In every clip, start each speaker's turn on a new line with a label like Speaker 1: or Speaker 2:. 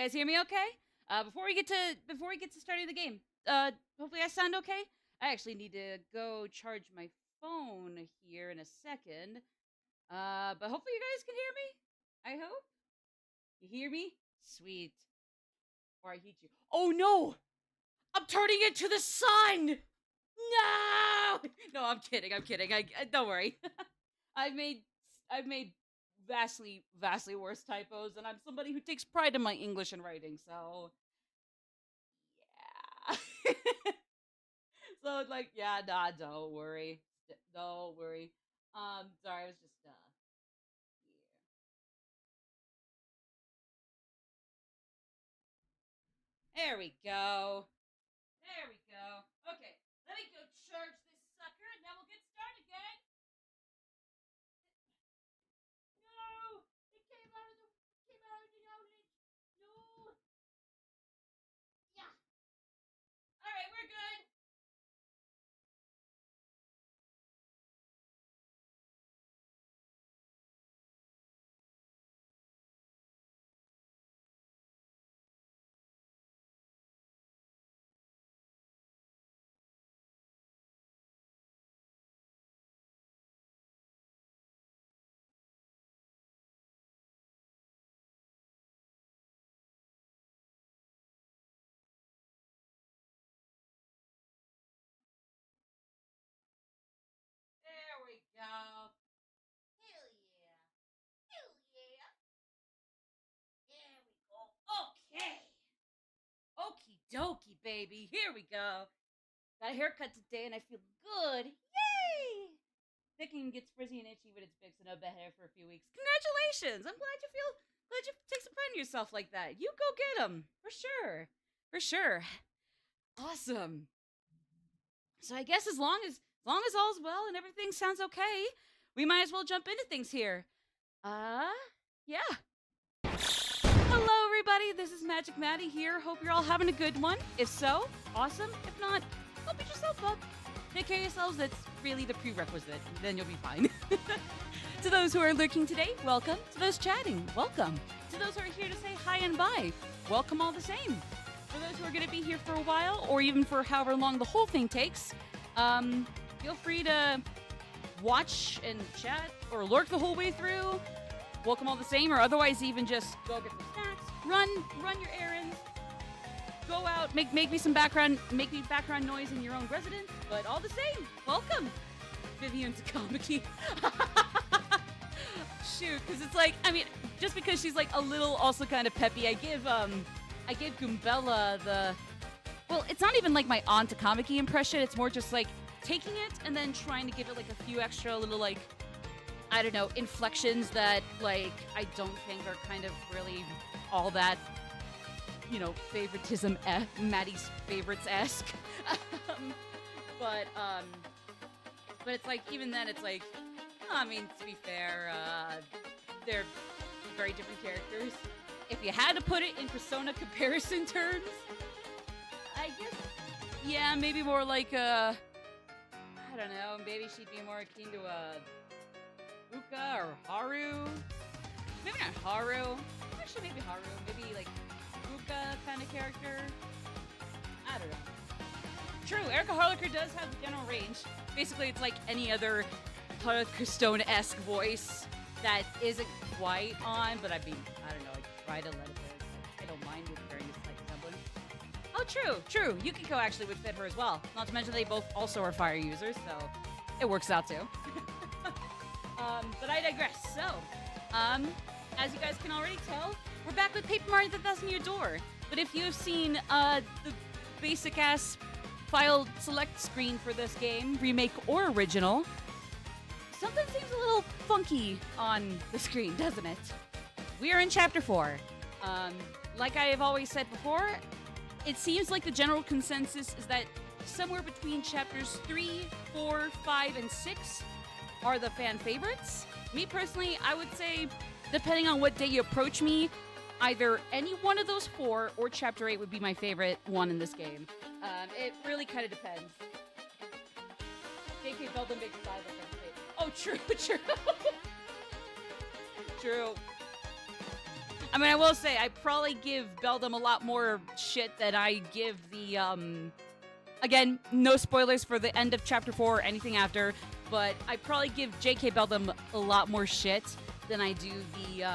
Speaker 1: guys hear me okay? Before we get to starting the game, hopefully I sound okay. I actually need to go charge my phone here in a second. But hopefully you guys can hear me. I hope you hear me. Sweet. Or I heat you. Oh no! I'm turning into the sun. No! No, I'm kidding. I'm kidding. I don't worry. I've made I've made vastly worse typos, and I'm somebody who takes pride in my English and writing. So yeah. So like yeah, nah, don't worry, don't worry. Sorry, I was just yeah. There we go. There we go. Okay, let me go charge this sucker, and then we'll get started, gang. No, it came out of the outlet. No. Yeah. All right, we're good. There we go. Hell yeah. Hell yeah. There we go. Okay. Okie dokie, baby. Here we go. Got a haircut today and I feel good. Yay! Thinking gets frizzy and itchy when it's fixed and I've been here for a few weeks. Congratulations! I'm glad you take some pride in yourself like that. You go get them. For sure. For sure. Awesome. So I guess as long as all's well and everything sounds okay, we might as well jump into things here. Yeah. Hello, everybody. This is Magic Maddie here. Hope you're all having a good one. If so, awesome. If not, go beat yourself up. Take care of yourselves. That's really the prerequisite. Then you'll be fine. To those who are lurking today, welcome. To those chatting, welcome. To those who are here to say hi and bye, welcome all the same. For those who are going to be here for a while, or even for however long the whole thing takes, feel free to watch and chat or lurk the whole way through. Welcome all the same, or otherwise even just go get some snacks, run your errands, go out, make me background noise in your own residence. But all the same, welcome, Vivian Takamaki. Shoot, because it's like, I mean, just because she's like a little also kind of peppy, I gave Goombella the, well, it's not even like my Aunt Takamaki impression. It's more just like taking it and then trying to give it like a few extra little like, I don't know, inflections that, like, I don't think are kind of really all that, you know, favoritism, Maddie's favorites-esque. But it's like, even then, it's like, I mean, to be fair, they're very different characters. If you had to put it in Persona comparison terms, I guess, yeah, maybe more like, I don't know, maybe she'd be more akin to a Uka or Haru. Maybe not Haru. Actually, maybe Haru. Maybe like Uka kind of character. I don't know. True, Erica Harlacher does have the general range. Basically, it's like any other Harlacher Stone-esque voice that isn't quite on, but I mean, I don't know, I try to let it go. I don't mind it wearing this like semblance. Oh, true. Yukiko actually would fit her as well. Not to mention they both also are fire users, so it works out too. But I digress. So, as you guys can already tell, we're back with Paper Mario: The Thousand Year Door. But if you have seen the basic-ass file select screen for this game, remake or original, something seems a little funky on the screen, doesn't it? We are in Chapter 4. Like I have always said before, it seems like the general consensus is that somewhere between Chapters 3, 4, 5, and 6 are the fan favorites. Me personally, I would say, depending on what day you approach me, either any one of those 4 or Chapter 8 would be my favorite one in this game. It really kind of depends. JK Feldman makes five of them. Oh, true. True. I mean, I will say I probably give Beldam a lot more shit than I give the Again, no spoilers for the end of Chapter 4 or anything after, but I probably give J.K. Beldam a lot more shit than I do the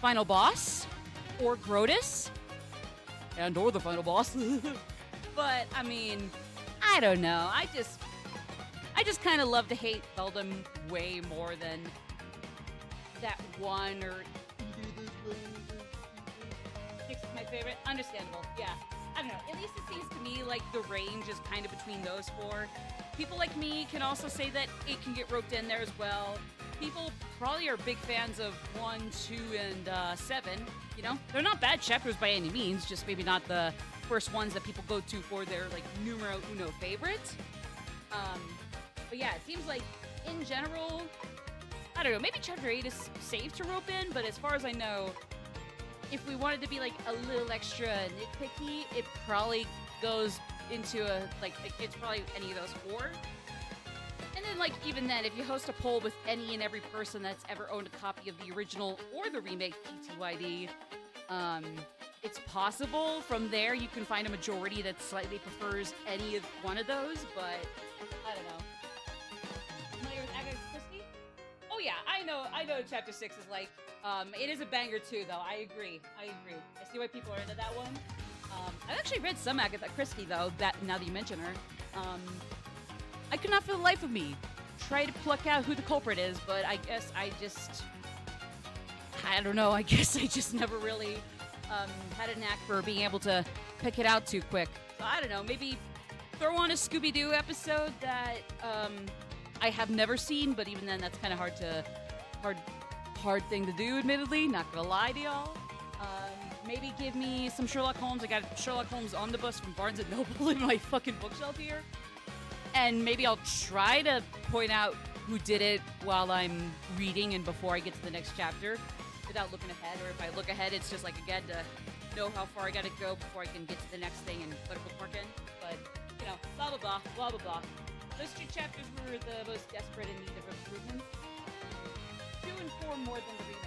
Speaker 1: final boss or Grotus or the final boss. But I mean, I don't know. I just kind of love to hate Beldam way more than that one or Six is my favorite. Understandable. Yeah. I don't know. At least it seems to me like the range is kind of between those four. People like me can also say that it can get roped in there as well. People probably are big fans of 1, 2, and 7. You know, they're not bad chapters by any means. Just maybe not the first ones that people go to for their like numero uno favorite. But yeah, it seems like in general, I don't know. Maybe chapter 8 is safe to rope in, but as far as I know, if we wanted to be like a little extra nitpicky, it probably goes into it's probably any of those four. And then like even then, if you host a poll with any and every person that's ever owned a copy of the original or the remake TTYD, it's possible from there you can find a majority that slightly prefers any of one of those, but I don't know. Familiar with Agatha Christie? Oh yeah, I know chapter 6 is like, it is a banger too, though. I agree. I see why people are into that one. I've actually read some Agatha Christie, though, that now that you mention her. I could not for the life of me try to pluck out who the culprit is, but I guess I don't know. I guess I just never really had a knack for being able to pick it out too quick. So I don't know. Maybe throw on a Scooby-Doo episode that I have never seen, but even then, that's kind of hard thing to do, admittedly. Not gonna lie to y'all. Maybe give me some Sherlock Holmes. I got Sherlock Holmes Omnibus from Barnes & Noble in my fucking bookshelf here. And maybe I'll try to point out who did it while I'm reading and before I get to the next chapter without looking ahead. Or if I look ahead, it's just like, again, to know how far I gotta go before I can get to the next thing and put a bookmark in. But, you know, blah, blah, blah, blah, blah, blah. Those two chapters were the most desperate in need of improvement. 2 and 4 more than the remake.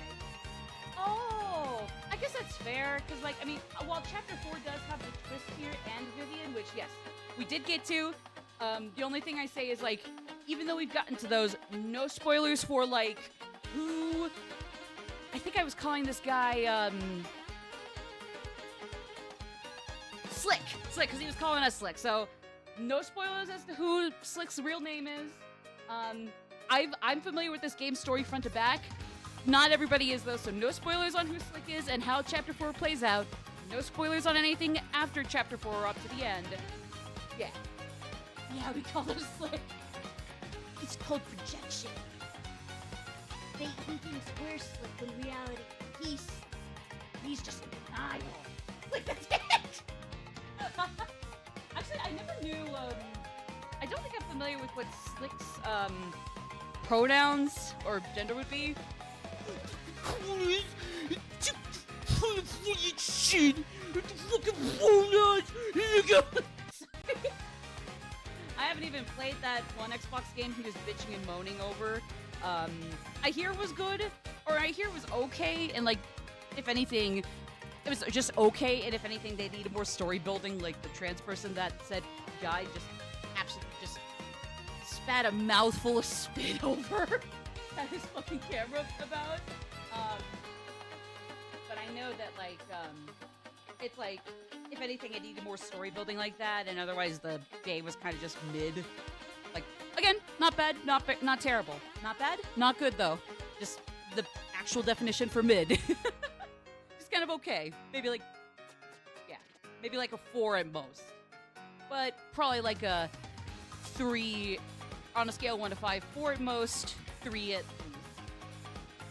Speaker 1: Oh, I guess that's fair, because, like, I mean, while Chapter 4 does have the twist here and Vivian, which, yes, we did get to, the only thing I say is, like, even though we've gotten to those, no spoilers for, like, who... I think I was calling this guy, Slick, because he was calling us Slick, so no spoilers as to who Slick's real name is. I'm familiar with this game story front to back. Not everybody is, though, so no spoilers on who Slick is and how Chapter 4 plays out. No spoilers on anything after Chapter 4 or up to the end. Yeah, we call him Slick. It's called projection. He thinks we're Slick when reality he's just in denial. Like, that's it! Actually, I never knew, I don't think I'm familiar with what Slick's, pronouns or gender would be. I haven't even played that one Xbox game he was bitching and moaning over. I hear it was good, or I hear it was okay, and like, if anything, it was just okay, and if anything, they needed more story building, like the trans person that said guy just absolutely just spat a mouthful of spit over at his fucking camera about. But I know that, like, it's like, if anything, it needed more story building like that, and otherwise the game was kind of just mid. Like, again, not bad, not terrible. Not bad, not good, though. Just the actual definition for mid. Just kind of okay. Maybe like, yeah, maybe like a 4 at most. But probably like a 3 on a scale of 1 to 5. 4 at most, 3 at least.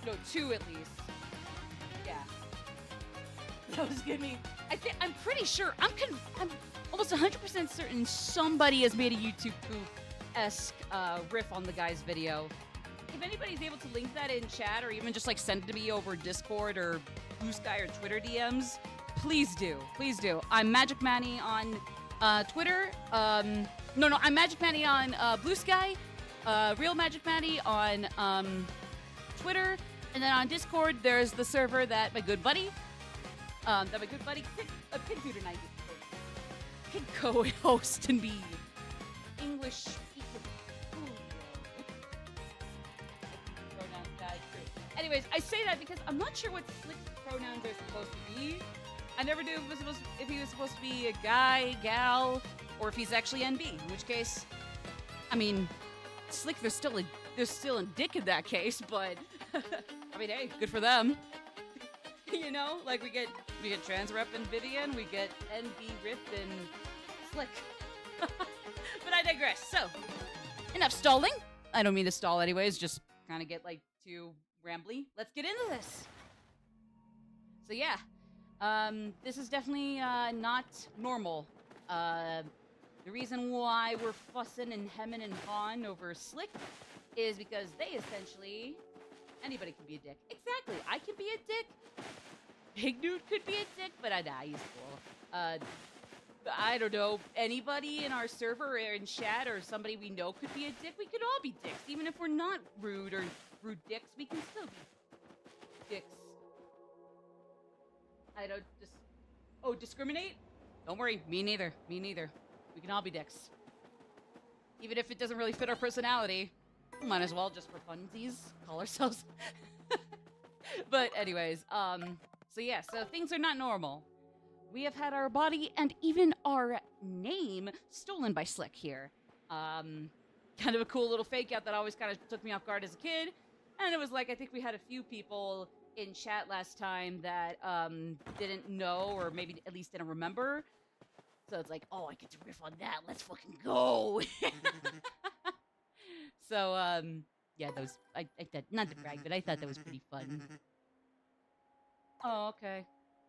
Speaker 1: No, 2 at least. Yeah. That was giving me. I'm pretty sure. I'm almost 100% certain somebody has made a YouTube poop-esque riff on the guy's video. If anybody's able to link that in chat or even just like send it to me over Discord or Blue Sky or Twitter DMs, please do. Please do. I'm Magic Manny on Twitter. No, I'm Magic Manny on Blue Sky. Real Magic Manny on Twitter. And then on Discord, there's the server that my good buddy, Computer 90 can co-host and be English speaking. Pronoun guy. Anyways, I say that because I'm not sure what Slick pronouns are supposed to be. I never knew if he was supposed to be a guy, gal, or if he's actually NB. In which case, I mean, Slick, there's still a dick in that case, but I mean, hey, good for them. You know, like we get trans rep and Vivian, we get NB Rip and Slick. But I digress. So, enough stalling. I don't mean to stall anyways, just kind of get like too rambly. Let's get into this. So yeah, this is definitely not normal. The reason why we're fussing and hemming and hawing over Slick is because they essentially... Anybody can be a dick. Exactly. I can be a dick. Big Dude could be a dick, but he's cool. I don't know. Anybody in our server or in chat or somebody we know could be a dick. We could all be dicks. Even if we're not rude or rude dicks, we can still be dicks. I don't just... Oh, discriminate? Don't worry. Me neither. Me neither. We can all be dicks. Even if it doesn't really fit our personality. Might as well, just for funsies, call ourselves. But anyways, so yeah, so things are not normal. We have had our body and even our name stolen by Slick here. Kind of a cool little fake out that always kind of took me off guard as a kid. And it was like, I think we had a few people in chat last time that didn't know, or maybe at least didn't remember. So it's like, oh, I get to riff on that. Let's fucking go. So, yeah, that was, I thought, not to brag, but I thought that was pretty fun. Oh, okay.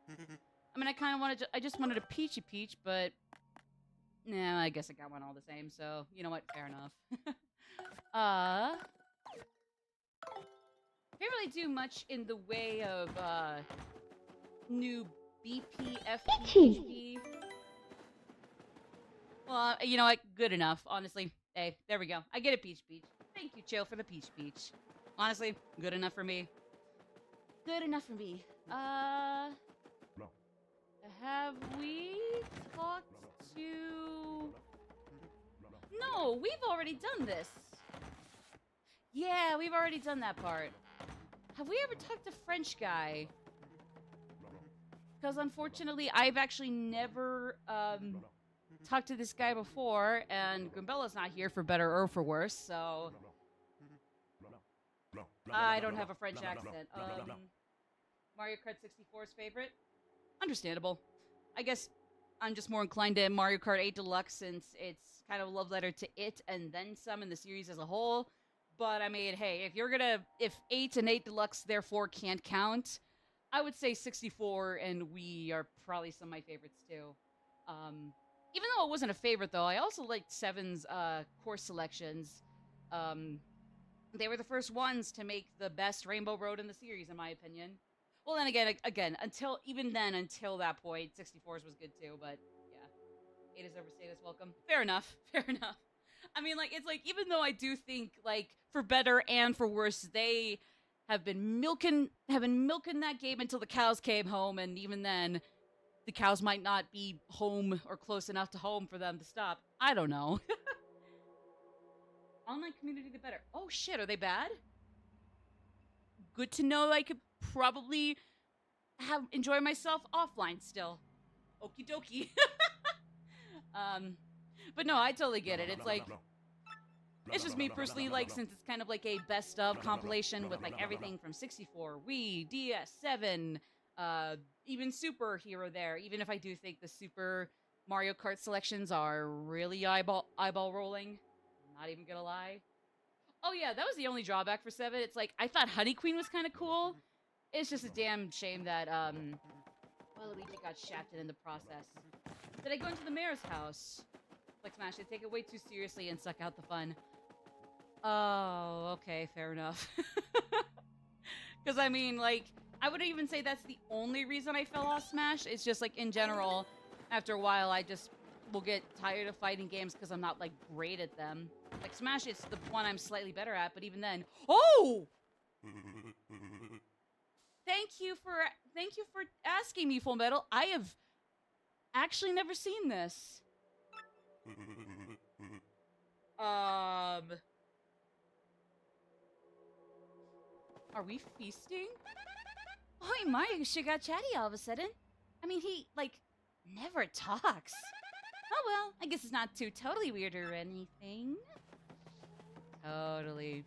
Speaker 1: I mean, I kind of wanted to, I just wanted a Peachy Peach, but, nah, I guess I got one all the same, so, you know what, fair enough. Can't really do much in the way of, new BPFP. Well, you know what, good enough, honestly. Hey, there we go. I get a Peach Peach. Thank you, Chill, for the Peach Peach. Honestly, good enough for me. Good enough for me. Have we talked to... No, we've already done this. Yeah, we've already done that part. Have we ever talked to French guy? Because unfortunately, I've actually never, talked to this guy before, and Grimbella's not here for better or for worse, so... I don't have a French accent. Mario Kart 64's favorite? Understandable. I guess I'm just more inclined to Mario Kart 8 Deluxe since it's kind of a love letter to it and then some in the series as a whole. But I mean, hey, if 8 and 8 Deluxe therefore can't count, I would say 64 and Wii are probably some of my favorites too. Even though it wasn't a favorite though, I also liked 7's course selections. They were the first ones to make the best Rainbow Road in the series, in my opinion. Well, then again, until that point, 64's was good too, but yeah. 8 has overstayed its welcome. Fair enough. Fair enough. I mean, like, it's like, even though I do think, like, for better and for worse, they have been milking that game until the cows came home, and even then, the cows might not be home or close enough to home for them to stop. I don't know. Online community, the better. Oh shit, are they bad? Good to know I could probably enjoy myself offline still. Okie dokie. But no, I totally get it. It's like, it's just me personally, like, since it's kind of like a best of compilation with like everything from 64, Wii, DS, 7, even Super here or there. Even if I do think the Super Mario Kart selections are really eyeball rolling. Not even gonna lie. Oh yeah, that was the only drawback for 7. It's like, I thought Honey Queen was kind of cool. It's just a damn shame that, Luigi got shafted in the process. Did I go into the mayor's house? Like Smash, they take it way too seriously and suck out the fun. Oh, okay, fair enough. Because, I mean, like, I wouldn't even say that's the only reason I fell off Smash. It's just, like, in general, after a while, I just will get tired of fighting games because I'm not, like, great at them. Like, Smash, it's the one I'm slightly better at, but even then... Oh! Thank you for asking me, Full Metal. I have actually never seen this. Are we feasting? Boy, Mario sure got chatty all of a sudden. I mean, he, like, never talks. Oh well, I guess it's not too totally weird or anything. Totally.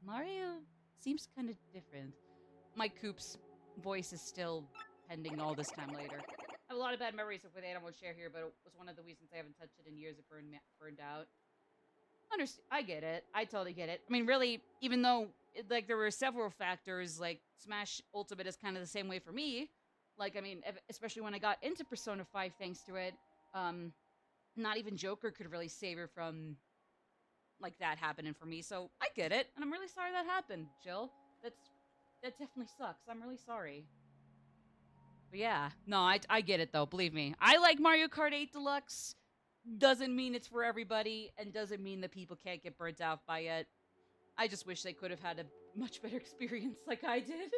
Speaker 1: Mario seems kind of different. My Coop's voice is still pending all this time later. I have a lot of bad memories of with it I won't share here, but it was one of the reasons I haven't touched it in years. It burned out. I get it. I totally get it. I mean, really, even though like there were several factors, like Smash Ultimate is kind of the same way for me. Like, I mean, especially when I got into Persona 5 thanks to it, not even Joker could really save her from like that happening for me. So I get it, and I'm really sorry that happened, Jill. That definitely sucks. I'm really sorry. But yeah, no, I get it though. Believe me, I like Mario Kart 8 Deluxe. Doesn't mean it's for everybody, and doesn't mean that people can't get burnt out by it. I just wish they could have had a much better experience like I did.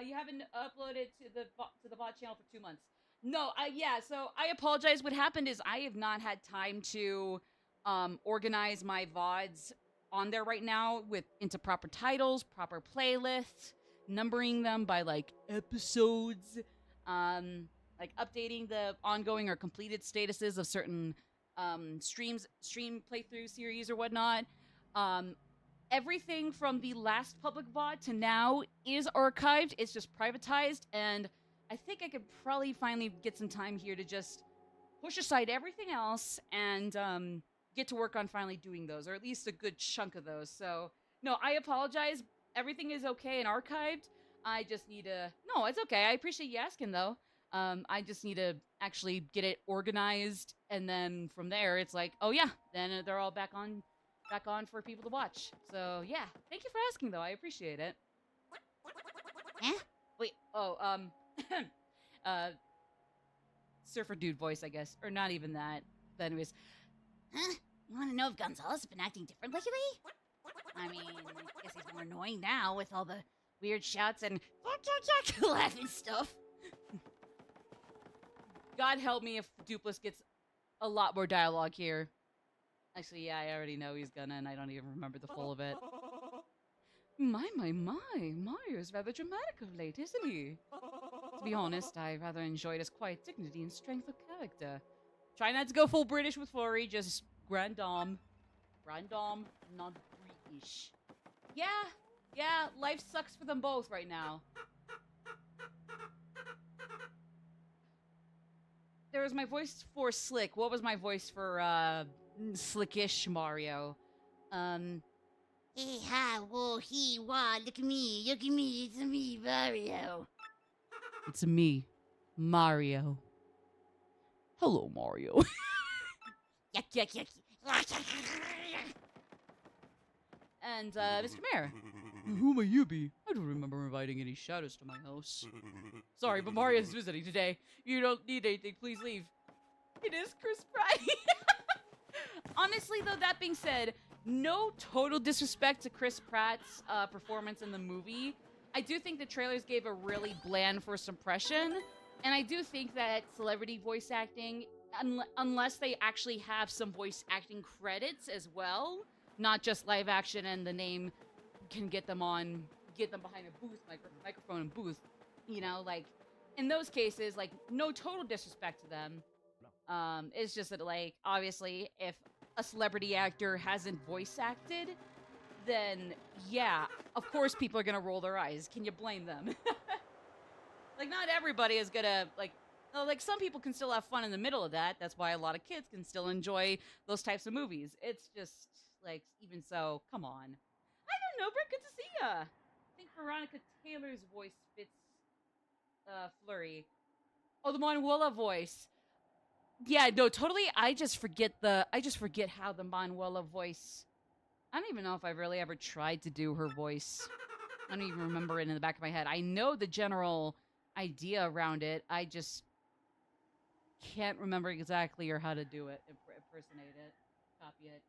Speaker 1: You haven't uploaded to the bot channel for 2 months. No, yeah. So I apologize. What happened is I have not had time to organize my VODs on there right now into proper titles, proper playlists, numbering them by like episodes, like updating the ongoing or completed statuses of certain stream playthrough series or whatnot. Everything from the last public VOD to now is archived. It's just privatized, and I think I could probably finally get some time here to just push aside everything else and get to work on finally doing those, or at least a good chunk of those. So, no, I apologize. Everything is okay and archived. I just need to. No, it's okay. I appreciate you asking, though. I just need to actually get it organized, and then from there, it's like, oh yeah, then they're all back on for people to watch. So yeah, thank you for asking, though. I appreciate it. Eh? Wait. Oh, uh, surfer dude voice, I guess, or not even that. But anyways, huh? You want to know if Gonzalez has been acting different lately? I mean, I guess he's more annoying now with all the weird shouts and laughing stuff. God help me if Dupless gets a lot more dialogue here. Actually, yeah, I already know he's gonna, and I don't even remember the full of it. My, Mario's rather dramatic of late, isn't he? To be honest, I rather enjoyed his quiet dignity and strength of character. Try not to go full British with Flurry, just Grand Dom. Grand Dom, not British. Yeah, life sucks for them both right now. There was my voice for Slick. What was my voice for, Slickish Mario? Hey, hi, whoa, he, wah, look at me, it's me, Mario. It's me, Mario. Hello, Mario. Yuck. And, Mr. Mayor. Who may you be? I don't remember inviting any shadows to my house. Sorry, but Mario's visiting today. You don't need anything, please leave. It is Chris Pratt. Honestly, though, that being said, no total disrespect to Chris Pratt's performance in the movie. I do think the trailers gave a really bland first impression, and I do think that celebrity voice acting, unless they actually have some voice acting credits as well, not just live action and the name can get them behind a booth, microphone and booth, you know, like, in those cases, like, no total disrespect to them. It's just that, like, obviously, if a celebrity actor hasn't voice acted, then, yeah, of course people are gonna roll their eyes. Can you blame them? Like, not everybody is gonna, like, some people can still have fun in the middle of that. That's why a lot of kids can still enjoy those types of movies. It's just, like, even so, come on. I don't know, Britt, good to see ya! I think Veronica Taylor's voice fits, Flurry. Oh, the Manuela voice. Yeah, no, totally. I just forget how the Manuela voice. I don't even know if I've really ever tried to do her voice. I don't even remember it in the back of my head. I know the general idea around it. I just can't remember exactly or how to do it, impersonate it, copy it.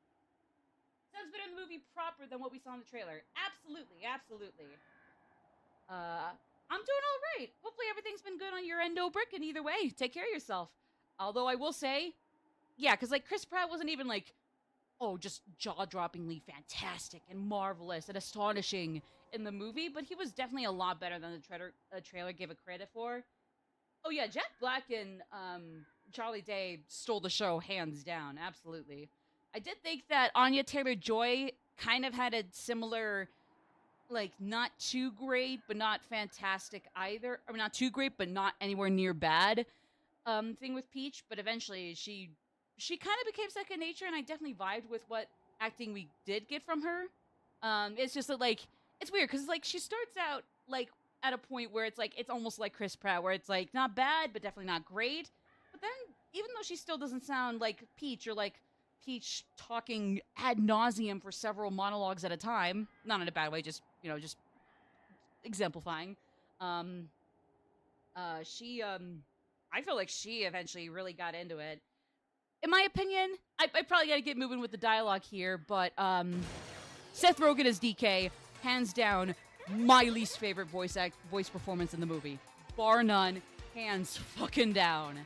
Speaker 1: sounds better in the movie proper than what we saw in the trailer. Absolutely, absolutely. I'm doing all right. Hopefully everything's been good on your end, Brick. And either way, take care of yourself. Although I will say, yeah, because like Chris Pratt wasn't even like, oh, just jaw-droppingly fantastic and marvelous and astonishing in the movie, but he was definitely a lot better than the trailer gave it credit for. Oh yeah, Jack Black and Charlie Day stole the show hands down, absolutely. I did think that Anya Taylor-Joy kind of had a similar, like, not too great, but not fantastic either. Or not too great, but not anywhere near bad thing with Peach. But eventually, she kind of became second nature, and I definitely vibed with what acting we did get from her. It's just that, like, it's weird, because, like, she starts out, like, at a point where it's, like, it's almost like Chris Pratt, where it's, like, not bad, but definitely not great. But then, even though she still doesn't sound like Peach, or, like, Peach talking ad nauseum for several monologues at a time, not in a bad way, just, you know, just exemplifying, I feel like she eventually really got into it. In my opinion, I probably gotta get moving with the dialogue here, but Seth Rogen as DK, hands down, my least favorite voice performance in the movie, bar none, hands fucking down.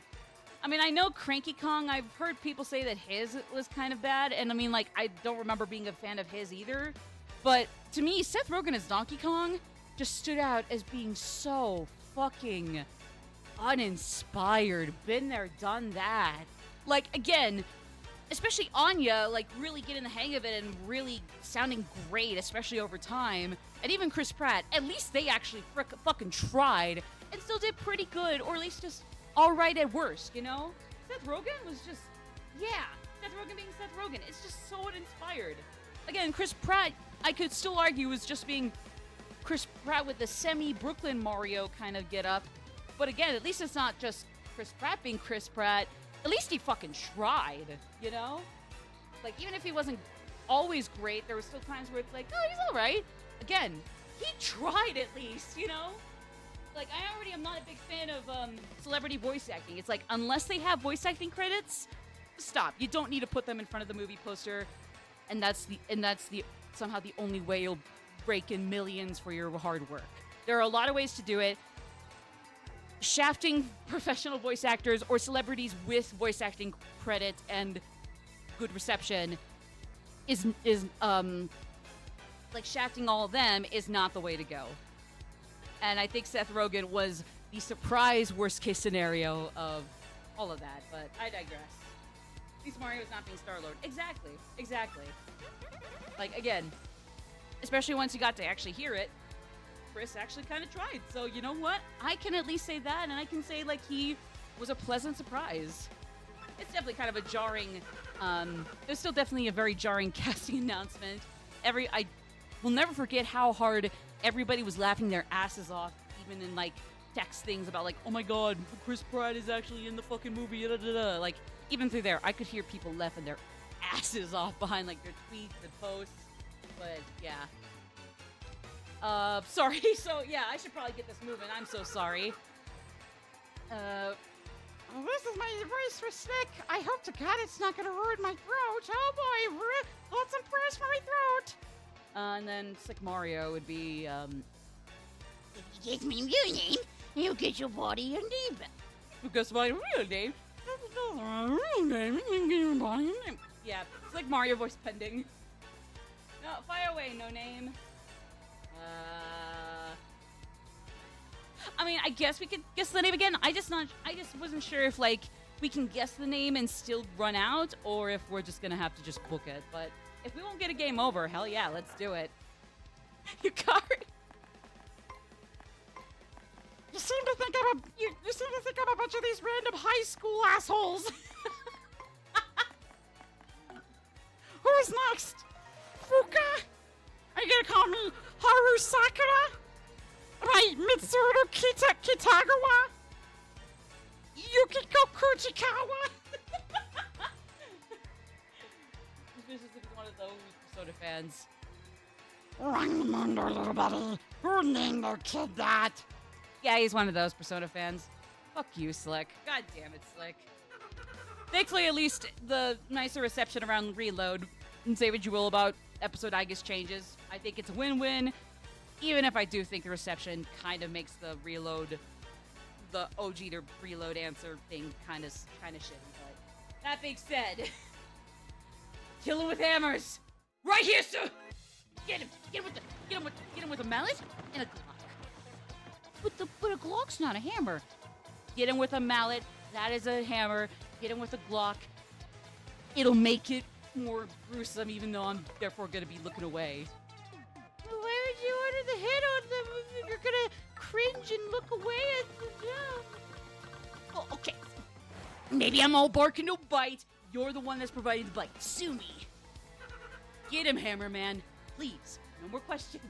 Speaker 1: I mean, I know Cranky Kong, I've heard people say that his was kind of bad, and I mean, like, I don't remember being a fan of his either, but to me, Seth Rogen as Donkey Kong just stood out as being so fucking uninspired. Been there, done that. Like, again, especially Anya, like, really getting the hang of it and really sounding great, especially over time. And even Chris Pratt, at least they actually fucking tried and still did pretty good, or at least just alright at worst, you know? Seth Rogen was just, yeah, Seth Rogen being Seth Rogen. It's just so uninspired. Again, Chris Pratt, I could still argue, was just being Chris Pratt with the semi-Brooklyn Mario kind of get-up. But again, at least it's not just Chris Pratt being Chris Pratt. At least he fucking tried, you know? Like, even if he wasn't always great, there were still times where it's like, oh, he's alright. Again, he tried at least, you know? Like, I already am not a big fan of celebrity voice acting. It's like, unless they have voice acting credits, stop. You don't need to put them in front of the movie poster, and that's somehow the only way you'll rake in millions for your hard work. There are a lot of ways to do it. Shafting professional voice actors or celebrities with voice acting credit and good reception is like shafting all of them is not the way to go. And I think Seth Rogen was the surprise worst case scenario of all of that, but I digress. At least Mario's not being Star-Lord. Exactly. Like, again, especially once you got to actually hear it, Chris actually kind of tried. So, you know what? I can at least say that, and I can say, like, he was a pleasant surprise. It's definitely kind of a jarring, it was still definitely a very jarring casting announcement. I will never forget how hard everybody was laughing their asses off, even in, like, text things about, like, oh my god, Chris Pratt is actually in the fucking movie, da da da. Like, even through there, I could hear people laughing their asses off behind, like, their tweets and posts. But, yeah. Sorry, so, yeah, I should probably get this moving. I'm so sorry.
Speaker 2: This is my voice for Slick. I hope to God it's not gonna ruin my throat. Oh boy, lots of prayers for my throat.
Speaker 1: And then Slick Mario would be,
Speaker 2: If you guess my real name, you'll get your body and name back.
Speaker 1: Because my real name. Yeah, Slick Mario voice pending. No, fire away, no name. I mean, I guess we could guess the name again. I just wasn't sure if, like, we can guess the name and still run out, or if we're just gonna have to just book it. But if we won't get a game over, hell yeah, let's do it. You got it.
Speaker 2: You seem to think I'm a bunch of these random high school assholes. Who's next? Fuka? Are you gonna call me Haru Sakura? Right, Mitsuru Kitagawa? Yukiko Kujikawa?
Speaker 1: Suspicious if it's one of those Persona fans.
Speaker 2: Raimundo, little buddy. Who named their kid that?
Speaker 1: Yeah, he's one of those Persona fans. Fuck you, Slick. God damn it, Slick. Thankfully, at least the nicer reception around Reload And say what you will about episode I guess changes. I think it's a win-win, even if I do think the reception kind of makes the OG to reload answer thing kind of shitty. But that being said, kill him with hammers, right here, sir. Get him with a mallet and a Glock. But a Glock's not a hammer. Get him with a mallet. That is a hammer. Get him with a Glock. It'll make it more gruesome, even though I'm therefore going to be looking away.
Speaker 2: Why would you order the hit on them if you're gonna cringe and look away at the
Speaker 1: Oh, okay. Maybe I'm all bark and no bite. You're the one that's providing the bite. Sue me. Get him, Hammerman. Please. No more questions.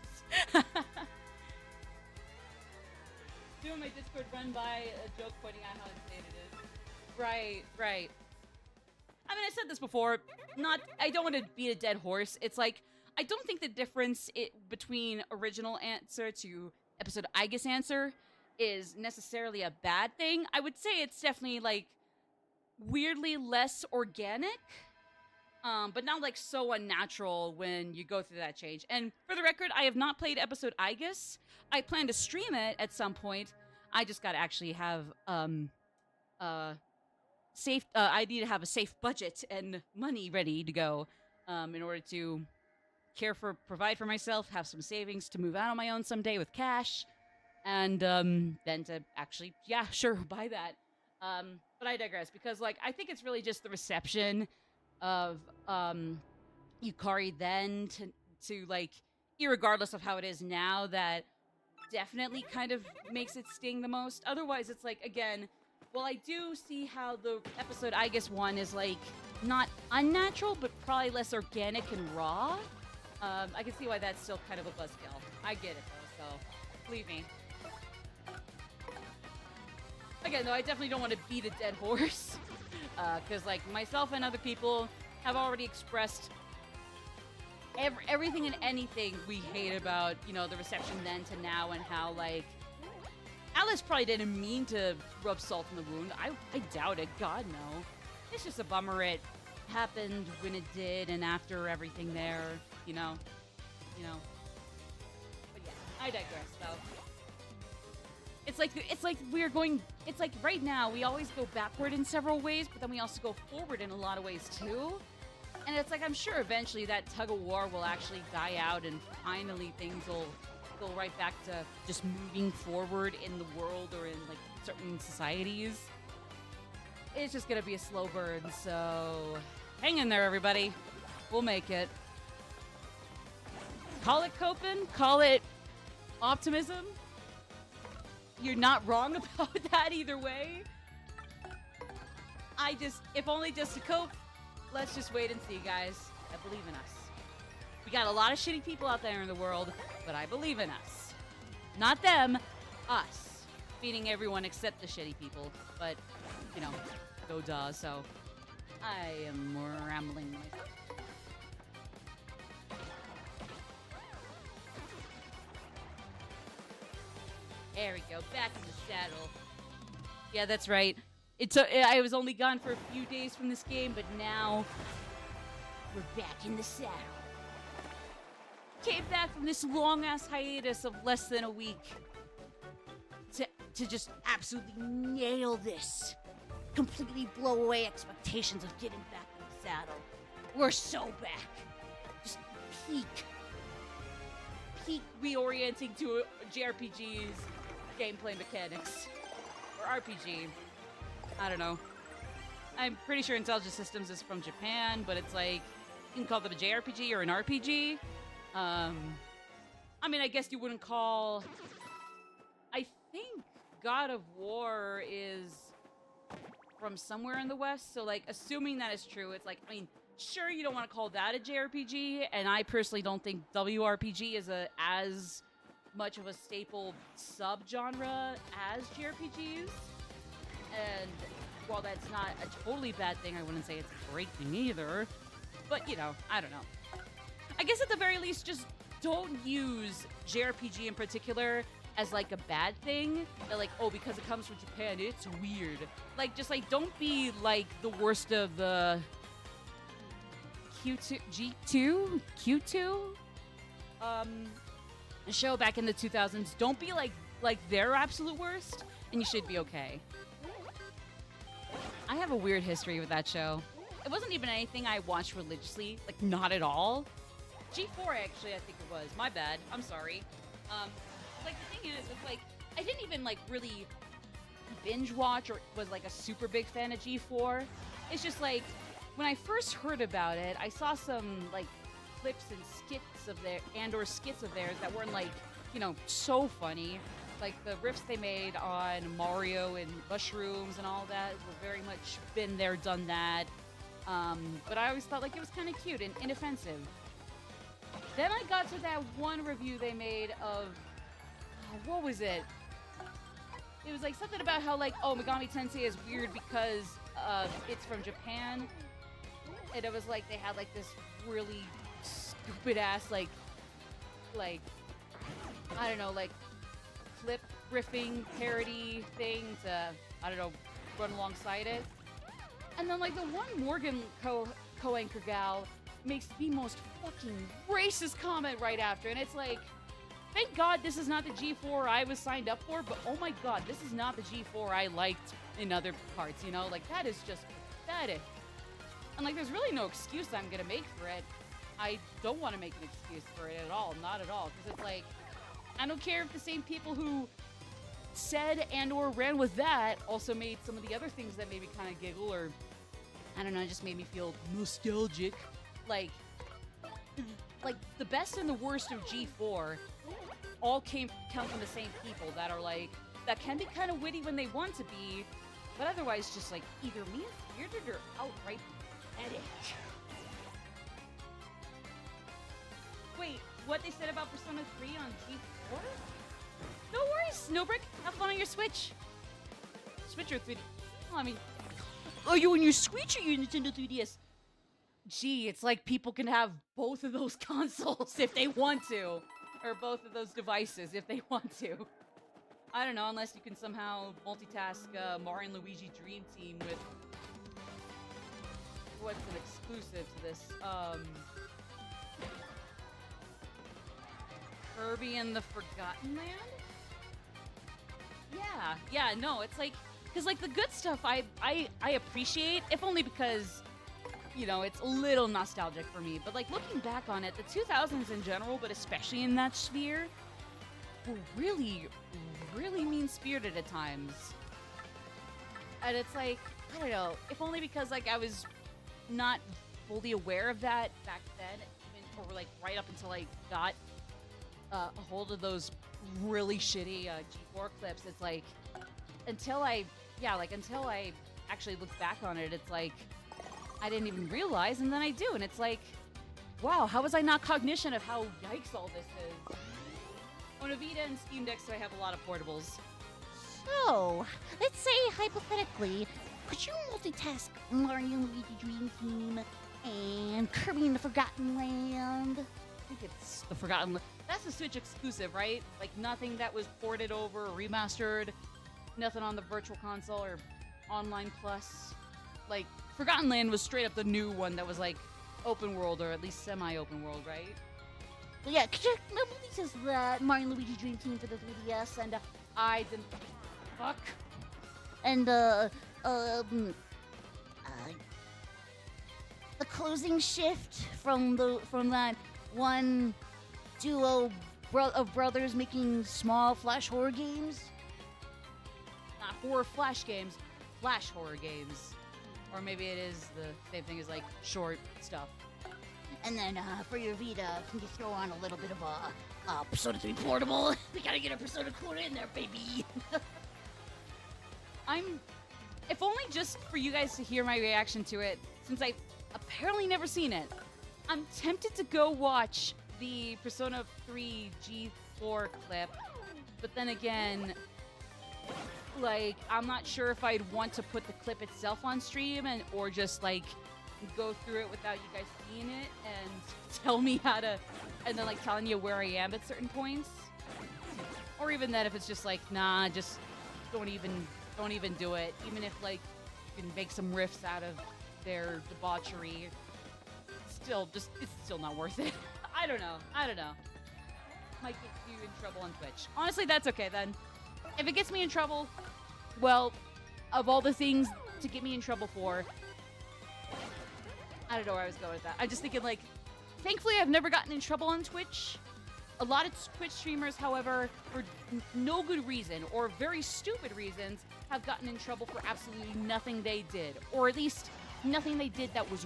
Speaker 1: Doing my Discord run by a joke pointing out how insane it is. Right. I mean, I said this before. I don't want to beat a dead horse. It's like, I don't think the difference between original answer to episode I guess answer is necessarily a bad thing. I would say it's definitely like weirdly less organic, but not like so unnatural when you go through that change. And for the record, I have not played episode I guess. I plan to stream it at some point. I just gotta actually have safe. I need to have a safe budget and money ready to go in order to provide for myself, have some savings to move out on my own someday with cash, and then to actually, yeah, sure, buy that. But I digress, because like I think it's really just the reception of Yukari then to like, irregardless of how it is now, that definitely kind of makes it sting the most. Otherwise, it's like, again, well, I do see how the episode I guess one is like not unnatural, but probably less organic and raw. I can see why that's still kind of a buzzkill. I get it though, so believe me. Again, though, I definitely don't want to beat a dead horse, because like myself and other people have already expressed everything and anything we hate about, you know, the reception then to now, and how like Alice probably didn't mean to rub salt in the wound. I doubt it. God, no. It's just a bummer it happened when it did, and after everything there, you know. But yeah, I digress, though. It's like right now we always go backward in several ways, but then we also go forward in a lot of ways too. And it's like, I'm sure eventually that tug of war will actually die out, and finally things will go right back to just moving forward in the world or in like certain societies. It's just gonna be a slow burn, so hang in there, everybody. We'll make it. Call it coping, call it optimism. You're not wrong about that either way. If only just to cope, let's just wait and see, guys. I believe in us. We got a lot of shitty people out there in the world, but I believe in us. Not them, us. Beating everyone except the shitty people, but, you know, go duh, so I am rambling myself. There we go, back in the saddle. Yeah, that's right. I was only gone for a few days from this game, but now we're back in the saddle. Came back from this long-ass hiatus of less than a week to just absolutely nail this. Completely blow away expectations of getting back in the saddle. We're so back. Just peak reorienting to JRPG's gameplay mechanics. Or RPG. I don't know. I'm pretty sure Intelligent Systems is from Japan, but it's like, you can call them a JRPG or an RPG. I mean, I guess you wouldn't call... I think God of War is from somewhere in the West, so like, assuming that is true, it's like, I mean, sure, you don't want to call that a JRPG, and I personally don't think WRPG is as much of a staple subgenre as JRPGs. And while that's not a totally bad thing, I wouldn't say it's a great thing either. But, you know, I don't know. I guess at the very least, just don't use JRPG in particular as like a bad thing. That like, oh, because it comes from Japan, it's weird. Like, just like, don't be like the worst of the Q2 show back in the 2000s. Don't be like their absolute worst, and you should be okay. I have a weird history with that show. It wasn't even anything I watched religiously, like not at all. G4 actually, I think it was. My bad. I'm sorry. Like the thing is, it's like I didn't even like really binge watch or was like a super big fan of G4. It's just like when I first heard about it, I saw some like clips and skits of theirs that weren't like, you know, so funny. Like the riffs they made on Mario and mushrooms and all that were very much been there, done that. But I always thought like it was kind of cute and inoffensive. Then I got to that one review they made of, what was it? It was like something about how like, oh, Megami Tensei is weird because it's from Japan. And it was like they had like this really stupid ass like I don't know, like flip riffing parody thing to, I don't know, run alongside it. And then like the one Morgan co-anchor gal makes the most fucking racist comment right after, and it's like, thank God this is not the G4 I was signed up for, but oh my God, this is not the G4 I liked in other parts, you know? Like, that is just pathetic. And like, there's really no excuse I'm gonna make for it. I don't want to make an excuse for it at all, not at all, because it's like, I don't care if the same people who said and or ran with that also made some of the other things that made me kind of giggle, or I don't know, just made me feel nostalgic. Like the best and the worst of G4 all come from the same people that are like, that can be kind of witty when they want to be, but otherwise just like either mean-spirited or outright pathetic. Wait, what they said about Persona 3 on G4? No worries, Snowbrick. Have fun on your Switch. Switch or 3D? Well, I mean, are you on your Switch or your Nintendo 3DS? Gee, it's like people can have both of those consoles if they want to. Or both of those devices if they want to. I don't know, unless you can somehow multitask Mario and Luigi Dream Team with... What's an exclusive to this? Kirby and the Forgotten Land? Yeah, no, it's like... Because, like, the good stuff I appreciate, if only because... You know, it's a little nostalgic for me, but like looking back on it, the 2000s in general, but especially in that sphere, were really, really mean-spirited at times. And it's like, I don't know, if only because like I was not fully aware of that back then, even, or like right up until I got a hold of those really shitty G4 clips. It's like, until I actually look back on it, it's like, I didn't even realize, and then I do, and it's like, wow, how was I not cognition of how yikes all this is? On a Vita and Steam Deck, so I have a lot of portables.
Speaker 2: So, let's say hypothetically, could you multitask Mario and Luigi Dream Team and Kirby in the Forgotten Land?
Speaker 1: I think it's the Forgotten Land. That's a Switch exclusive, right? Like nothing that was ported over or remastered, nothing on the Virtual Console or Online Plus. Like, Forgotten Land was straight up the new one that was like open world, or at least semi-open world, right?
Speaker 2: Yeah, could you release Mario and Luigi Dream Team for the 3DS, and
Speaker 1: I didn't. Fuck.
Speaker 2: And the closing shift from that one duo of brothers making small flash horror games.
Speaker 1: Not horror flash games, flash horror games. Or maybe it is the same thing as like short stuff.
Speaker 2: And then for your Vita, can you throw on a little bit of a Persona 3 portable? We gotta get a Persona Core in there, baby.
Speaker 1: If only just for you guys to hear my reaction to it, since I've apparently never seen it, I'm tempted to go watch the Persona 3 G4 clip, but then again, like, I'm not sure if I'd want to put the clip itself on stream or just like go through it without you guys seeing it and tell me how to, and then like telling you where I am at certain points, or even that if it's just like, nah, just don't even do it, even if like you can make some riffs out of their debauchery. it's still not worth it. I don't know. Might get you in trouble on Twitch. Honestly, that's okay then. If it gets me in trouble, well, of all the things to get me in trouble for, I don't know where I was going with that. I'm just thinking, like, thankfully I've never gotten in trouble on Twitch. A lot of Twitch streamers, however, for no good reason or very stupid reasons, have gotten in trouble for absolutely nothing they did. Or at least nothing they did that was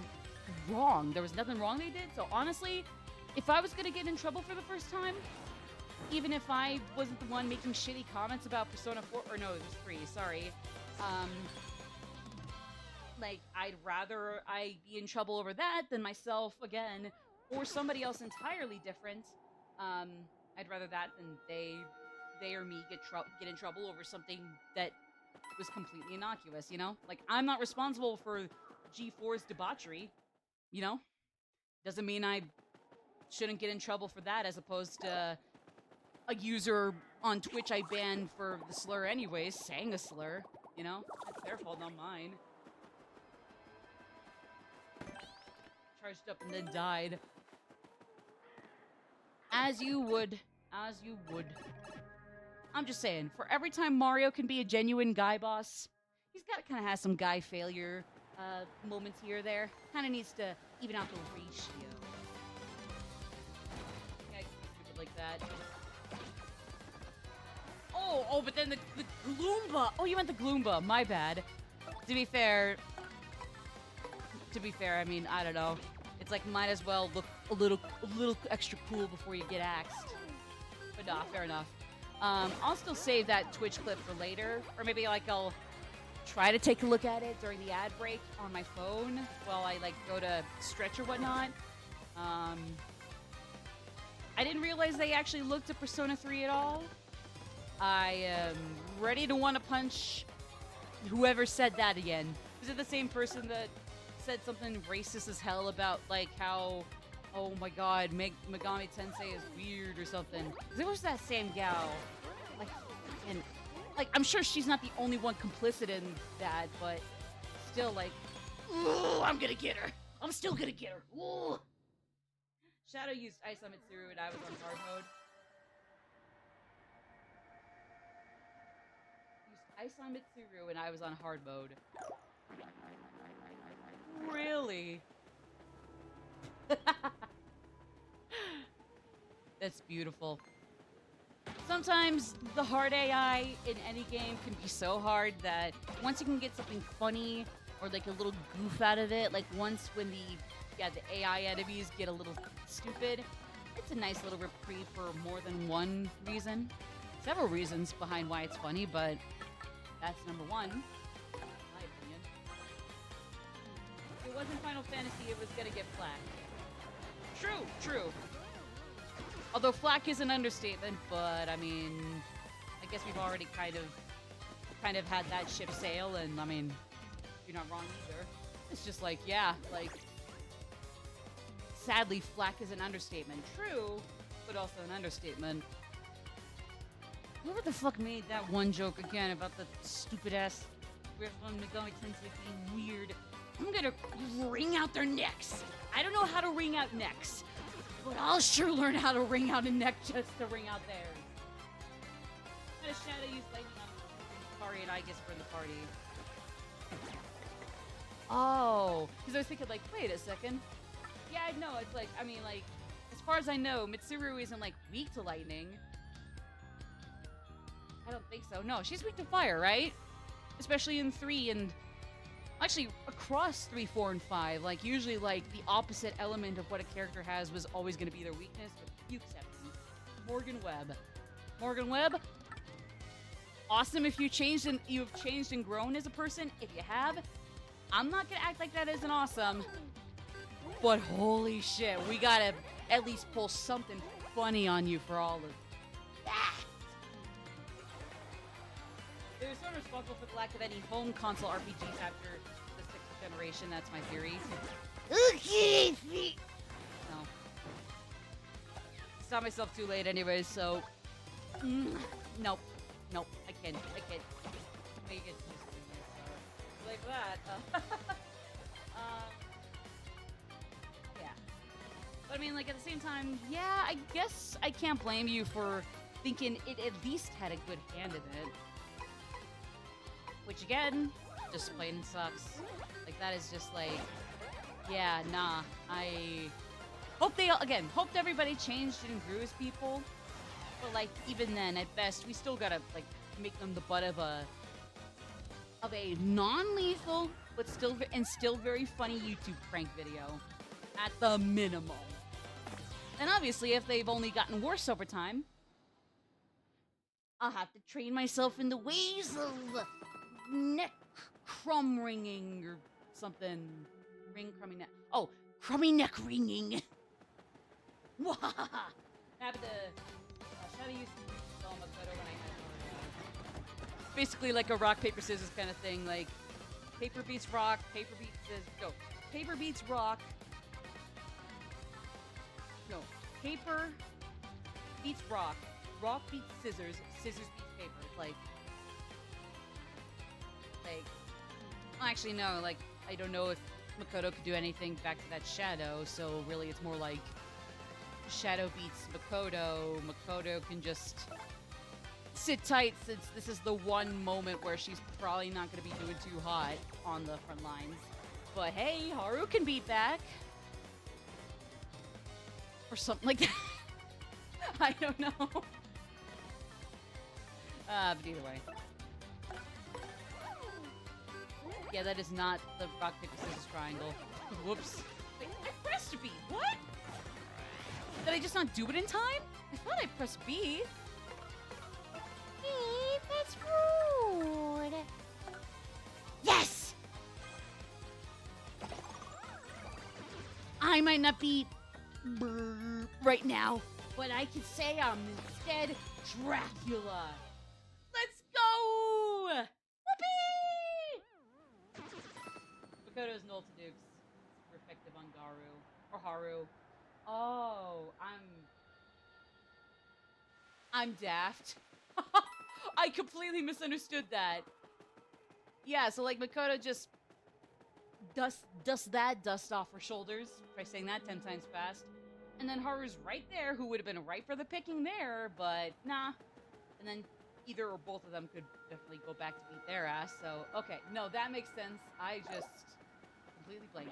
Speaker 1: wrong. There was nothing wrong they did. So honestly, if I was going to get in trouble for the first time, even if I wasn't the one making shitty comments about Persona 4, or no, it was 3, sorry. Like, I'd rather I be in trouble over that than myself, again, or somebody else entirely different. I'd rather that than they or me get in trouble over something that was completely innocuous, you know? Like, I'm not responsible for G4's debauchery, you know? Doesn't mean I shouldn't get in trouble for that, as opposed to a user on Twitch I banned for the slur anyways, saying a slur, you know? That's their fault, not mine. Charged up and then died. As you would. As you would. I'm just saying, for every time Mario can be a genuine guy boss, he's got to kind of have some guy failure moments here or there. Kind of needs to even out the ratio. Yeah, I can be stupid like that. Oh, but then the Gloomba. Oh, you meant the Gloomba. My bad. To be fair, I mean, I don't know. It's like, might as well look a little extra cool before you get axed. But nah, fair enough. I'll still save that Twitch clip for later, or maybe like I'll try to take a look at it during the ad break on my phone while I like go to stretch or whatnot. I didn't realize they actually looked at Persona 3 at all. I am ready to want to punch whoever said that again. Is it the same person that said something racist as hell about like how, oh my god, Megami Tensei is weird or something? It was that same gal. Like, and like, I'm sure she's not the only one complicit in that, but still, like, ooh, I'm gonna get her. I'm still gonna get her. Ooh. Shadow used Ice on Mitsuru and I was on hard mode. Used Ice on Mitsuru and I was on hard mode. Really? That's beautiful. Sometimes the hard AI in any game can be so hard that once you can get something funny or like a little goof out of it, like once when the AI enemies get a little stupid, it's a nice little reprieve for more than one reason. Several reasons behind why it's funny, but that's number one, in my opinion. If it wasn't Final Fantasy, it was gonna get flack. True. Although flack is an understatement, but I mean, I guess we've already kind of had that ship sail, and I mean, you're not wrong either. It's just like, yeah, like, sadly, flack is an understatement. True, but also an understatement. Whoever the fuck made that one joke again about the stupid ass Megami Tensei being weird, I'm gonna wring out their necks. I don't know how to wring out necks, but I'll sure learn how to wring out a neck just to wring out theirs. Had a Shadow use lightning on Kari and I guess for the party. Oh, because I was thinking like, wait a second. Yeah, no, it's like, I mean, like, as far as I know, Mitsuru isn't like weak to lightning. I don't think so. No, she's weak to fire, right? Especially in 3 and actually across 3, 4, and 5. Like, usually, like, the opposite element of what a character has was always going to be their weakness, with a few exceptions. Morgan Webb. Morgan Webb, awesome if you've changed and grown as a person. If you have, I'm not going to act like that isn't awesome. But holy shit, we gotta at least pull something funny on you for all of that. They're sort of responsible for the lack of any home console RPGs after the 6th generation. That's my theory. Okay. No. Stop myself too late anyways, so... Nope. I can't. Make it like that. Yeah. But I mean, like, at the same time, yeah, I guess I can't blame you for thinking it at least had a good hand in it. Which, again, just plain sucks. Like, that is just like, yeah, nah. I hope hoped everybody changed and grew as people. But, like, even then, at best, we still gotta, like, make them the butt of a non-lethal, but still very funny YouTube prank video. At the minimum. And obviously, if they've only gotten worse over time, I'll have to train myself in the ways of neck crumb ringing or something. Crummy neck. Oh, crummy neck ringing. Wahaha. Have to try to use Makoto when I had basically like a rock, paper, scissors kind of thing. Like, paper beats rock, paper beats scissors. No, paper beats rock. No, paper beats rock, rock beats scissors, scissors beats paper. It's like, actually no, like, I don't know if Makoto could do anything back to that Shadow, so really it's more like Shadow beats Makoto. Makoto can just sit tight since this is the one moment where she's probably not going to be doing too hot on the front lines. But hey, Haru can beat back. Or something like that. I don't know. But either way. Yeah, that is not the rock, paper, scissors triangle. Whoops. Wait, I pressed B. What? Did I just not do it in time? I thought I pressed B.
Speaker 2: Hey, that's rude. Yes!
Speaker 1: I might not be right now, but I can say I'm instead Dracula. Let's go! Whoopee! Makoto's Null to Dukes. Super effective on Garu. Or Haru. Oh, I'm daft. I completely misunderstood that. Yeah, so like Makoto just dust off her shoulders by saying that 10 times fast. And then Haru's right there, who would have been right for the picking there, but nah. And then either or both of them could definitely go back to beat their ass, so okay. No, that makes sense. I just completely blanked.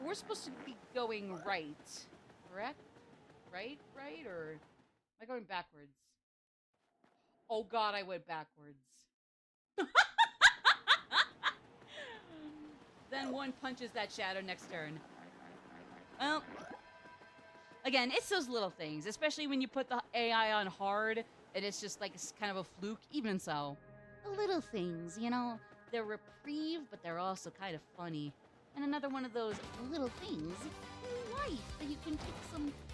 Speaker 1: We're supposed to be going right, correct? Right? Or am I going backwards? Oh god, I went backwards. Then one punches that Shadow next turn. Well, again, it's those little things, especially when you put the AI on hard, and it's just like it's kind of a fluke. Even so, the little things, you know, they're reprieve, but they're also kind of funny. And another one of those little things in life that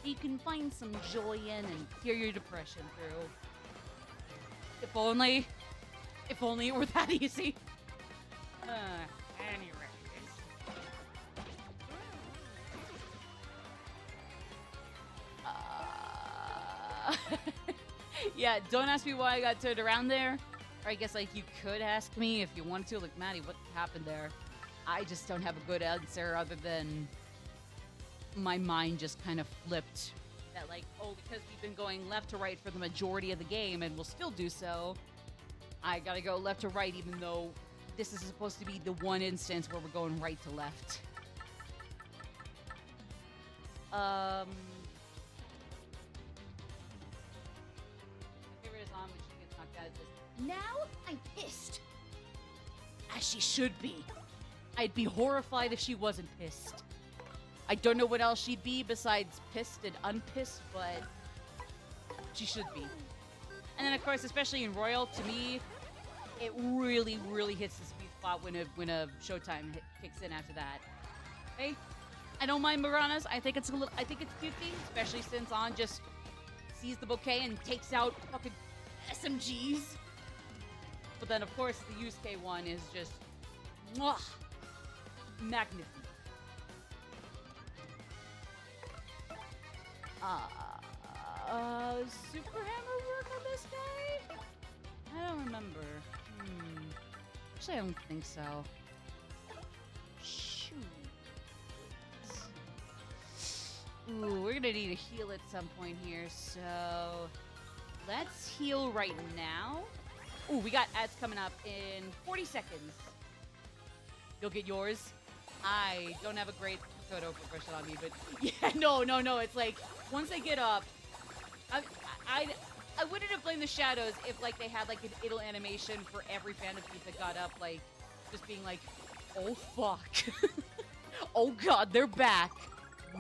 Speaker 1: you can find some joy in and clear your depression through. If only it were that easy. Anyways. Yeah, don't ask me why I got turned around there. Or I guess, like, you could ask me if you wanted to. Like, Maddie, what happened there? I just don't have a good answer other than my mind just kind of flipped. That, like, oh, because we've been going left to right for the majority of the game and we'll still do so, I gotta go left to right even though this is supposed to be the one instance where we're going right to left. My favorite is on when she gets knocked out of this. Now I'm pissed. As she should be. I'd be horrified if she wasn't pissed. I don't know what else she'd be besides pissed and unpissed, but she should be. And then, of course, especially in Royal, to me, it really, really hits the sweet spot when a Showtime kicks in after that. Hey, I don't mind Maranas. I think it's cutesy, especially since On just sees the bouquet and takes out fucking SMGs. But then, of course, the Yusuke one is just mwah, magnificent. Super Hammer work on this guy? I don't remember. Actually, I don't think so. Shoot. Ooh, we're gonna need a heal at some point here, so let's heal right now. Ooh, we got ads coming up in 40 seconds. You'll get yours. I don't have a great photo progression on me, but yeah, no. It's like once they get up, I wouldn't have blamed the shadows if like they had like an idle animation for every Phantom Thief that got up, like just being like, oh fuck, oh god, they're back.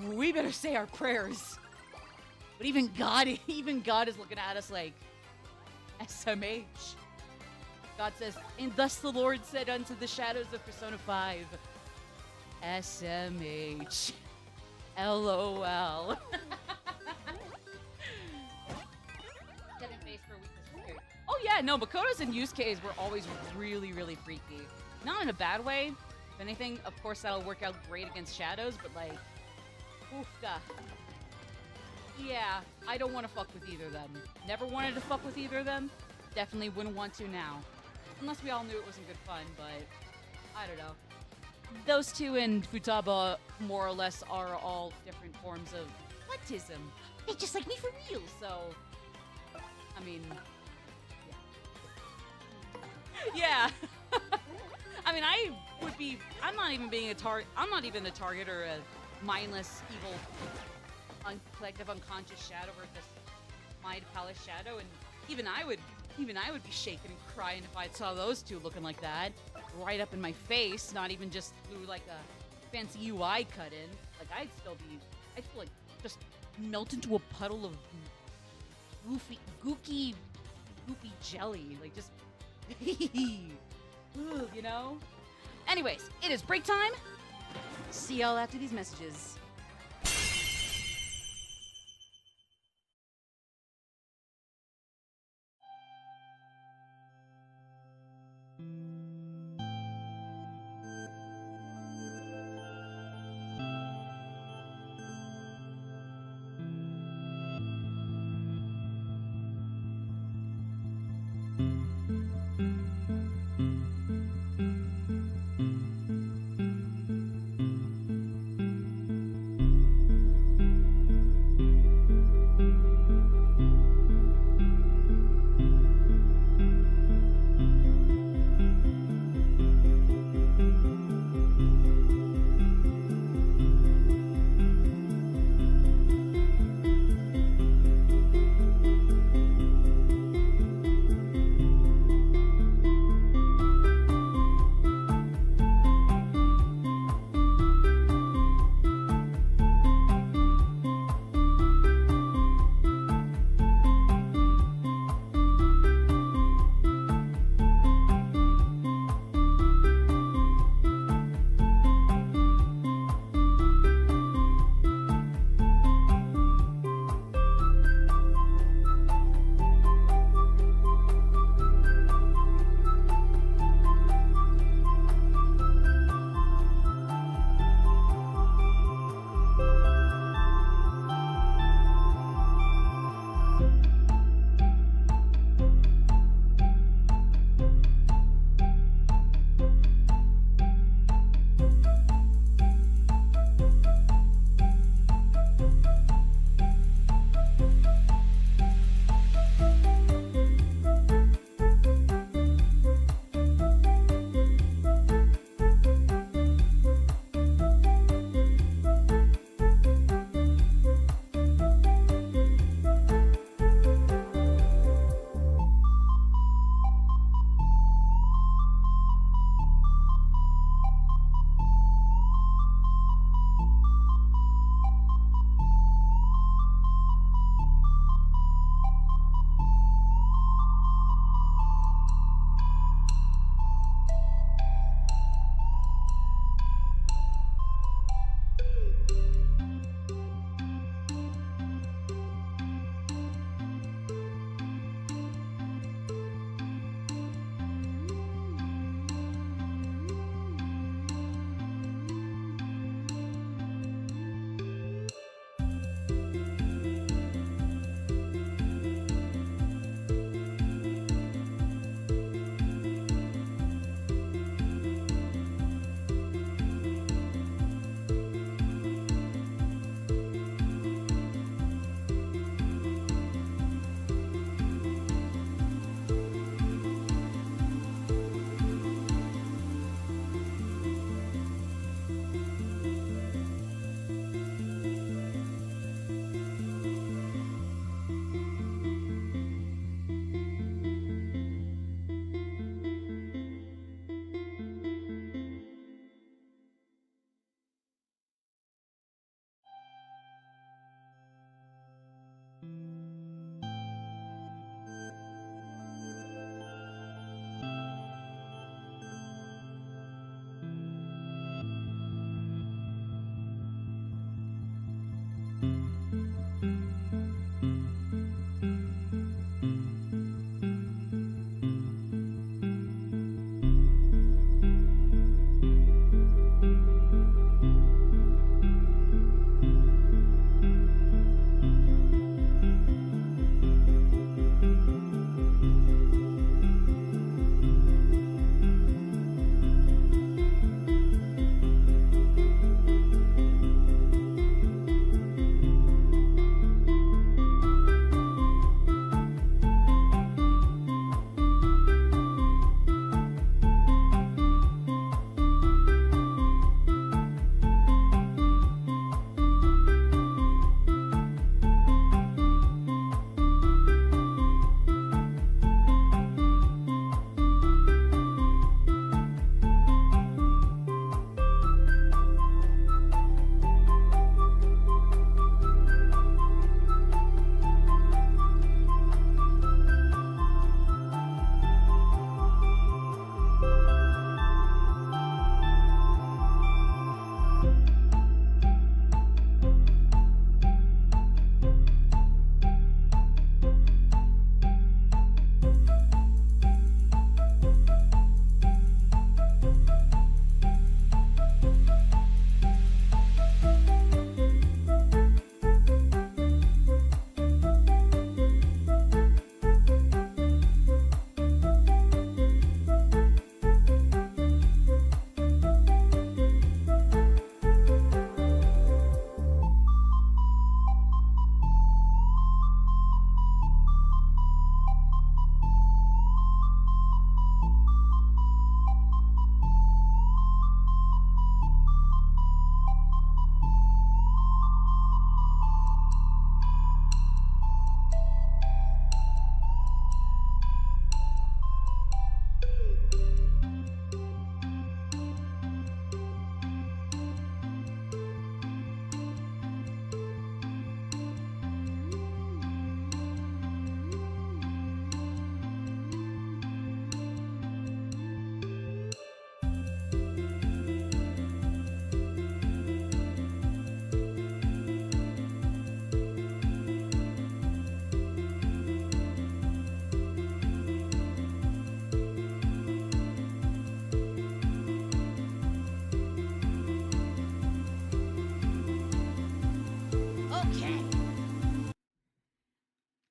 Speaker 1: We better say our prayers. But even God is looking at us like, SMH. God says, and thus the Lord said unto the shadows of Persona 5, SMH. LOL. 7 face for weakness. Oh yeah, no, Makoto's and Yusuke's were always really, really freaky. Not in a bad way. If anything, of course that'll work out great against shadows, but like, oofda. Yeah, I don't want to fuck with either of them. Never wanted to fuck with either of them. Definitely wouldn't want to now. Unless we all knew it wasn't good fun, but I don't know. Those two and Futaba, more or less, are all different forms of autism.
Speaker 2: They just like me for real.
Speaker 1: So, I mean, yeah. I mean, I'm not even being a target. I'm not even a target or a mindless, evil, collective, unconscious shadow or just mind palace shadow, and even I would be shaking and crying if I saw those two looking like that, right up in my face. Not even just through like a fancy UI cut in. Like I'd feel like just melt into a puddle of gooky jelly. Like just, ooh, you know. Anyways, it is break time. See y'all after these messages.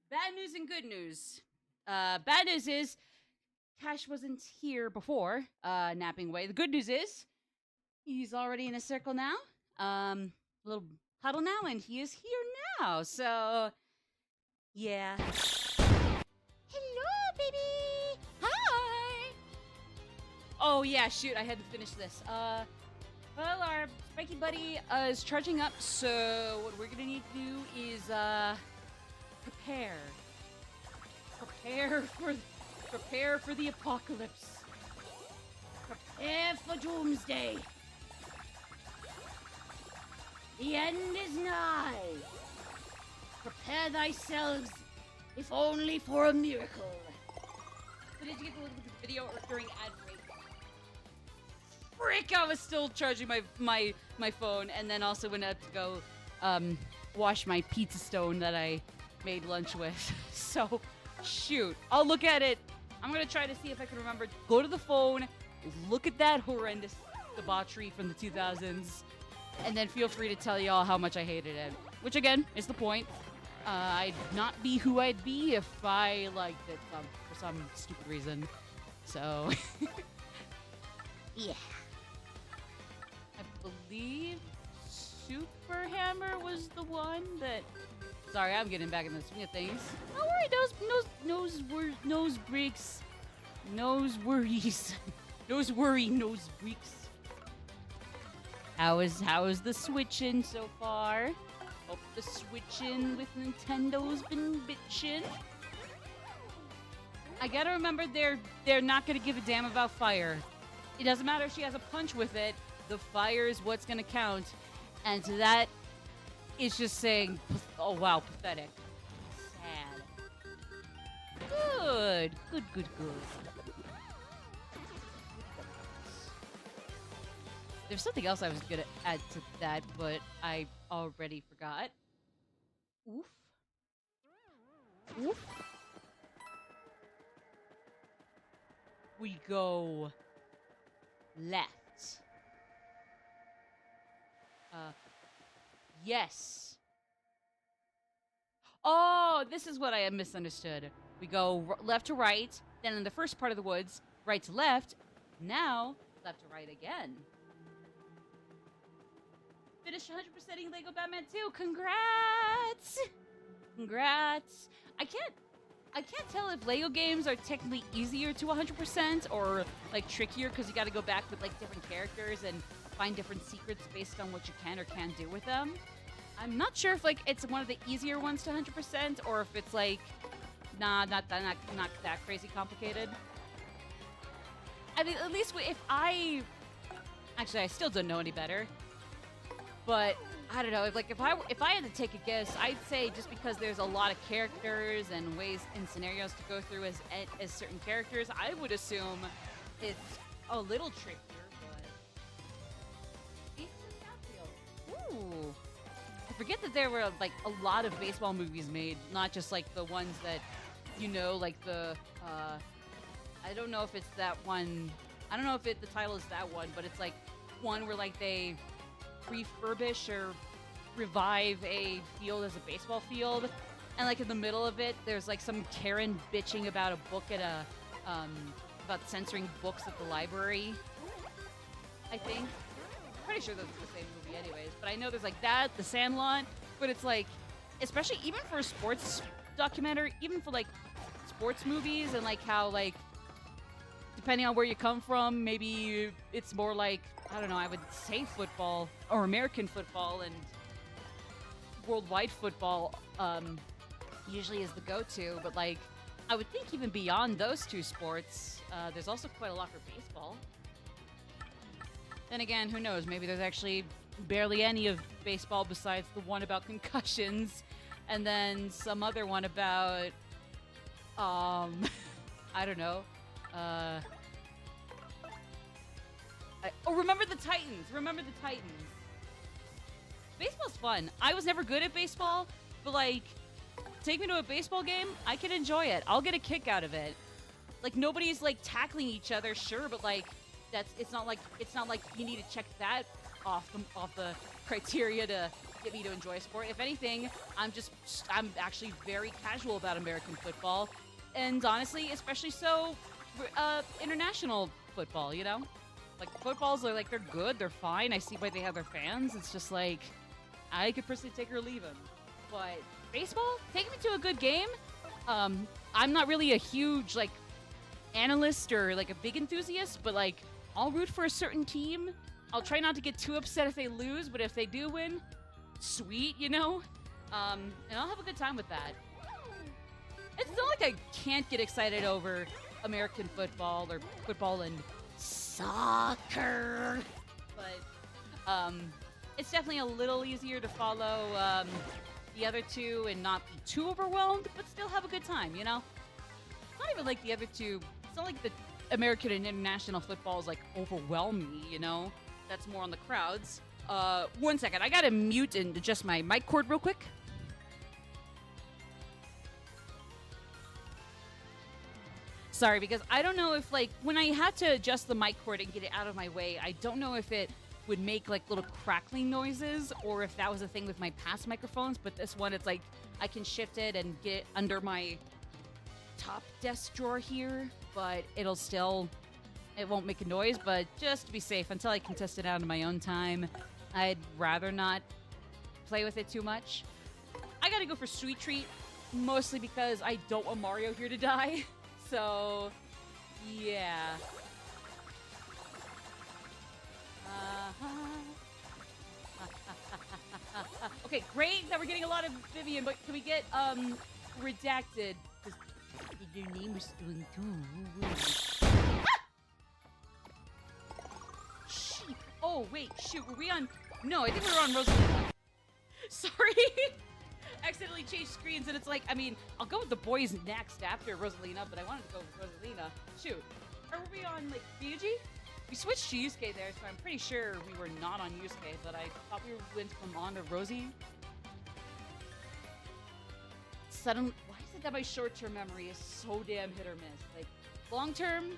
Speaker 1: Bad news and good news. Bad news is Cash wasn't here before, napping away. The good news is he's already in a circle now. Little huddle now, and he is here now. So, yeah.
Speaker 2: Hello, baby. Hi.
Speaker 1: Oh yeah, shoot! I had to finish this. Well, our spiky buddy is charging up. So what we're gonna need to do is prepare. Prepare for the apocalypse. Prepare for doomsday. The end is nigh. Prepare thyselves, if only for a miracle. So did you get to look at the video or during ad break? Frick! I was still charging my phone, and then also went out to go wash my pizza stone that I made lunch with. So, shoot. I'll look at it. I'm gonna try to see if I can remember. Go to the phone, look at that horrendous debauchery from the 2000s, and then feel free to tell y'all how much I hated it. Which, again, is the point. I'd not be who I'd be if I liked it for some stupid reason. So,
Speaker 2: Yeah.
Speaker 1: I believe Super Hammer was the one that... Sorry, I'm getting back in the swing of things. Don't worry, nose breaks. Nose worries. Nose worry, nose breaks. How is the switching so far? Hope the switching with Nintendo's been bitchin'. I gotta remember they're not gonna give a damn about fire. It doesn't matter if she has a punch with it. The fire is what's gonna count, and that is just saying, oh wow, pathetic. add. Good. Good, good, good. There's something else I was gonna add to that, but I already forgot. Oof. Oof. We go left. Yes. Oh, this is what I had misunderstood. We go left to right, then in the first part of the woods, right to left. Now, left to right again. Finished 100%ing Lego Batman 2. Congrats! Congrats. I can't tell if Lego games are technically easier to 100% or like trickier because you got to go back with like different characters and find different secrets based on what you can or can't do with them. I'm not sure if like it's one of the easier ones to 100% or if it's like not that crazy complicated. I mean, at least if I still don't know any better. But I don't know. If I had to take a guess, I'd say just because there's a lot of characters and ways and scenarios to go through as certain characters, I would assume it's a little trickier. But ooh, I forget that there were like a lot of baseball movies made, not just like the ones that like the I don't know if it's that one. I don't know if the title is that one, but it's like one where like they refurbish or revive a field as a baseball field, and like in the middle of it there's like some Karen bitching about a book at a about censoring books at the library. I think pretty sure that's the same movie anyways, but I know there's like that, The Sandlot, but it's like, especially even for a sports documentary, even for like sports movies, and like how like depending on where you come from, maybe it's more like, I don't know, I would say football or American football, and worldwide football usually is the go-to. But like, I would think even beyond those two sports, there's also quite a lot for baseball. Then again, who knows? Maybe there's actually barely any of baseball besides the one about concussions, and then some other one about, I don't know. Remember the Titans. Remember the Titans. Baseball's fun. I was never good at baseball, but like, take me to a baseball game, I can enjoy it. I'll get a kick out of it. Like, nobody's like tackling each other, sure, but like, it's not like you need to check that off the criteria to get me to enjoy a sport. If anything, I'm actually very casual about American football, and honestly, especially so international football, Like, footballs are like, they're good, they're fine. I see why they have their fans. It's just like, I could personally take or leave them. But baseball, take me to a good game. I'm not really a huge like analyst or like a big enthusiast, but like, I'll root for a certain team. I'll try not to get too upset if they lose, but if they do win, sweet, And I'll have a good time with that. It's not like I can't get excited over American football or football and soccer, but it's definitely a little easier to follow the other two and not be too overwhelmed, but still have a good time, It's not even like the other two. It's not like the American and international footballs like overwhelm me, That's more on the crowds. 1 second, I gotta mute and adjust my mic cord real quick. Sorry, because I don't know if, like, when I had to adjust the mic cord and get it out of my way, I don't know if it would make, like, little crackling noises or if that was a thing with my past microphones, but this one, it's like, I can shift it and get it under my top desk drawer here, but it won't make a noise, but just to be safe, until I can test it out in my own time, I'd rather not play with it too much. I gotta go for Sweet Treat, mostly because I don't want Mario here to die. So, yeah. Okay, great that we're getting a lot of Vivian, but can we get redacted? Because your name is doing too. Ah! Sheep. Oh wait, shoot. Were we on? No, I think we were on Rosalina. Sorry. accidentally changed screens, and it's like, I mean, I'll go with the boys next after Rosalina, but I wanted to go with Rosalina. Shoot. Or were we on, like, Ryuji? We switched to Yusuke there, so I'm pretty sure we were not on Yusuke, but I thought we went from on to Rosie. Suddenly, why is it that my short-term memory is so damn hit or miss? Like, long-term,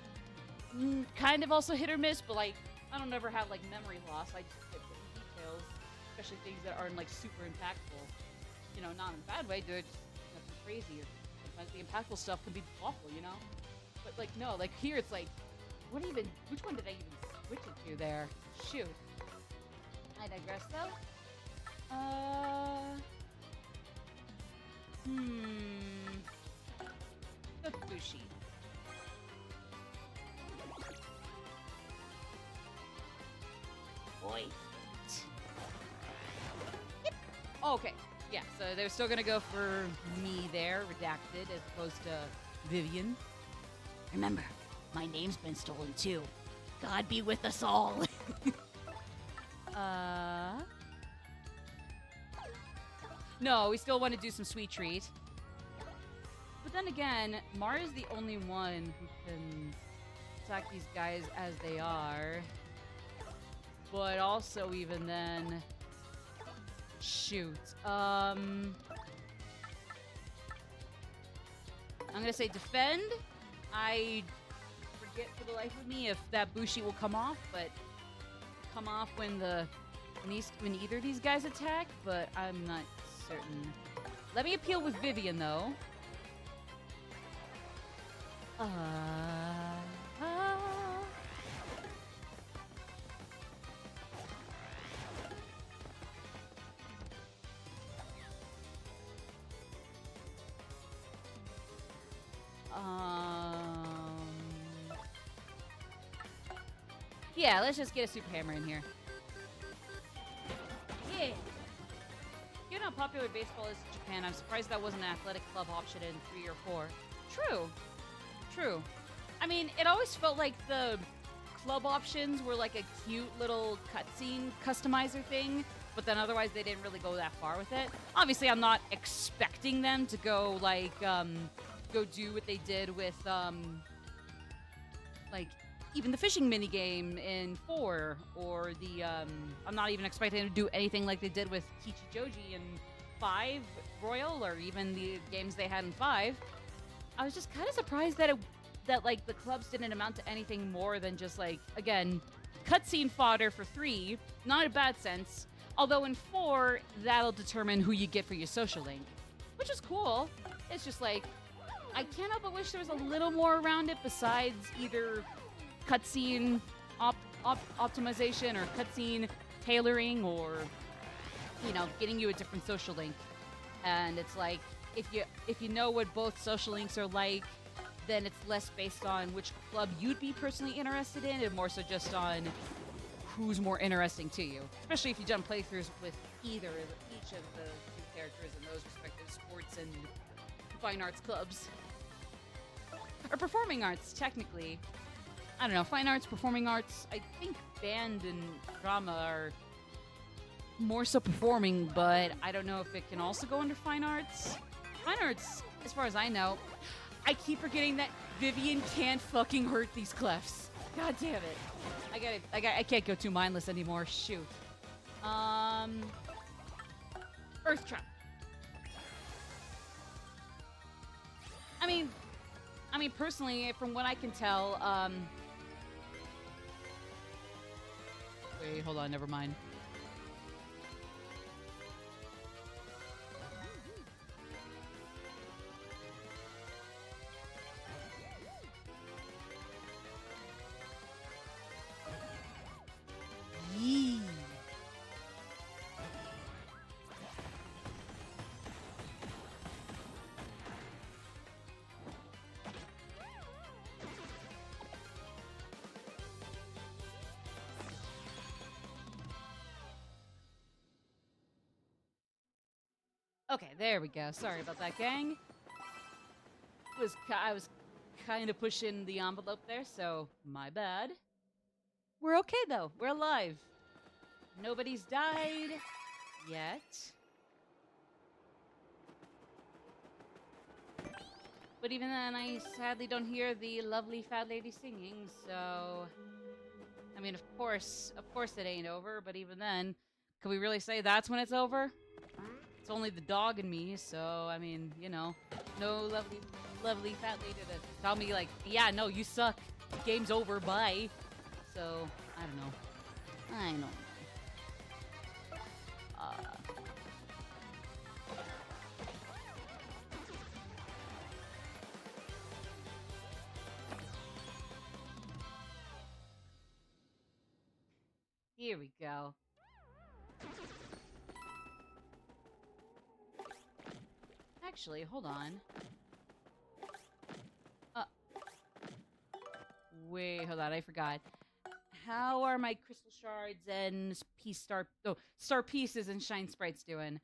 Speaker 1: kind of also hit or miss, but, like, I don't ever have, like, memory loss. I just get certain details, especially things that aren't, like, super impactful. You know, not in a bad way, dude. Just nothing crazy. Or sometimes the impactful stuff can be awful, you know? But, like, no, like, here it's like, which one did I even switch it to there? Shoot. I digress, though. The Bushi. Boy. Yep. Oh, okay. Yeah, so they're still gonna go for me there, redacted, as opposed to Vivian.
Speaker 2: Remember, my name's been stolen too. God be with us all.
Speaker 1: No, we still want to do some sweet treat. But then again, Mara's the only one who can attack these guys as they are. But also, even then, shoot. I'm gonna say defend. I forget for the life of me if that Bushi will come off, but come off when when either of these guys attack, but I'm not certain. Let me appeal with Vivian though. Yeah, let's just get a super hammer in here. Yeah. Given how popular baseball is in Japan, I'm surprised that wasn't an athletic club option in 3 or 4. True. True. I mean, it always felt like the club options were like a cute little cutscene customizer thing, but then otherwise they didn't really go that far with it. Obviously, I'm not expecting them to go like go do what they did with like even the fishing minigame in 4, or the I'm not even expecting them to do anything like they did with Kichijoji in 5 Royal, or even the games they had in 5. I was just kind of surprised that like the clubs didn't amount to anything more than just like, again, cutscene fodder for 3, not in a bad sense. Although in 4, that'll determine who you get for your social link, which is cool. It's just like, I can't help but wish there was a little more around it besides either cutscene optimization or cutscene tailoring, or, you know, getting you a different social link. And it's like, if you know what both social links are like, then it's less based on which club you'd be personally interested in, and more so just on who's more interesting to you. Especially if you've done playthroughs with each of the two characters in those respective sports and fine arts clubs. Or performing arts, technically. I don't know, fine arts, performing arts. I think band and drama are more so performing, but I don't know if it can also go under fine arts. Fine arts, as far as I know. I keep forgetting that Vivian can't fucking hurt these clefs. God damn it. I can't go too mindless anymore. Shoot. Earth Trap. I mean, personally, from what I can tell, wait, hold on, never mind. Yee. Okay, there we go. Sorry about that, gang. I was kind of pushing the envelope there, so my bad. We're okay, though. We're alive. Nobody's died yet. But even then, I sadly don't hear the lovely fat lady singing, so... I mean, of course it ain't over, but even then, can we really say that's when it's over? It's only the dog and me, so, I mean, you know, no lovely fat lady to tell me, like, yeah, no, you suck. Game's over, bye. So, I don't know. I don't know. Here we go. Actually, hold on. Wait, hold on, I forgot. How are my crystal shards and star pieces and shine sprites doing?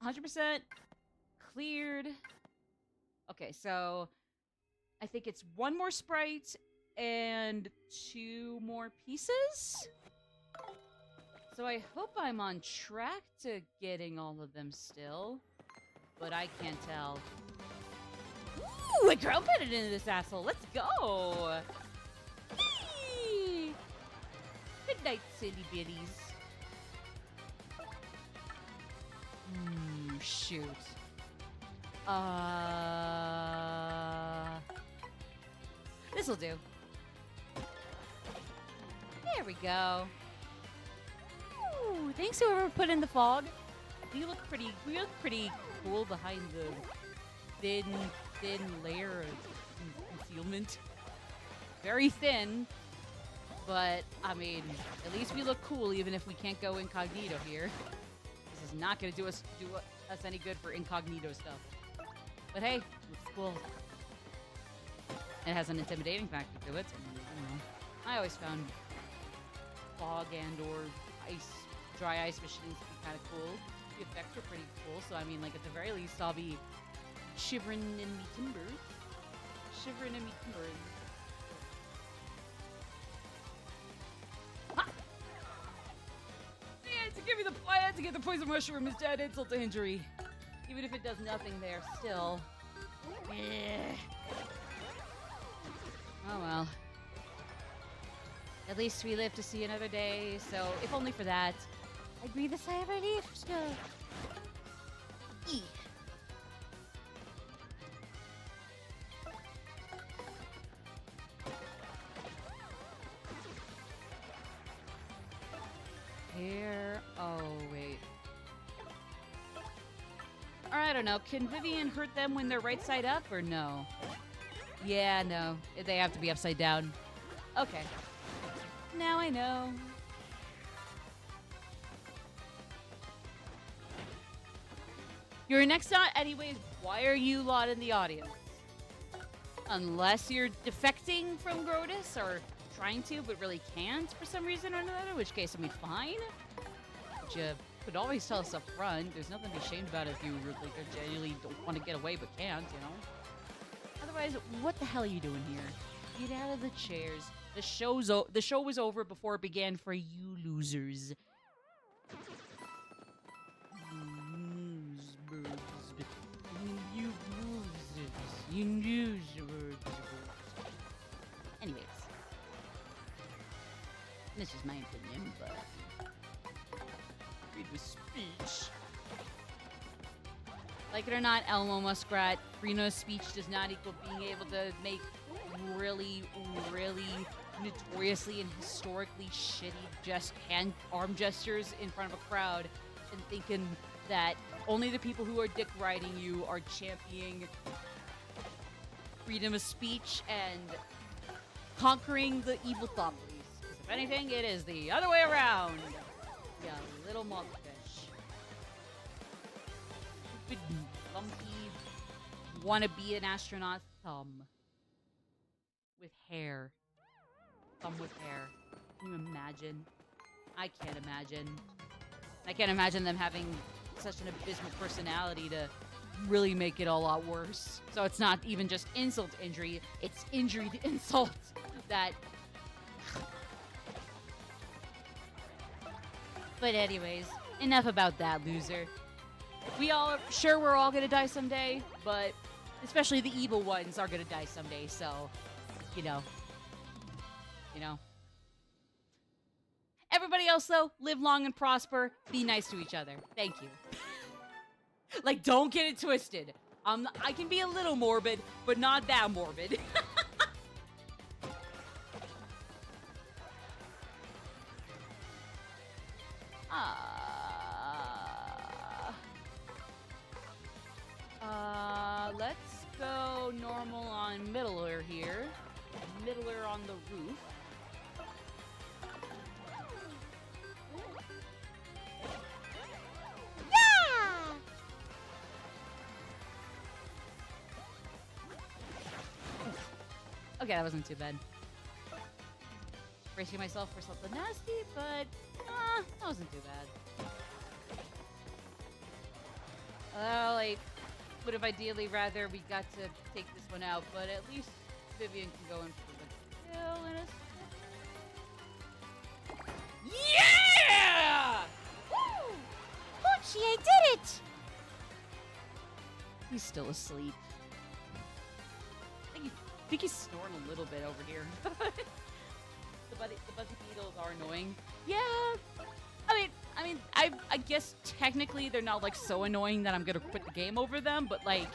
Speaker 1: 100% cleared. Okay, so I think it's one more sprite and 2 more pieces. So I hope I'm on track to getting all of them still, but I can't tell. Ooh, I ground petted into this asshole. Let's go. Whee! Good night, silly bitties. Shoot. This'll do. There we go. Ooh, thanks whoever put in the fog. We look pretty cool behind the thin layer of concealment. Very thin, but I mean, at least we look cool even if we can't go incognito here. This is not gonna do us any good for incognito stuff. But hey, it's cool. It has an intimidating factor to it. I don't know. I always found fog and or dry ice machines to be kind of cool. The effects are pretty cool, so I mean, like, at the very least, I'll be shivering in me timbers. Shivering in me timbers. Ha! I had to get the poison mushroom is dead insult to injury. Even if it does nothing there, still. Oh well. At least we live to see another day, so if only for that, I breathe a sigh of relief. Eek. Here. Oh, wait. Or I don't know. Can Vivian hurt them when they're right side up, or no? Yeah, no. They have to be upside down. Okay. Now I know. You're next on anyways. Why are you lot in the audience? Unless you're defecting from Grotus or trying to but really can't for some reason or another, in which case I mean fine. But you could always tell us up front. There's nothing to be ashamed about if you like genuinely don't want to get away but can't, you know? Otherwise, what the hell are you doing here? Get out of the chairs. The show was over before it began for you losers. You losers. Anyways. This is my opinion, but read the speech. Like it or not, Elmo Muskrat, Reno's speech does not equal being able to make really, really notoriously and historically shitty arm gestures in front of a crowd and thinking that only the people who are dick riding you are championing freedom of speech and conquering the evil thought police. Because if anything, it is the other way around. Yeah, little monkfish. Stupid, lumpy, wanna be an astronaut thumb. With hair. Thumb with hair. Can you imagine? I can't imagine. I can't imagine them having such an abysmal personality to really make it a lot worse. So it's not even just insult to injury, it's injury to insult that... But anyways, enough about that loser. We're all gonna die someday, but Especially the evil ones are gonna die someday, so, you know. You know. Everybody else, though, live long and prosper. Be nice to each other. Thank you. Like, don't get it twisted. I can be a little morbid, but not that morbid. Let's go normal on Middler here. Middler on the roof.
Speaker 2: Yeah!
Speaker 1: Okay, that wasn't too bad. Bracing myself for something nasty, but that wasn't too bad. Like, would have ideally rather we got to take this one out, but at least Vivian can go in for the kill in a... Yeah!
Speaker 2: Woo! Poochie, I did it!
Speaker 1: He's still asleep. I think he's snoring a little bit over here. The buzzy beetles are annoying. Yeah. I guess technically they're not like so annoying that I'm gonna quit the game over them, but like,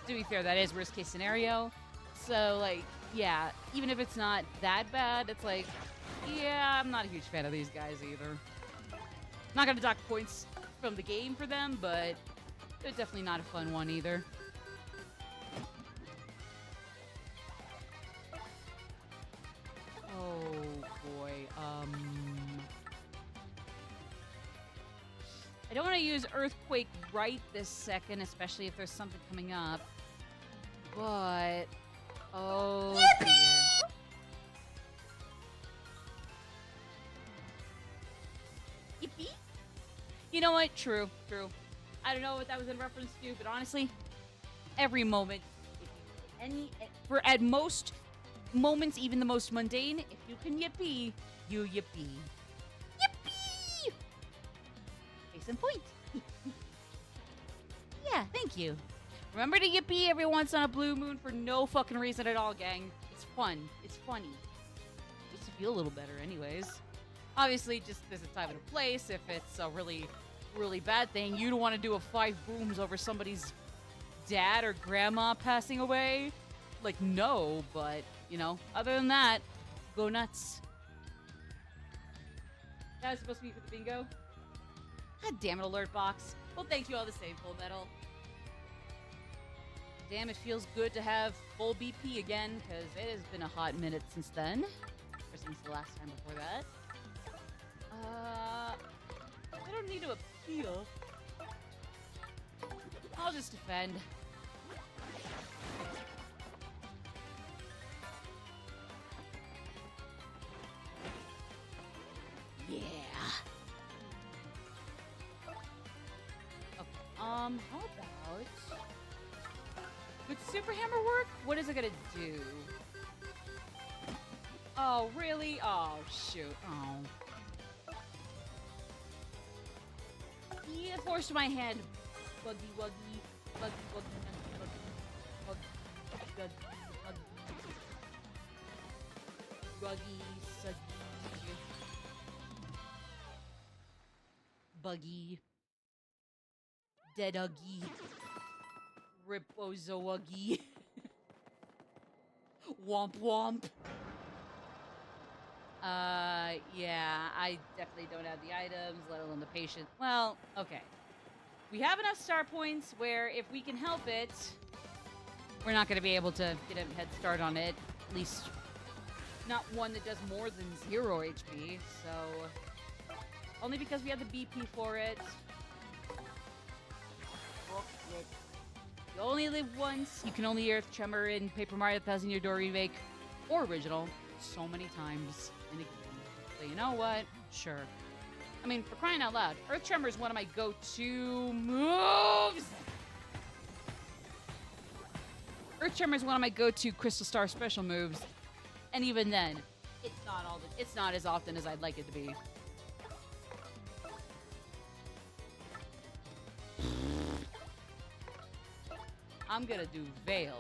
Speaker 1: to be fair, that is worst case scenario. So like, yeah, even if it's not that bad, it's like, yeah, I'm not a huge fan of these guys either. Not gonna dock points from the game for them, but they're definitely not a fun one either. Oh boy, I don't want to use Earthquake right this second, especially if there's something coming up. But, oh dear. Yippee! You know what? True. I don't know what that was in reference to, but honestly, every moment, for at most moments, even the most mundane, if you can yippee, you yippee. Yippee! Case in point. Yeah, thank you. Remember to yippee every once on a blue moon for no fucking reason at all, gang. It's fun. It's funny. It makes you feel a little better anyways. Obviously, just there's a time and a place. If it's a really, really bad thing, you don't want to do a 5 booms over somebody's dad or grandma passing away. Like, no, but, you know, other than that, go nuts. That was supposed to be for the bingo? God damn it, alert box. Well, thank you all the same, Full Metal. Damn, it feels good to have full BP again, because it has been a hot minute since then. Or since the last time before that. I don't need to appeal. I'll just defend. Yeah. Okay. How about... Would Super Hammer work? What is it gonna do? Oh, really? Oh, shoot. Oh. Yeah, forced my hand. Buggy, wuggy, buggy, wuggy, buggy, buggy, buggy, suggy, buggy, deaduggy, ripozouggy, womp womp. Yeah, I definitely don't have the items, let alone the patience. Well, okay. We have enough star points where if we can help it, we're not going to be able to get a head start on it. At least not one that does more than 0 HP. So, only because we have the BP for it. You only live once. You can only Earth Tremor in Paper Mario 1000 Year Door Remake or Original so many times in a game. So you know what? Sure. I mean, for crying out loud, Earth Tremor is one of my go-to moves! Earth Tremor is one of my go-to Crystal Star special moves. And even then, it's not as often as I'd like it to be. I'm gonna do Veil,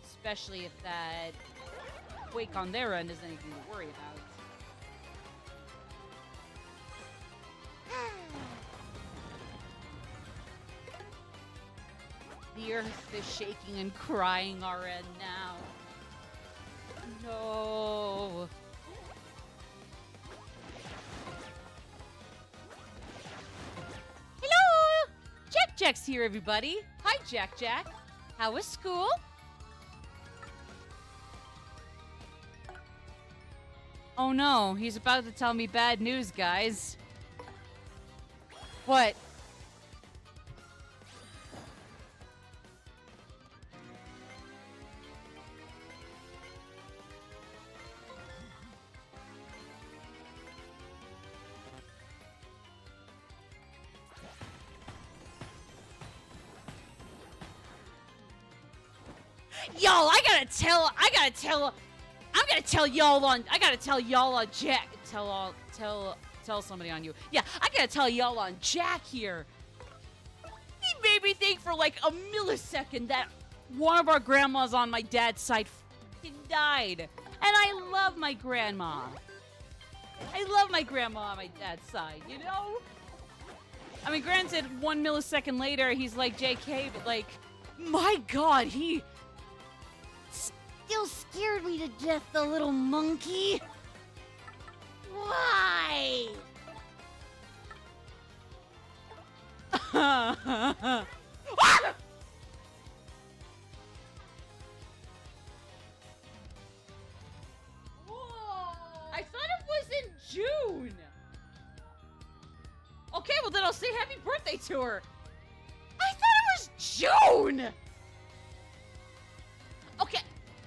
Speaker 1: especially if that Quake on their end is anything to worry about. The earth is shaking and crying our end now. No. Hello! Jack's here, everybody. Hi, Jack. How was school? Oh no, he's about to tell me bad news, guys. What? Yo, I'm gonna tell y'all on Jack. Tell somebody on you. Yeah, I gotta tell y'all on Jack here. He made me think for like a millisecond that one of our grandmas on my dad's side f***ing died. And I love my grandma. I love my grandma on my dad's side, you know? I mean, granted, 1 millisecond later, he's like JK, but like, my God, he still scared me to death, the little monkey. Why? Ah! I thought it was in June. Okay, well then I'll say happy birthday to her. I thought it was June. Okay,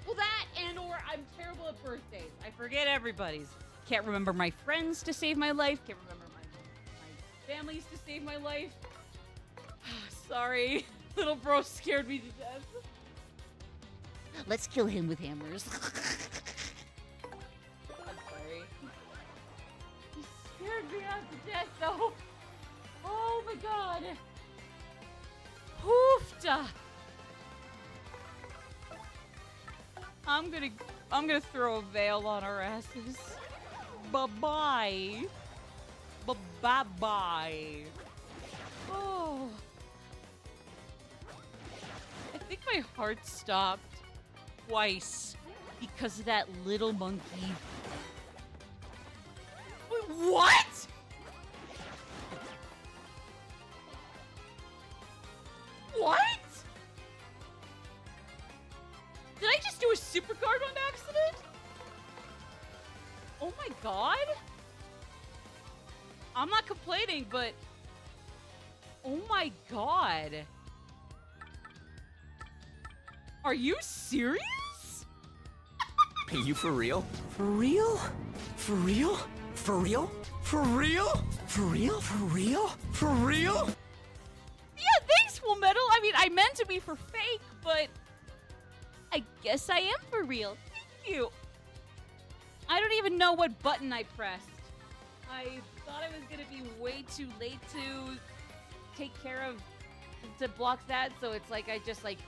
Speaker 1: well that and or I'm terrible at birthdays. I forget everybody's. Can't remember my friends to save my life. Can't remember my families to save my life. Sorry, little bro scared me to death.
Speaker 2: Let's kill him with hammers.
Speaker 1: I'm sorry. He scared me out to death, though. Oh my God. Hoofda. I'm gonna throw a veil on our asses. Bye-bye. Bye-bye. Oh. I think my heart stopped twice because of that little monkey. Wait, what? What? Did I just do a supercard on accident? Oh my God. I'm not complaining, but oh my God. Are you serious?
Speaker 3: Are you for real? For real? For real? For real? For real? For real? For real? For real?
Speaker 1: Yeah, thanks, Full Metal. I mean, I meant to be for fake, but I guess I am for real. Thank you. I don't even know what button I pressed. I thought I was gonna be way too late to to block that, so it's like I just like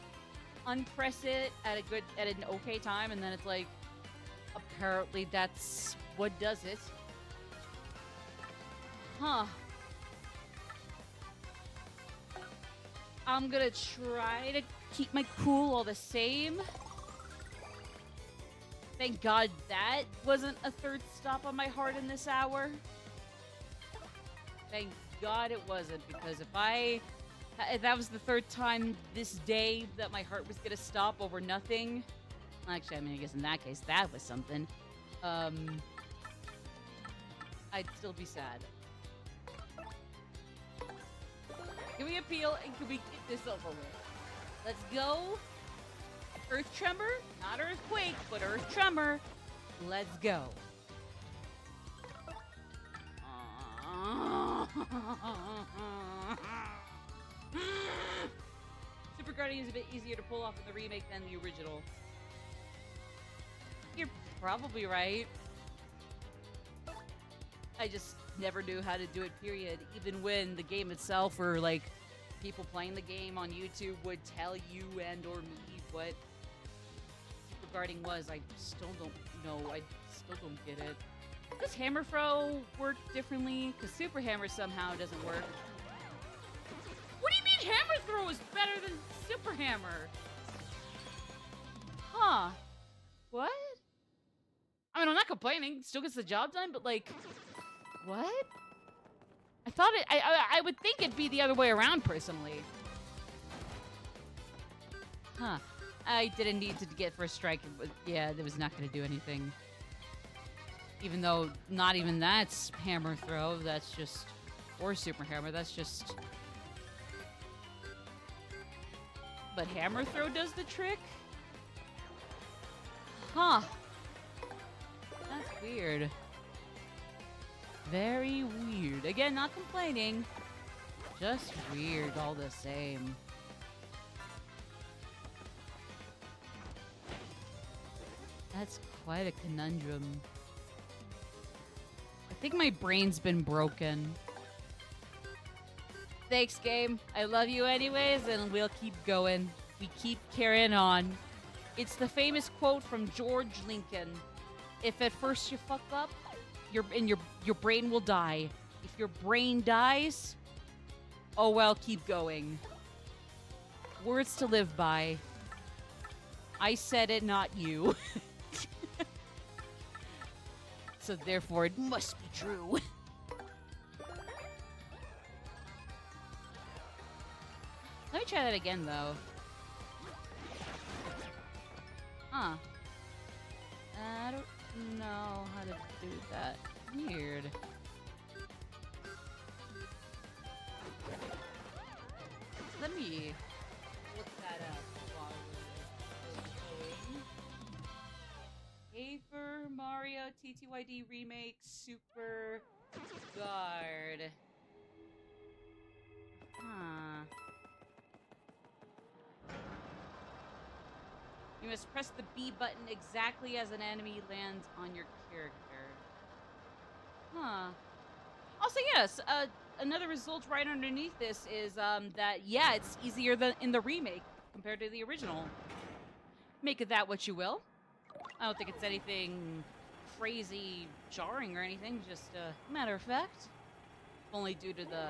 Speaker 1: unpress it at an okay time, and then it's like apparently that's what does it. Huh. I'm gonna try to keep my cool all the same. Thank God that wasn't a third stop on my heart in this hour. Thank God it wasn't, because if that was the third time this day that my heart was gonna stop over nothing. Actually, I mean, I guess in that case, that was something. I'd still be sad. Can we appeal and can we get this over with? Let's go. Earth tremor, not earthquake, but earth tremor. Let's go. Super Guardian is a bit easier to pull off in the remake than the original. You're probably right. I just never knew how to do it, period. Even when the game itself, or like people playing the game on YouTube would tell you and or me what super guarding was. I still don't know. I still don't get it. Does hammer throw work differently? Because super hammer somehow doesn't work. What do you mean hammer throw is better than super hammer? Huh. What? I mean, I'm not complaining. Still gets the job done, but like, what? I thought it. I would think it'd be the other way around, personally. Huh. I didn't need to get first strike, but yeah, that was not going to do anything. Even though not even that's hammer throw. That's just, or super hammer. That's just. But hammer throw does the trick. Huh. That's weird. Very weird. Again, not complaining. Just weird all the same. That's quite a conundrum. I think my brain's been broken. Thanks, game. I love you anyways, and we'll keep going. We keep carrying on. It's the famous quote from George Lincoln. If at first you fuck up, your brain will die. If your brain dies, oh well, keep going. Words to live by. I said it, not you. So therefore, it must be true. Let me try that again, though. Huh. I don't know how to do that. Weird. Let me look that up while we're going. Paper Mario TTYD Remake Super Guard. Huh. You must press the B button exactly as an enemy lands on your character. Huh. Also, yes, another result right underneath this is that, yeah, it's easier than in the remake compared to the original. Make of that what you will. I don't think it's anything crazy jarring or anything, just a matter of fact. Only due to the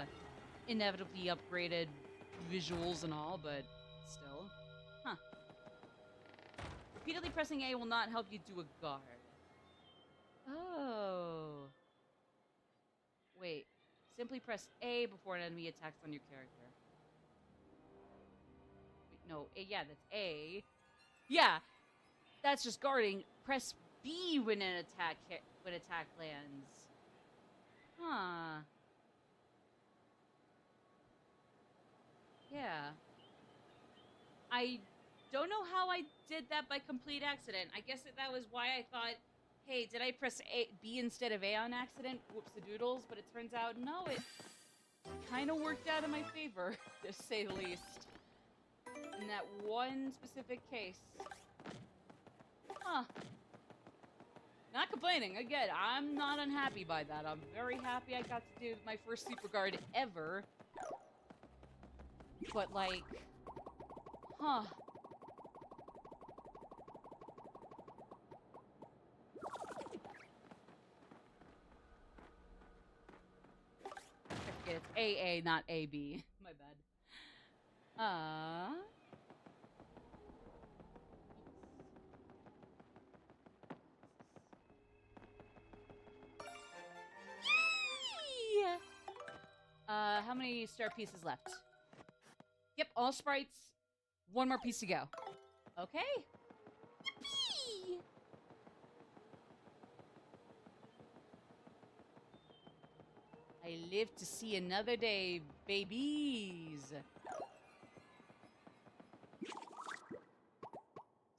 Speaker 1: inevitably upgraded visuals and all, but still. Huh. Repeatedly pressing A will not help you do a guard. Oh. Wait. Simply press A before an enemy attacks on your character. Wait, no, A, yeah, that's A. Yeah, that's just guarding. Press B when an attack lands. Huh. Yeah. I don't know how I did that by complete accident. I guess that was why I thought, hey, did I press B instead of A on accident? Whoops-a-doodles. But it turns out, no, it kind of worked out in my favor, to say the least. In that one specific case. Huh. Not complaining. Again, I'm not unhappy by that. I'm very happy I got to do my first super guard ever. But, like, huh. I forget, it's AA, not AB. My bad. How many star pieces left? Yep, all sprites. One more piece to go. Okay. Yippee! I live to see another day, babies.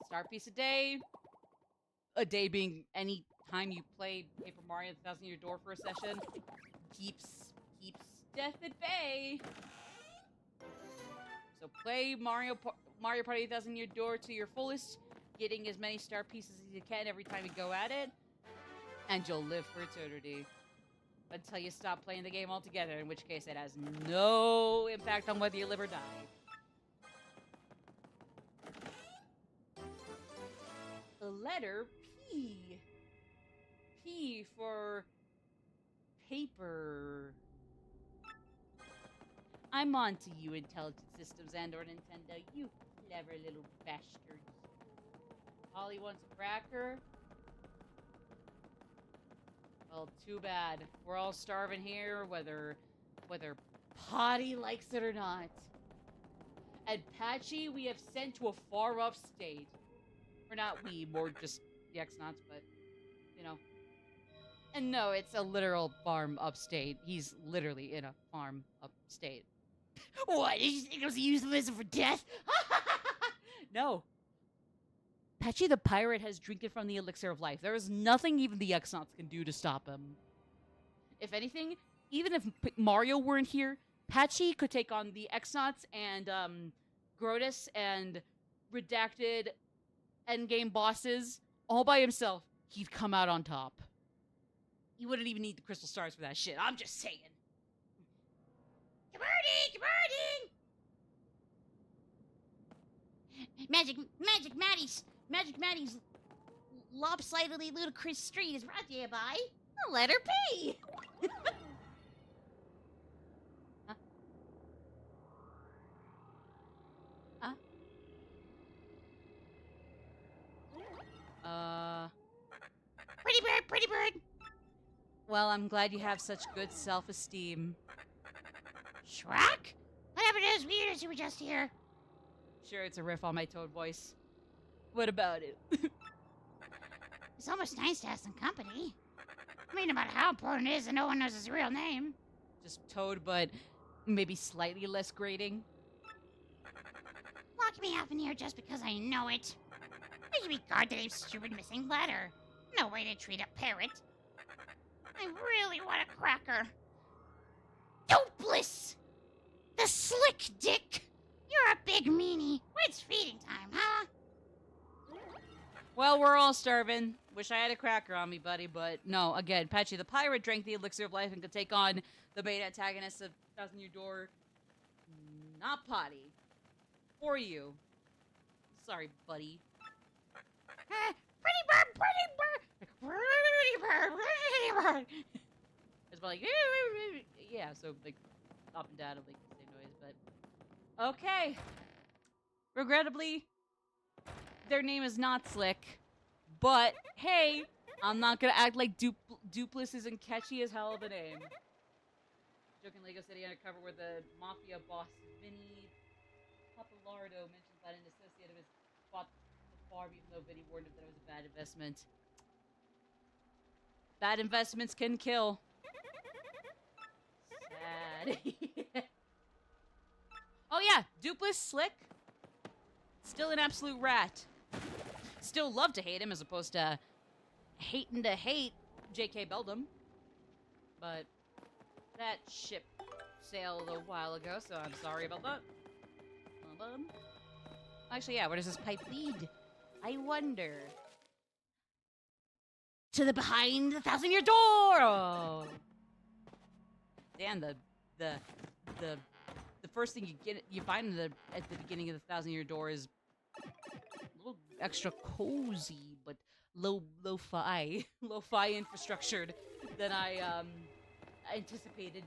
Speaker 1: Star piece a day. A day being any time you play Paper Mario 1,000 Year Door for a session. Keeps death at bay. So play Mario Party 1,000 Year Door to your fullest, getting as many star pieces as you can every time you go at it, and you'll live for eternity. until you stop playing the game altogether, in which case it has no impact on whether you live or die. The letter P. P for paper. I'm on to you, Intelligent Systems and/or Nintendo, you clever little bastards. Holly wants a cracker? Well, too bad. We're all starving here, whether Potty likes it or not. And Patchy, we have sent to a far-off state. Or not we, more just the X-Nauts, but, you know. And no, it's a literal farm upstate. He's literally in a farm upstate. What? Did you think it was a euphemism for death? No. Patchy the pirate has drinking from the elixir of life. There is nothing even the X-Nauts can do to stop him. If anything, even if Mario weren't here, Patchy could take on the X-Nauts and Grotus and redacted endgame bosses all by himself. He'd come out on top. You wouldn't even need the crystal stars for that shit. I'm just saying.
Speaker 2: Kabardi! Magic Maddie's lopsidedly ludicrous street is brought to you by the letter P. Pretty bird.
Speaker 1: Well, I'm glad you have such good self-esteem.
Speaker 2: Shrek? What happened to those weirdos who were just here?
Speaker 1: Sure, it's a riff on my Toad voice. What about it?
Speaker 2: It's almost nice to have some company. I mean, no matter how important it is that no one knows his real name.
Speaker 1: Just Toad, but maybe slightly less grating.
Speaker 2: Lock me up in here just because I know it. I should be goddamn stupid missing letter. No way to treat a parrot. I really want a cracker. Dopeless! The slick dick! You're a big meanie. When's feeding time, huh?
Speaker 1: Well, we're all starving. Wish I had a cracker on me, buddy, but no. Again, Patchy the pirate drank the elixir of life and could take on the main antagonist of Thousand Year Door. Not Potty. For you. Sorry, buddy.
Speaker 2: Pretty bird.
Speaker 1: It's like, yeah, so, like, up and down, like, the same noise, but... Okay. Regrettably, their name is not Slick, but, hey, I'm not gonna act like Dupless isn't catchy as hell of a name. Joking Lego City Undercover, where the Mafia boss, Vinny Papalardo, mentions that an associate of his bought the farm, even though Vinny warned him that it was a bad investment. Bad investments can kill. Sad. Oh yeah, Dupless, Slick. Still an absolute rat. Still love to hate him as opposed to hating to hate J.K. Beldum. But that ship sailed a while ago, so I'm sorry about that. Actually, yeah, where does this pipe lead? I wonder. To the behind the 1,000-year door! Oh. Dan, the first thing you find at the beginning of the 1,000-year door is a little extra cozy, but lo-fi infrastructured than I anticipated.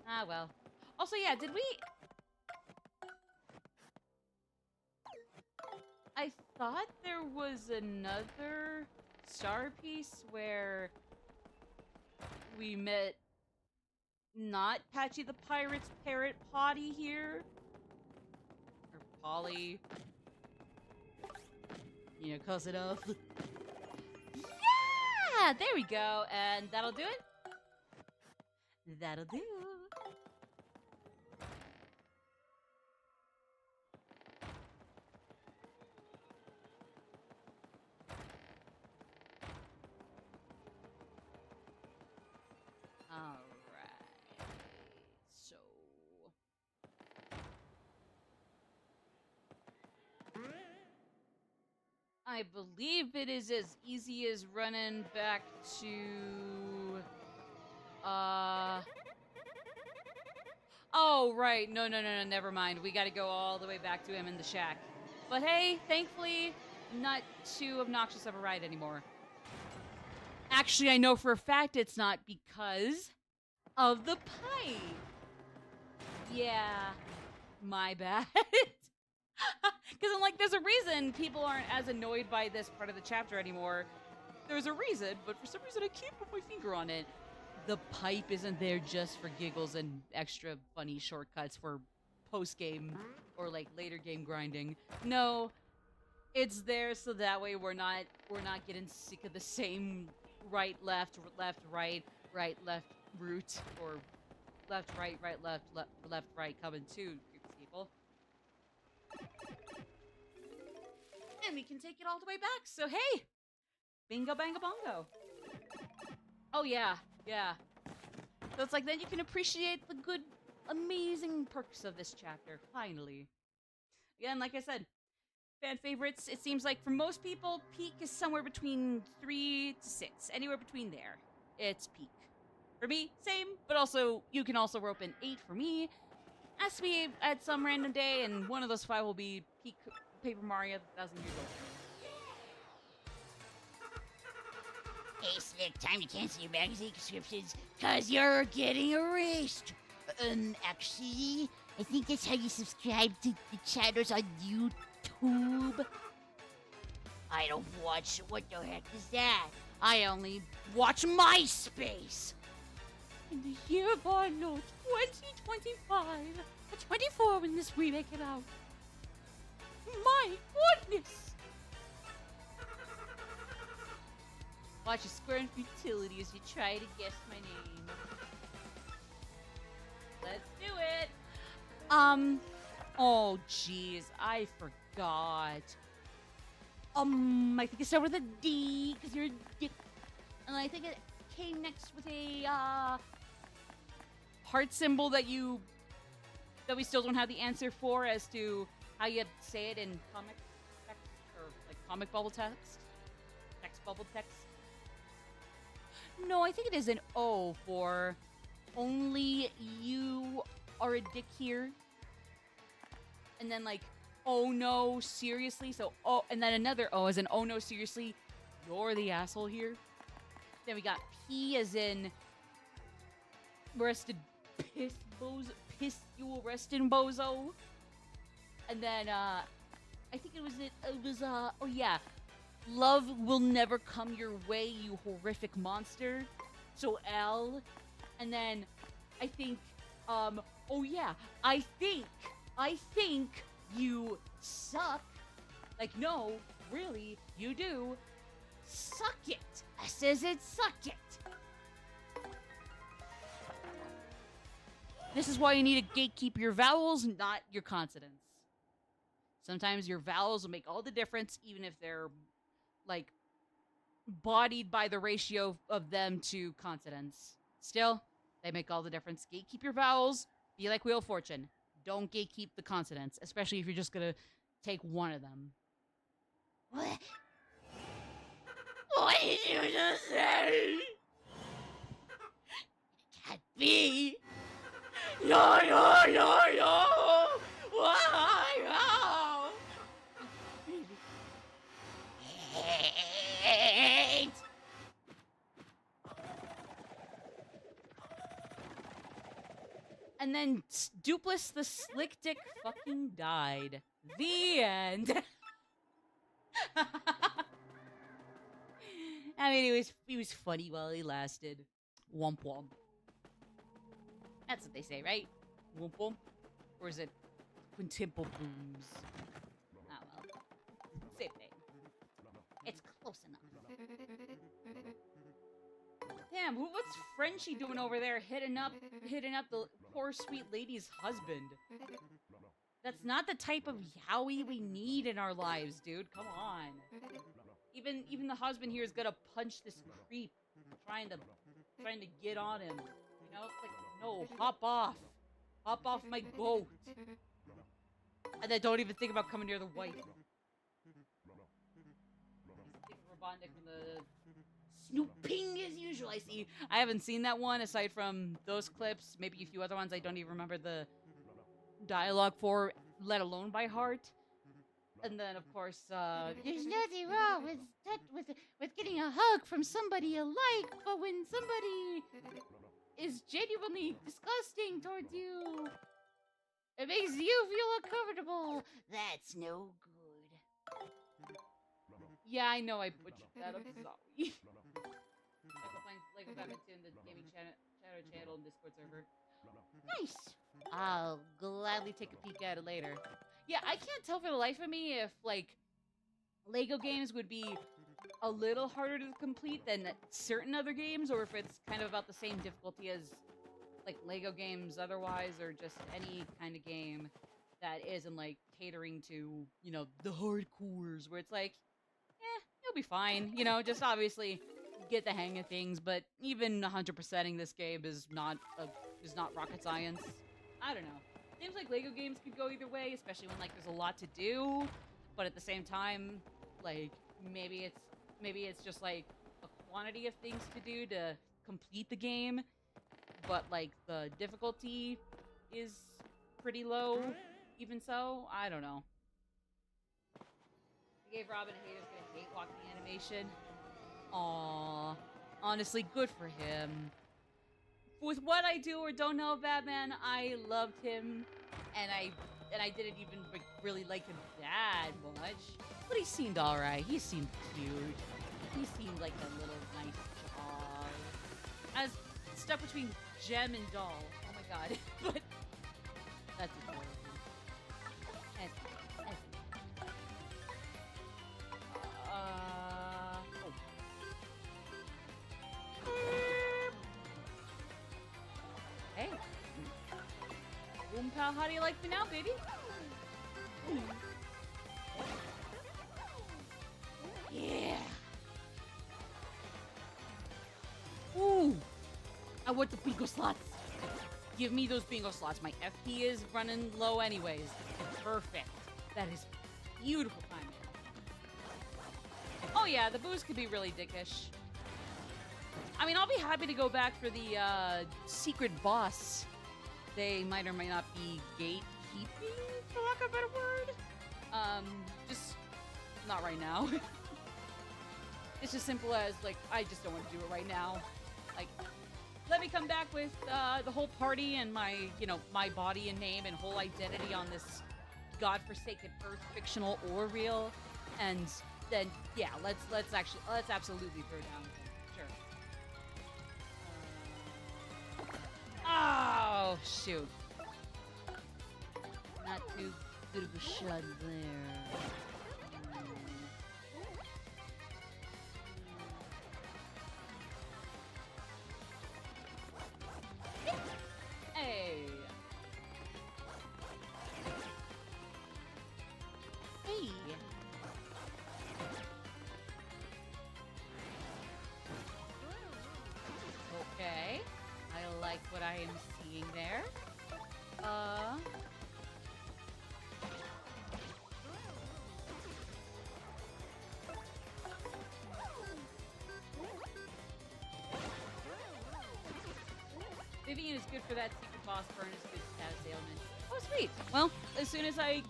Speaker 1: Ah well. Also, yeah, did we? I thought there was another star piece where we met not Patchy the Pirate's parrot Potty here. Or Polly. You know, close enough. Yeah! There we go. And that'll do it? That'll do. I believe it is as easy as running back to... Oh, right. No, never mind. We gotta go all the way back to him in the shack. But hey, thankfully, not too obnoxious of a ride anymore. Actually, I know for a fact it's not because of the pipe. Yeah, my bad. Because I'm like, there's a reason people aren't as annoyed by this part of the chapter anymore. There's a reason, but for some reason I can't put my finger on it. The pipe isn't there just for giggles and extra funny shortcuts for post-game or like later game grinding. No, it's there so that way we're not getting sick of the same right, left, right, left route, or left, right, left, right coming to people. And we can take it all the way back. So hey, bingo, bango, bongo. Oh yeah. So it's like then you can appreciate the good, amazing perks of this chapter. Finally. Again, like I said, fan favorites. It seems like for most people, peak is somewhere between 3 to 6. Anywhere between there. It's peak. For me, same, but also you can also rope in 8 for me. Has to be at some random day, and one of those 5 will be peak Paper Mario 1000 Years Old.
Speaker 2: Hey, Slick, time to cancel your magazine subscriptions, cause you're getting erased. Actually, I think that's how you subscribe to the channels on YouTube. I don't watch, what the heck is that? I only watch MySpace. In the year of our Lord, 2025, or 24 when this remake came out. My goodness! Watch your square and futility as you try to guess my name. Let's do it! Oh jeez, I forgot. I think it started with a D, because you're a dick. And I think it came next with a, heart symbol that we still don't have the answer for as to how you say it in comic text, or like comic bubble text? Text bubble text? No, I think it is an O for only you are a dick here. And then like, oh no, seriously? So, oh, and then another O as in, oh no, seriously? You're the asshole here. Then we got P as in rested you will rest in bozo. And then, I think it was, oh yeah. Love will never come your way, you horrific monster. So L. And then, I think, oh yeah. I think you suck. Like, no, really, you do. Suck it. I says it, suck it. This is why you need to gatekeep your vowels, not your consonants. Sometimes your vowels will make all the difference, even if they're, like, bodied by the ratio of them to consonants. Still, they make all the difference. Gatekeep your vowels. Be like Wheel of Fortune. Don't gatekeep the consonants, especially if you're just gonna take one of them. What? What did you just say? It can't be. No. Why? No. Hate.
Speaker 1: And then Dupless the Slick Dick fucking died. The end. I mean, he was funny while he lasted. Womp womp. That's what they say, right? Womp womp. Or is it quintuple booms? Ah well. Same thing. It's close enough. Damn, what's Frenchie doing over there hitting up the poor sweet lady's husband? That's not the type of yaoi we need in our lives, dude. Come on. Even the husband here is gonna punch this creep trying to get on him. You know, it's like, no, hop off my goat. And then don't even think about coming near the wife. Robotnik from the snooping as usual. I haven't seen that one aside from those clips, maybe a few other ones I don't even remember the dialogue for, let alone by heart. And then, of course,
Speaker 2: There's nothing wrong with getting a hug from somebody you like, but when somebody
Speaker 1: is genuinely disgusting towards you,
Speaker 2: it makes you feel uncomfortable, that's no good.
Speaker 1: yeah, I know I butchered that. I'm sorry. Michael finds Lego Batman 2 in the gaming shadow channel and Discord server.
Speaker 2: Nice.
Speaker 1: I'll gladly take a peek at it later. Yeah, I can't tell for the life of me if, like, Lego games would be a little harder to complete than certain other games, or if it's kind of about the same difficulty as, like, Lego games otherwise, or just any kind of game that isn't, like, catering to, you know, the hardcores, where it's like, you'll be fine, you know, just obviously get the hang of things, but even 100%ing this game is not rocket science. I don't know. Seems like Lego games could go either way, especially when, like, there's a lot to do, but at the same time, like, maybe it's just, like, a quantity of things to do to complete the game, but, like, the difficulty is pretty low, even so. I don't know. I gave Robin a hater's gonna hate walking animation. Aww. Honestly, good for him. With what I do or don't know of Batman, I loved him, and I didn't even really like him that much. But he seemed alright. He seemed cute. He seemed like a little nice child. As stuck between gem and doll. Oh my god. But that's adorable. Hey. Boom pal, how do you like me now, baby? Yeah. Ooh. I want the bingo slots. Give me those bingo slots. My FP is running low anyways. Perfect. That is beautiful timing. Oh yeah, the boost could be really dickish. I mean, I'll be happy to go back for the secret boss. They might or might not be gatekeeping, for lack of a better word. Just not right now. It's as simple as, like, I just don't want to do it right now. Like, let me come back with the whole party and my, you know, my body and name and whole identity on this godforsaken earth, fictional or real, and then yeah, let's absolutely throw down with it. Sure. Oh shoot! Not too good of a shot there. Hey. Hey. Okay. I like what I am seeing there. Vivian is good for that secret boss burn, is good status ailment. Oh sweet. Well, as soon as I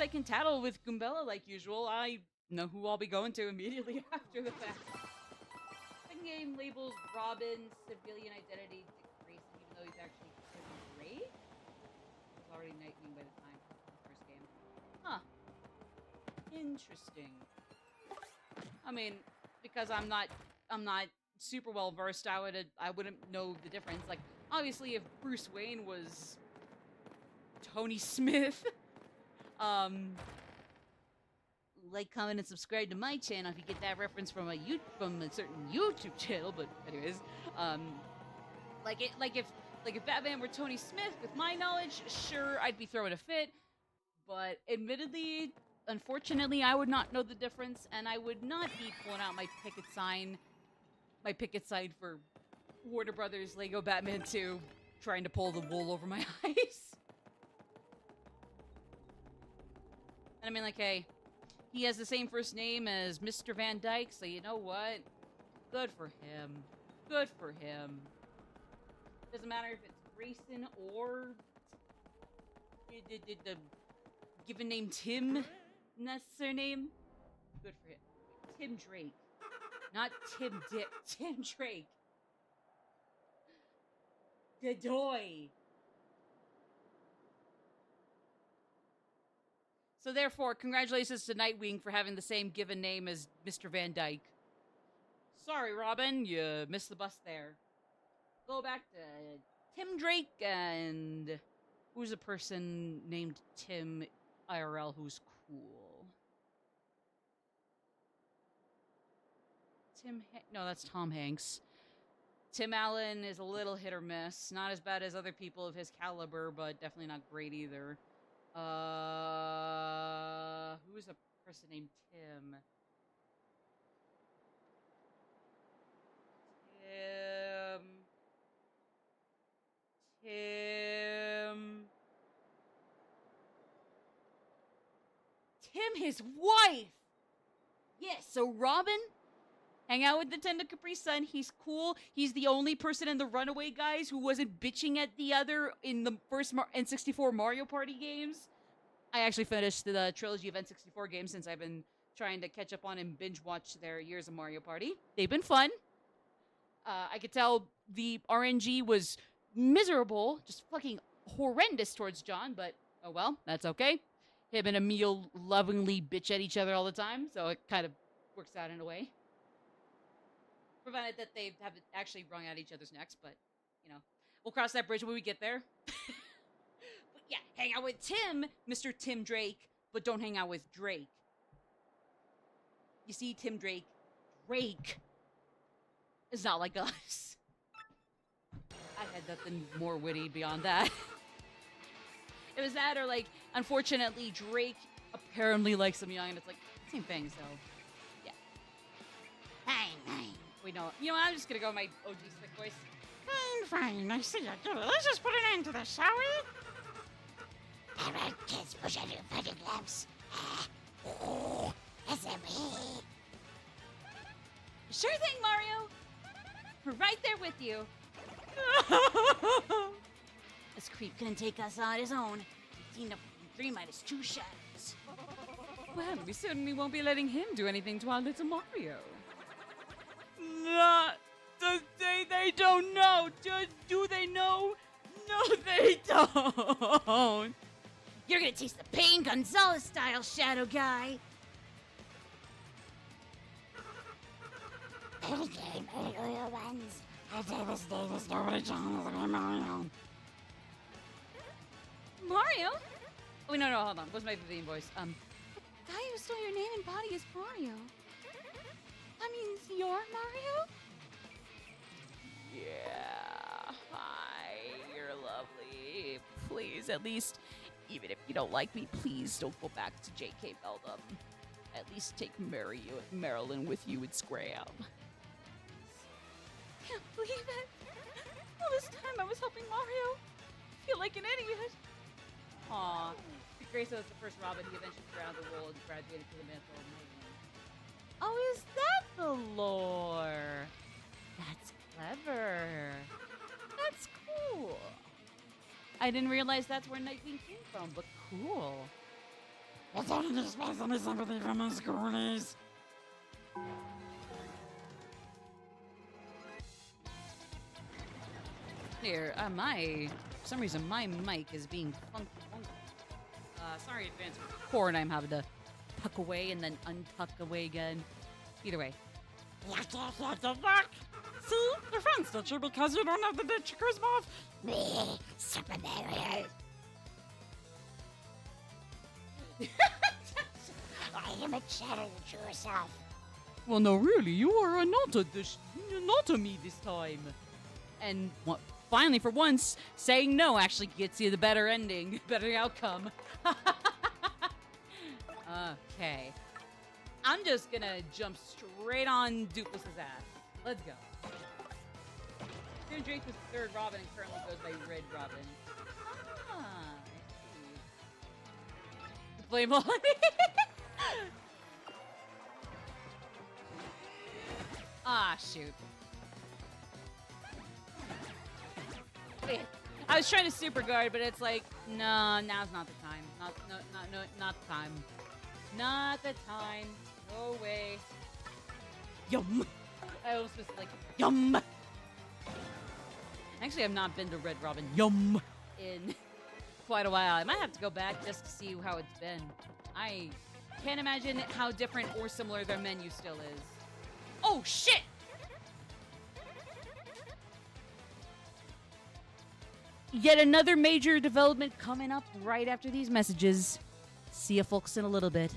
Speaker 1: can tattle with Goombella like usual, I know who I'll be going to immediately after the fact. Second game labels Robin's civilian identity Dick Grayson, even though he's actually great. He was already Nightwing by the time of the first game. Huh. Interesting. I mean, because I'm not super well versed, I wouldn't know the difference. Like, obviously, if Bruce Wayne was Tony Smith, like, comment, and subscribe to my channel if you get that reference from a certain YouTube channel. But anyways, like if Batman were Tony Smith, with my knowledge, sure, I'd be throwing a fit. But admittedly, unfortunately, I would not know the difference, and I would not be pulling out my picket sign for Warner Brothers Lego Batman 2, trying to pull the wool over my eyes. And I mean, like, hey, He has the same first name as Mr. Van Dyke, so you know what? Good for him. Good for him. Doesn't matter if it's Grayson or the given name Tim. And that's their name. Good for him. Tim Drake. Not Tim Dick. Tim Drake. Gadoy. So therefore, congratulations to Nightwing for having the same given name as Mr. Van Dyke. Sorry, Robin, you missed the bus there. Go back to Tim Drake and who's a person named Tim IRL who's cool? No, that's Tom Hanks. Tim Allen is a little hit or miss. Not as bad as other people of his caliber, but definitely not great either. Who's a person named Tim? Tim, his wife! Yes, so Robin, hang out with Nintendo Capri Sun. He's cool. He's the only person in the Runaway Guys who wasn't bitching at the other in the first N64 Mario Party games. I actually finished the trilogy of N64 games since I've been trying to catch up on and binge watch their years of Mario Party. They've been fun. I could tell the RNG was miserable, just fucking horrendous towards John, but oh well, that's okay. Him and Emil lovingly bitch at each other all the time, so it kind of works out in a way. Provided that they haven't actually wrung out each other's necks, but, you know, we'll cross that bridge when we get there. But yeah, hang out with Tim, Mr. Tim Drake, but don't hang out with Drake. You see, Tim Drake is not like us. I had nothing more witty beyond that. It was that, or like, unfortunately, Drake apparently likes him young, and it's like, same thing, so, yeah.
Speaker 2: Fine.
Speaker 1: Wait, no, you know what, I'm just gonna go with my OG slick voice.
Speaker 2: Fine, I see you do it. Let's just put an end to this, shall we? Alright, kids, push out your fucking lamps. Is it me?
Speaker 1: Sure thing, Mario! We're right there with you. This creep couldn't take us on his own. He's seen 3 minus 2 shadows. Well, we certainly won't be letting him do anything to our little Mario. Not to say they don't know. Do they know? No, they don't.
Speaker 2: You're gonna taste the pain Gonzalez style, Shadow Guy. Pretty game, pretty oil ones. Davis, nobody changes Mario.
Speaker 1: Mario? Oh, no, hold on. What's my Vivian voice? The guy who stole your name and body is Mario. That means you're Mario? Yeah. Hi, you're lovely. Please, at least, even if you don't like me, please don't go back to J.K. Beldum. At least take Marilyn with you in Scram. Can't believe it. All this time I was helping Mario. I feel like an idiot. Aw. Grayson was the first Robin. He eventually drowned the role and graduated to the mantle of Nightwing. Oh, is that the lore? That's clever. That's cool. I didn't realize that's where Nightwing came from, but cool.
Speaker 2: It's only just based on the sympathy from my schoolies.
Speaker 1: Here, for some reason, my mic is being funky. Sorry, advance record. I'm having to tuck away and then untuck away again. Either way.
Speaker 2: Yuck.
Speaker 4: See? Your friends ditch you because you don't have the ditch charisma of
Speaker 2: Me, Super Mario. I am a shadow to yourself.
Speaker 1: Well, no, really, you are not a me this time. And finally, for once, saying no actually gets you the better ending, better outcome. Okay. I'm just gonna jump straight on Duplus's ass. Let's go. Tim Drake was the 3rd Robin and currently goes by Red Robin. Ah, I see. Blame on me. Ah, shoot. Wait, I was trying to super guard, but it's like, no, now's not the time. Not the time. Not the time. No way. Yum. I was just like, yum. Actually, I've not been to Red Robin Yum in quite a while. I might have to go back just to see how it's been. I can't imagine how different or similar their menu still is. Oh, shit! Yet another major development coming up right after these messages. See you folks in a little bit.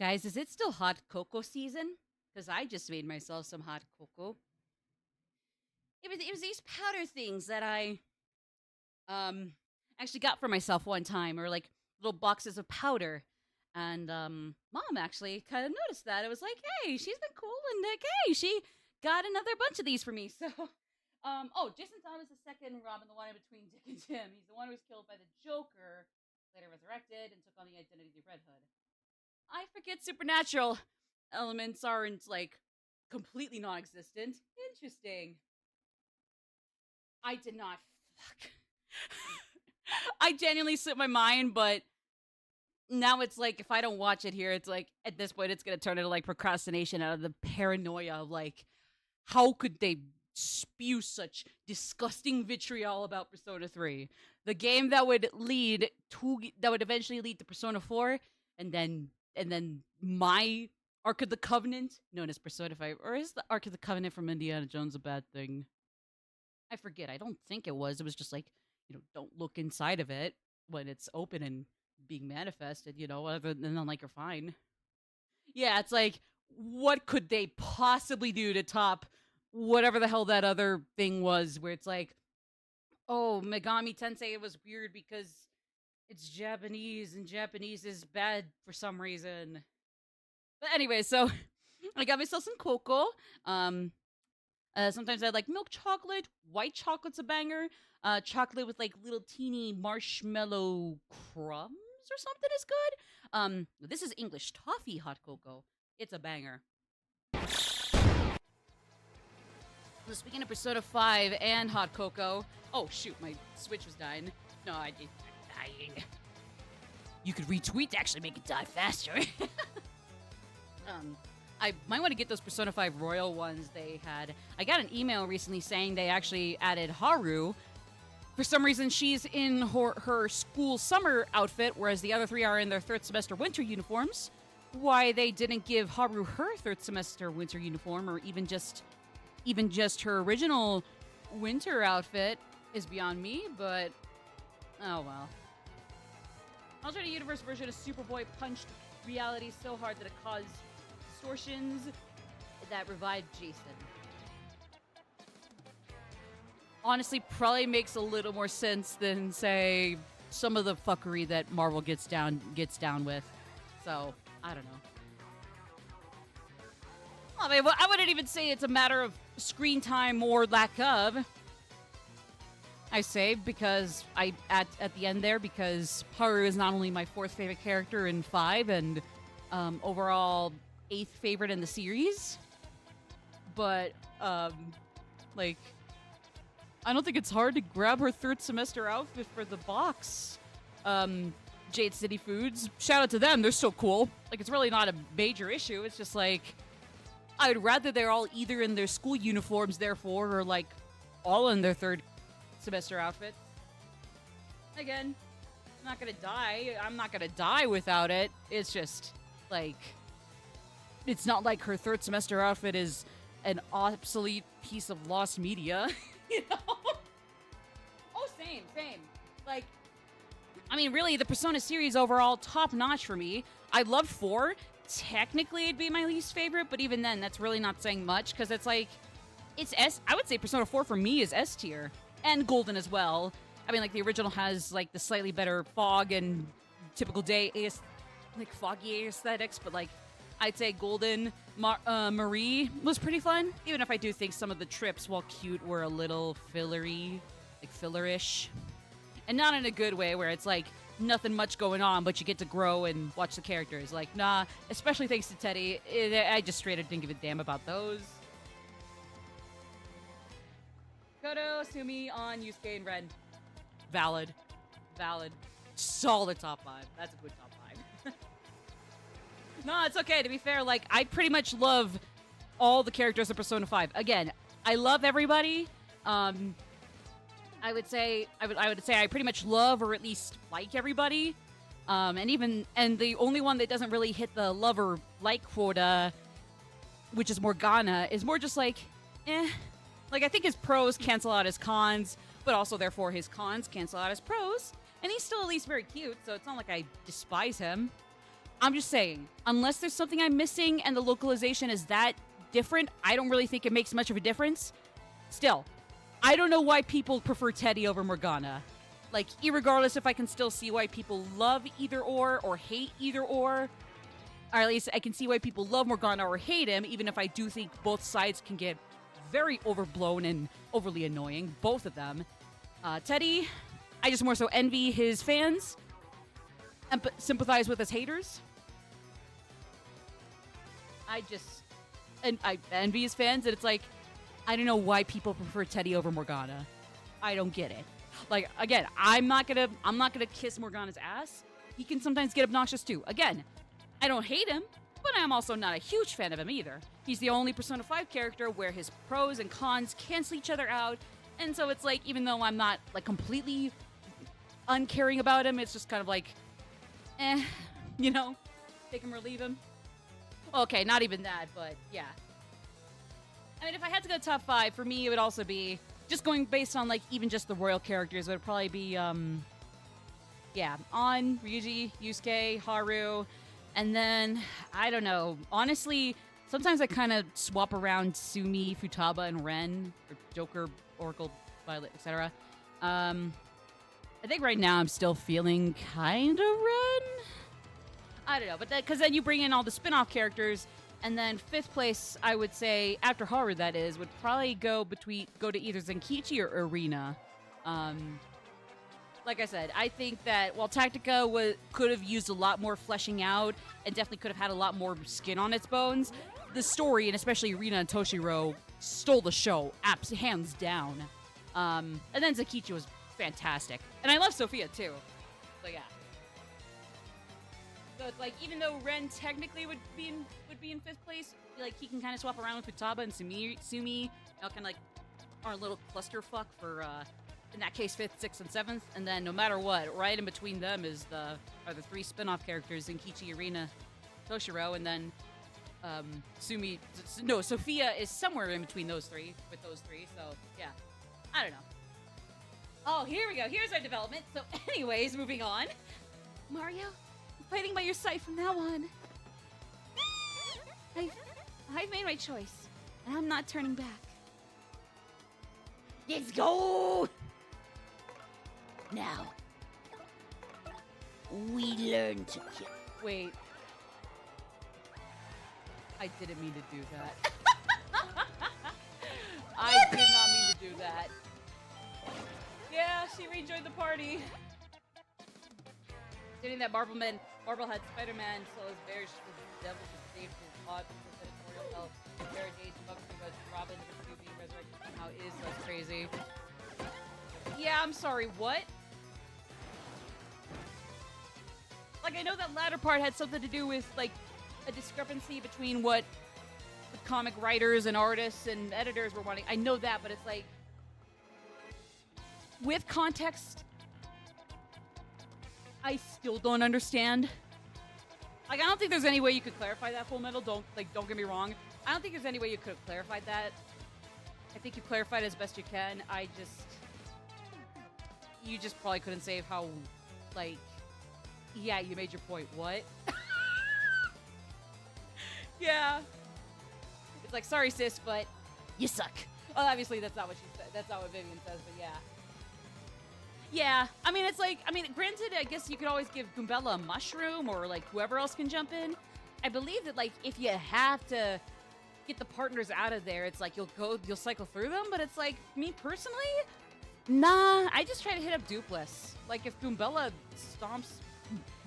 Speaker 1: Guys, is it still hot cocoa season? Because I just made myself some hot cocoa. It was these powder things that I actually got for myself one time, or like little boxes of powder. And mom actually kind of noticed that. It was like, hey, she's been cool, and like, hey, she got another bunch of these for me. So, oh, Jason Thomas the second Robin, the one in between Dick and Tim. He's the one who was killed by the Joker, later resurrected, and took on the identity of the Red Hood. I forget supernatural elements aren't like completely non-existent. Interesting. I did not fuck. I genuinely slipped my mind, but now it's like if I don't watch it here, it's like at this point it's gonna turn into like procrastination out of the paranoia of like how could they spew such disgusting vitriol about Persona 3, the game that would eventually lead to Persona 4, and then my Ark of the Covenant, known as Persona 5, or is the Ark of the Covenant from Indiana Jones a bad thing? I forget. I don't think it was. It was just like, don't look inside of it when it's open and being manifested, other than like you're fine. Yeah, it's like, what could they possibly do to top whatever the hell that other thing was where it's like, oh, Megami Tensei, it was weird because it's Japanese and Japanese is bad for some reason. But anyway, so I got myself some cocoa. Sometimes I like milk chocolate. White chocolate's a banger. Chocolate with like little teeny marshmallow crumbs or something is good. This is English toffee hot cocoa. It's a banger. So speaking of Persona 5 and hot cocoa. Oh shoot, my Switch was dying. No, I did not dying. You could retweet to actually make it die faster. I might want to get those Persona 5 Royal ones they had. I got an email recently saying they actually added Haru. For some reason, she's in her school summer outfit, whereas the other three are in their third semester winter uniforms. Why they didn't give Haru her third semester winter uniform, or even just her original winter outfit, is beyond me, but oh well. Alternate universe version of Superboy punched reality so hard that it caused distortions that revived Jason. Honestly, probably makes a little more sense than, say, some of the fuckery that Marvel gets down with. So, I don't know. I mean, I wouldn't even say it's a matter of screen time or lack of. I say because at the end there, because Haru is not only my fourth favorite character in 5 and overall 8th favorite in the series, but like, I don't think it's hard to grab her third semester outfit for the box. Jade City Foods, shout out to them, they're so cool. Like, it's really not a major issue. It's just like, I'd rather they're all either in their school uniforms, therefore, or like all in their third semester outfits. Again, I'm not gonna die without it. It's just like, it's not like her third semester outfit is an obsolete piece of lost media. Oh, same. Like, I mean, really, the Persona series overall, top notch for me. I loved 4. Technically, it'd be my least favorite, but even then, that's really not saying much, because it's like, I would say Persona 4 for me is S tier. And Golden as well. I mean, like, the original has, like, the slightly better fog and typical day, like, foggy aesthetics, but, like, I'd say Golden Marie was pretty fun, even if I do think some of the trips, while cute, were a little fillerish. And not in a good way, where it's like nothing much going on, but you get to grow and watch the characters. Like, nah, especially thanks to Teddy, I just straight up didn't give a damn about those. Kodo, Sumi on Yusuke and Ren. Valid. Solid top 5. That's a good top 5. No, it's okay. To be fair, like, I pretty much love all the characters of Persona 5. Again, I love everybody. I would say I pretty much love or at least like everybody. And the only one that doesn't really hit the love or like quota, which is Morgana, is more just like, eh. Like, I think his pros cancel out his cons, but also, therefore, his cons cancel out his pros. And he's still at least very cute, so it's not like I despise him. I'm just saying, unless there's something I'm missing and the localization is that different, I don't really think it makes much of a difference. Still, I don't know why people prefer Teddy over Morgana. Like, irregardless if I can still see why people love either or hate either or at least I can see why people love Morgana or hate him, even if I do think both sides can get very overblown and overly annoying, both of them. Teddy, I just more so envy his fans, sympathize with his haters. I envy his fans, and it's like, I don't know why people prefer Teddy over Morgana. I don't get it. Like, again, I'm not gonna kiss Morgana's ass. He can sometimes get obnoxious too. Again, I don't hate him, but I'm also not a huge fan of him either. He's the only Persona 5 character where his pros and cons cancel each other out, and so it's like, even though I'm not like completely uncaring about him, it's just kind of like, you know, take him or leave him. Okay, not even that, but yeah. I mean, if I had to go top 5, for me, it would also be, just going based on, like, even just the royal characters, it would probably be, yeah, An, Ryuji, Yusuke, Haru, and then, I don't know, honestly, sometimes I kind of swap around Sumi, Futaba, and Ren, or Joker, Oracle, Violet, etc. I think right now I'm still feeling kind of Ren. I don't know, but because then you bring in all the spin-off characters, and then 5th place, I would say, after Haru, that is, would probably go to either Zenkichi or Arena. Like I said, I think that while Tactica could have used a lot more fleshing out, and definitely could have had a lot more skin on its bones, the story, and especially Arena and Toshiro, stole the show, hands down. And then Zenkichi was fantastic. And I love Sophia, too. So, yeah. So it's like, even though Ren technically would be in 5th place, like, he can kind of swap around with Futaba and Sumi, you know, kind of like our little clusterfuck for, in that case, 5th, 6th, and 7th. And then no matter what, right in between them are the 3 spin-off characters, Zenkichi, Arena, Toshiro, and then Sophia is somewhere in between those 3, so yeah. I don't know. Oh, here we go. Here's our development. So anyways, moving on. Mario, I'm fighting by your side from now on. I've made my choice, and I'm not turning back.
Speaker 2: Let's go! Now, we learn to kill.
Speaker 1: Wait. I didn't mean to do that. I did not mean to do that. Yeah, she rejoined the party. Stating that Marvel had Spider-Man, so his bears was the devil to save his plot for editorial help. Barry Jason, Bugsy was Robin, the movie resurrected somehow is that's crazy. Yeah, I'm sorry, what? Like, I know that latter part had something to do with, like, a discrepancy between what the comic writers and artists and editors were wanting. I know that, but it's like, with context, I still don't understand. Like, I don't think there's any way you could clarify that, Full Metal. Don't get me wrong. I don't think there's any way you could have clarified that. I think you clarified it as best you can. You just probably couldn't say how, like, yeah, you made your point. What? Yeah. It's like, sorry, sis, but you suck. Well, obviously, that's not what she said. That's not what Vivian says, but yeah. Yeah, I mean, it's like, granted, I guess you could always give Goombella a mushroom or, like, whoever else can jump in. I believe that, like, if you have to get the partners out of there, it's like you'll cycle through them, but it's like, me personally, nah, I just try to hit up Dupless. Like, if Goombella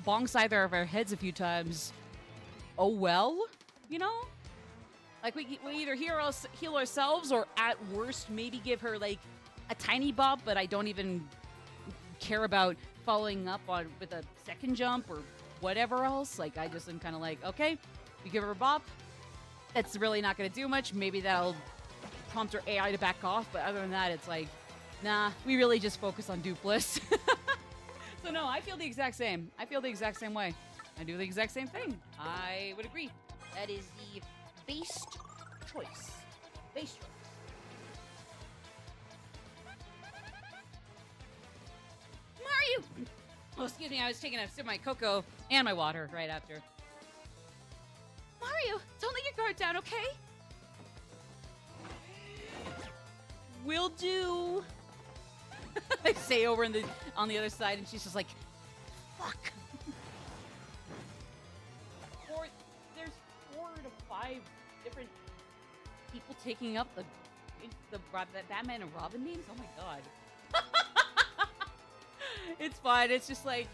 Speaker 1: bonks either of our heads a few times, oh well, you know? Like, we either heal ourselves or, at worst, maybe give her, like, a tiny bop, but I don't even care about following up with a second jump or whatever else. Like, I just am kind of like, okay, you give her a bop, that's really not going to do much. Maybe that'll prompt her AI to back off, but other than that, it's like, nah, we really just focus on Dupless. So no, I feel the exact same. I feel the exact same way. I do the exact same thing. I would agree.
Speaker 2: That is the based choice. Based choice.
Speaker 1: Mario! Oh, excuse me, I was taking a sip of my cocoa and my water right after. it down, okay? Will do. I say over on the other side, and she's just like, fuck. There's 4 to 5 different people taking up the Batman and Robin names. Oh my god. It's fine. It's just like,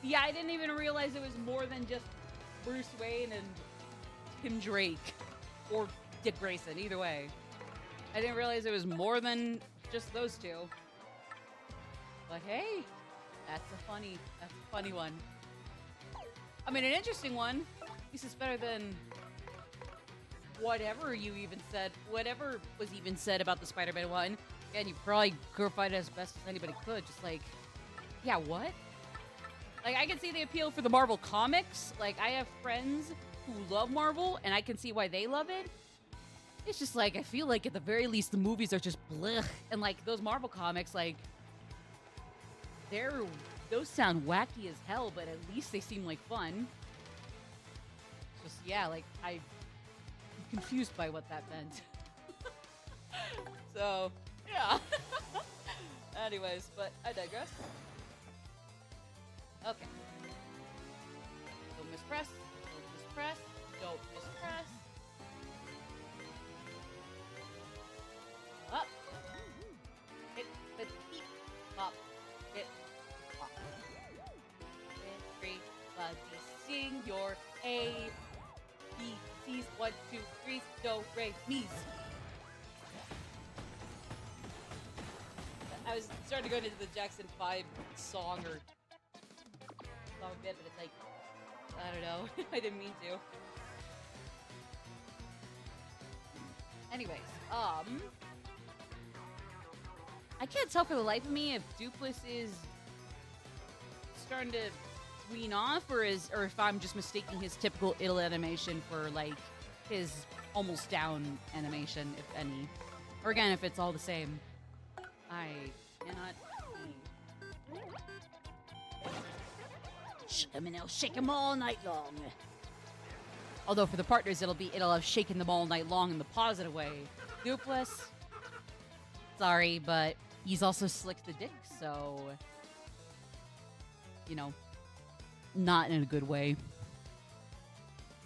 Speaker 1: yeah, I didn't even realize it was more than just Bruce Wayne and Tim Drake or Dick Grayson. Either way, I didn't realize it was more than just those two. But hey, that's a funny one. I mean, an interesting one. At least it's better than whatever you even said. Whatever was even said about the Spider-Man one. And you probably clarified it as best as anybody could. Just like, yeah, what? Like, I can see the appeal for the Marvel comics. Like, I have friends who love Marvel, and I can see why they love it. It's just like, I feel like at the very least, the movies are just blech. And like, those Marvel comics, like, those sound wacky as hell, but at least they seem like fun. Just, yeah, like, I'm confused by what that meant. So, yeah. Anyways, but I digress. Okay. Don't mispress. Don't mispress. Don't mispress. Up. Hit the beat. Pop. Hit. Pop. Everybody sing your A, B, C's. 1, 2, 3. Do, re, mi's. I was starting to go into the Jackson 5 song or song bit, but it's like, I don't know. I didn't mean to. Anyways, I can't tell for the life of me if Dupless is starting to wean off or if I'm just mistaking his typical idle animation for like his almost down animation, if any. Or again, if it's all the same. I cannot see.
Speaker 2: Shake 'em and I'll shake 'em all night long.
Speaker 1: Although for the partners, it'll have shaken them all night long in the positive way. Dupless, sorry, but he's also slicked the dick, so, you know, not in a good way.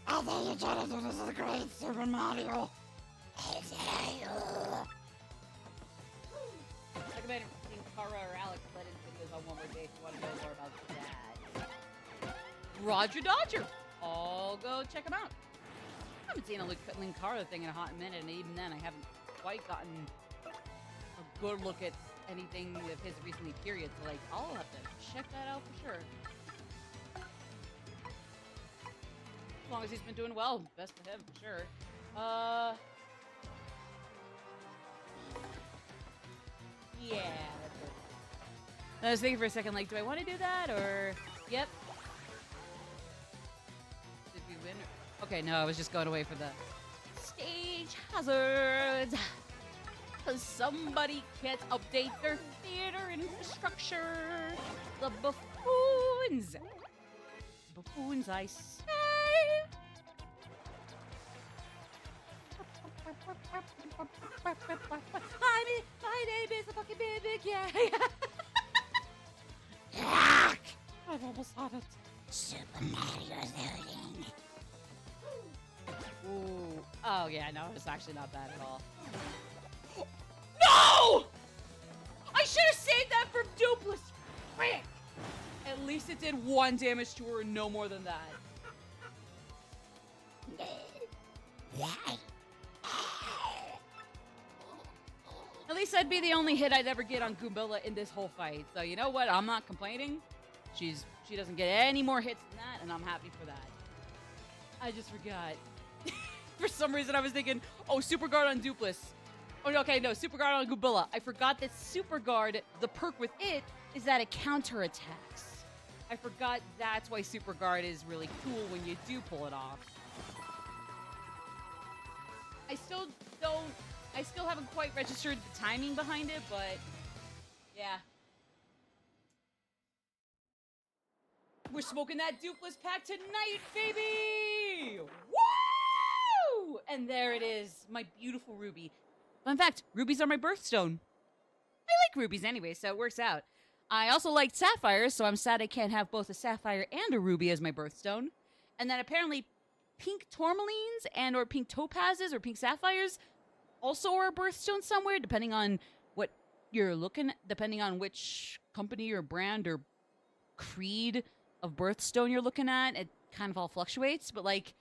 Speaker 2: I think you're trying to do this is a great Super Mario.
Speaker 1: Recommend seeing Kara or Alex let in videos on One More Day if you want to know more about that. Roger Dodger. I'll go check them out. I haven't seen a Link Kara thing in a hot minute, and even then I haven't quite gotten a good look at anything of his recently period, so like, I'll have to check that out for sure. As long as he's been doing well, best for him for sure. Yeah, that's it. I was thinking for a second, like, do I want to do that, or... Yep. Did we win? Okay, no, I was just going away for the stage hazards. Because somebody can't update their theater infrastructure. The buffoons. Buffoons, I say. My name is the fucking Big Yeah.
Speaker 4: I've almost had it.
Speaker 2: Super Mario loading.
Speaker 1: Ooh. Oh, yeah, no, it's actually not bad at all. No! I should have saved that for Dupless. Frick! At least it did 1 damage to her, no more than that. At least that'd be the only hit I'd ever get on Goombella in this whole fight. So you know what? I'm not complaining. She doesn't get any more hits than that, and I'm happy for that. I just forgot. For some reason, I was thinking, oh, Super Guard on Dupless. Oh, no, okay, no, Super Guard on Goombella. I forgot that Super Guard, the perk with it, is that it counterattacks. I forgot that's why Super Guard is really cool when you do pull it off. I still haven't quite registered the timing behind it, but yeah. We're smoking that Dupless pack tonight, baby! Woo! and there it is, my beautiful ruby. Fun fact, rubies are my birthstone. I like rubies anyway, so it works out. I also like sapphires, so I'm sad I can't have both a sapphire and a ruby as my birthstone. And then apparently pink tourmalines and or pink topazes or pink sapphires also are a birthstone somewhere, depending on what you're looking at, depending on which company or brand or creed of birthstone you're looking at. It kind of all fluctuates, but like,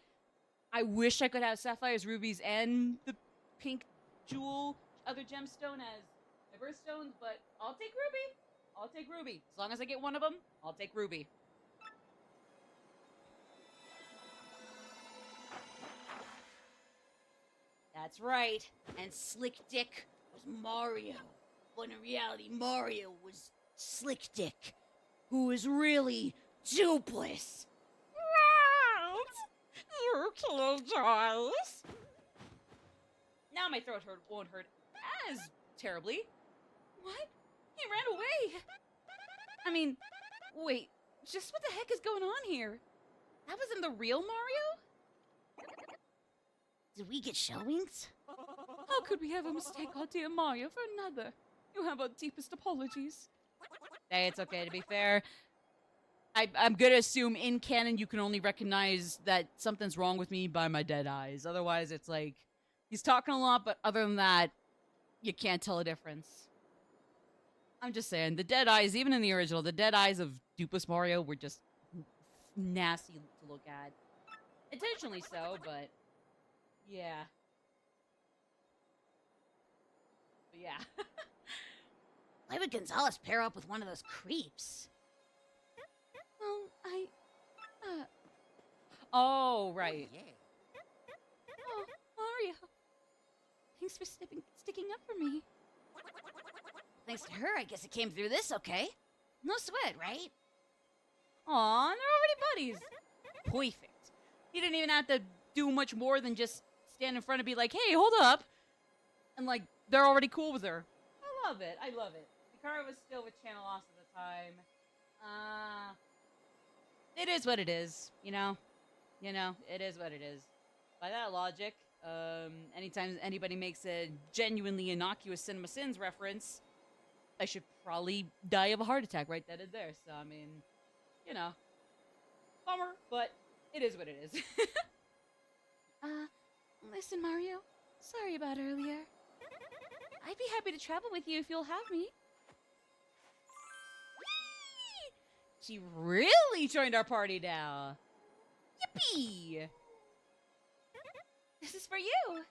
Speaker 1: I wish I could have sapphires, rubies, and the pink jewel other gemstone as my birthstones, but I'll take ruby. I'll take ruby. As long as I get one of them, I'll take ruby. That's right. And Slick Dick was Mario. When in reality, Mario was Slick Dick, who was really dupeless.
Speaker 4: You killjoys.
Speaker 1: Now my throat won't hurt as terribly. What? He ran away. I mean, wait, just what the heck is going on here? That wasn't the real Mario?
Speaker 2: Did we get showings?
Speaker 1: How could we have a mistake our dear Mario for another? You have our deepest apologies. Hey, it's okay, to be fair. I'm gonna assume in canon you can only recognize that something's wrong with me by my dead eyes. Otherwise, it's like, he's talking a lot, but other than that, you can't tell a difference. I'm just saying, the dead eyes, even in the original, the dead eyes of Dupless Mario were just nasty to look at. Intentionally so, but yeah. But yeah.
Speaker 2: Why would Gonzalez pair up with one of those creeps?
Speaker 1: Well, Oh, right.
Speaker 2: Yeah.
Speaker 1: Oh, Mario. Thanks for sticking up for me.
Speaker 2: Thanks to her, I guess it came through this okay. No sweat, right?
Speaker 1: Aw, they're already buddies. Perfect. He didn't even have to do much more than just stand in front and be like, hey, hold up. And, like, they're already cool with her. I love it. I love it. Hikaru was still with Channel Lost at the time. It is what it is, you know? You know, it is what it is. By that logic, anytime anybody makes a genuinely innocuous Cinema Sins reference, I should probably die of a heart attack right then and there. So, I mean, you know, bummer, but it is what it is.
Speaker 5: Listen, Mario. Sorry about earlier. I'd be happy to travel with you if you'll have me.
Speaker 1: She really joined our party now. Yippee!
Speaker 5: This is for you.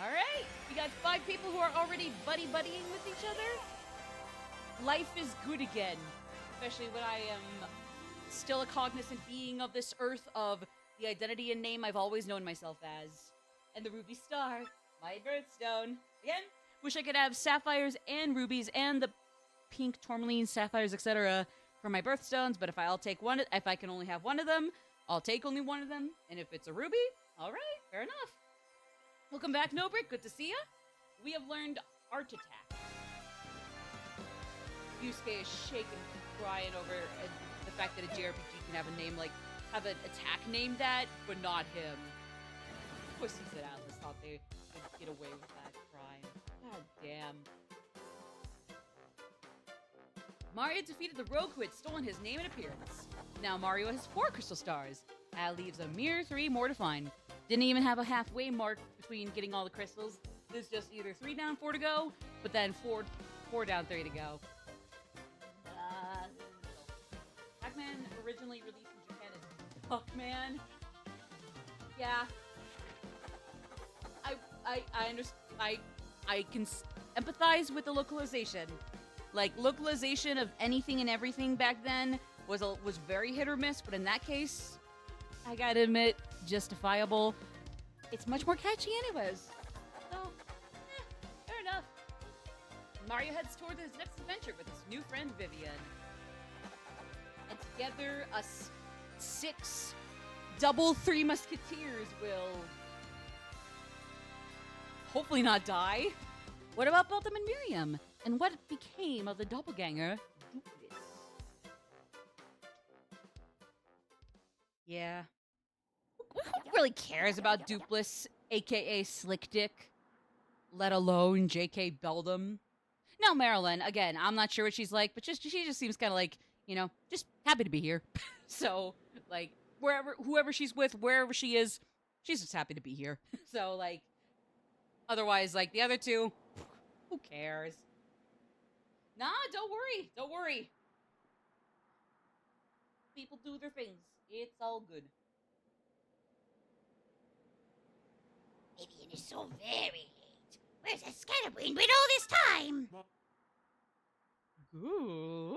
Speaker 1: All right, we got 5 people who are already buddy-buddying with each other. Life is good again, especially when I am still a cognizant being of this earth of the identity and name I've always known myself as. And the Ruby Star, my birthstone. Again, wish I could have sapphires and rubies and the pink tourmalines, sapphires, etc. for my birthstones, but if I can only have one of them, I'll take only one of them. And if it's a ruby, all right, fair enough. Welcome back, Nobrick. Good to see ya. We have learned Art Attack. Yusuke is shaking, crying over the fact that a JRPG can have a name like, have an attack named that, but not him. Pussies at Atlas thought they could get away with that crime. God damn. Mario defeated the rogue who had stolen his name and appearance. Now Mario has 4 crystal stars. That leaves a mere 3 more to find. Didn't even have a halfway mark between getting all the crystals. There's just either 3 down, 4 to go, but then 4 down, 3 to go. Pac-Man originally released in Japan as Puck-Man. Yeah. I understand. I can empathize with the localization. Like, localization of anything and everything back then was very hit or miss, but in that case, I gotta admit, justifiable. It's much more catchy anyways. So, fair enough. Mario heads toward his next adventure with his new friend, Vivian. And together, us 6 double 3 musketeers will hopefully not die. What about Beltum and Miriam? And what became of the doppelganger, Dupless? Yeah. who really cares about Dupless, aka Slick Dick, let alone J.K. Beldam? No, Marilyn, again, I'm not sure what she's like, but she just seems kind of like, you know, just happy to be here. So, like, whoever she's with, wherever she is, she's just happy to be here. So, like, otherwise, like, the other two, who cares? Nah, don't worry. People do their things. It's all good.
Speaker 2: Vivian is so very late. Where's that scatterbrain been all this time?
Speaker 1: Ooh.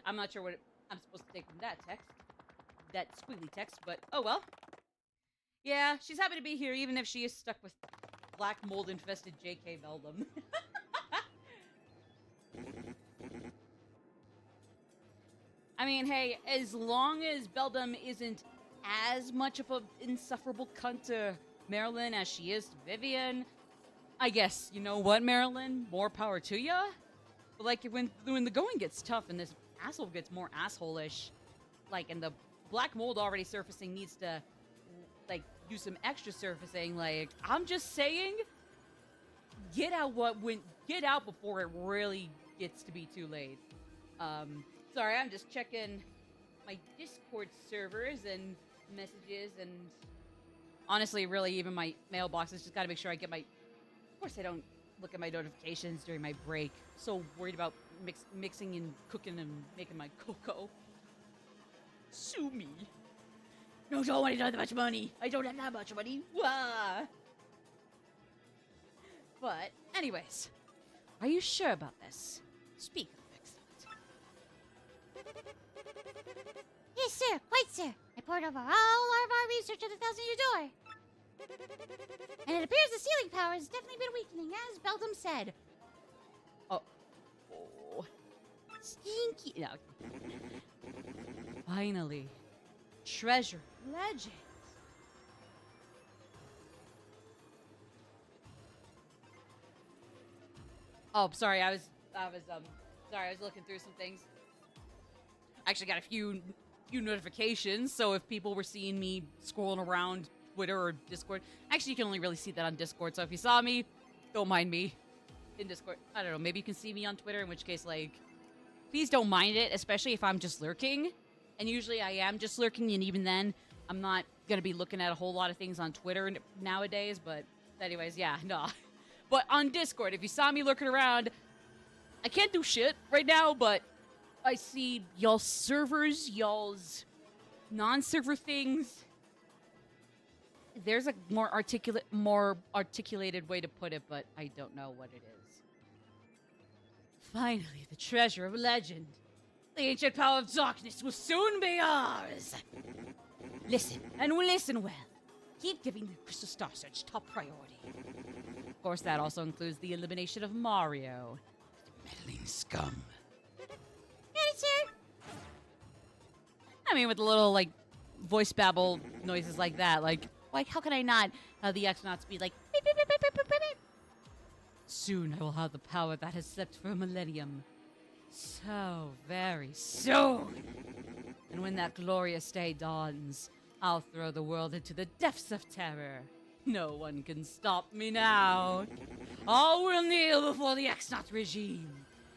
Speaker 1: I'm not sure what I'm supposed to take from that squiggly text, but oh well. Yeah, she's happy to be here, even if she is stuck with black mold-infested J.K. Beldam. I mean, hey, as long as Beldam isn't as much of an insufferable cunt to Marilyn as she is to Vivian, I guess, you know what, Marilyn? More power to ya? But, like, when the going gets tough and this asshole gets more asshole-ish, like, and the black mold already surfacing needs to, like, do some extra surfacing, like, I'm just saying, get out before it really gets to be too late. Sorry, I'm just checking my Discord servers and messages and honestly, really, even my mailboxes. Just gotta make sure I get my... Of course I don't look at my notifications during my break. So worried about mixing and cooking and making my cocoa. Sue me.
Speaker 2: No, don't want that much money. I don't have that much money.
Speaker 1: Wah. But, anyways, are you sure about this? Speak of excellent.
Speaker 2: Yes, sir. Quite, sir. I poured over all of our research at the 1,000-year door. And it appears the sealing power has definitely been weakening, as Beldam said.
Speaker 1: Oh. Stinky. No. Finally. Treasure. Legend. Oh, sorry. I was looking through some things. Actually got a few notifications, so if people were seeing me scrolling around Twitter or Discord, actually you can only really see that on Discord, so if you saw me, don't mind me in Discord. I don't know, maybe you can see me on Twitter, in which case, like, please don't mind it, especially if I'm just lurking, and usually I am just lurking, and even then, I'm not gonna be looking at a whole lot of things on Twitter nowadays, but anyways, yeah, no. But on Discord, if you saw me lurking around, I can't do shit right now, but I see y'all's servers, y'all's non-server things. There's a more articulated way to put it, but I don't know what it is. Finally, the treasure of legend. The ancient power of darkness will soon be ours. Listen, and listen well. Keep giving the Crystal Star Search top priority. Of course, that also includes the elimination of Mario. The meddling scum.
Speaker 2: Sir.
Speaker 1: I mean, with a little, like, voice babble noises like that, like how can I not have the Xnauts be like, beep, beep, beep, beep, beep, beep, beep. Soon I will have the power that has slept for a millennium. So very soon. And when that glorious day dawns, I'll throw the world into the depths of terror. No one can stop me now. All will kneel before the Xnaut regime.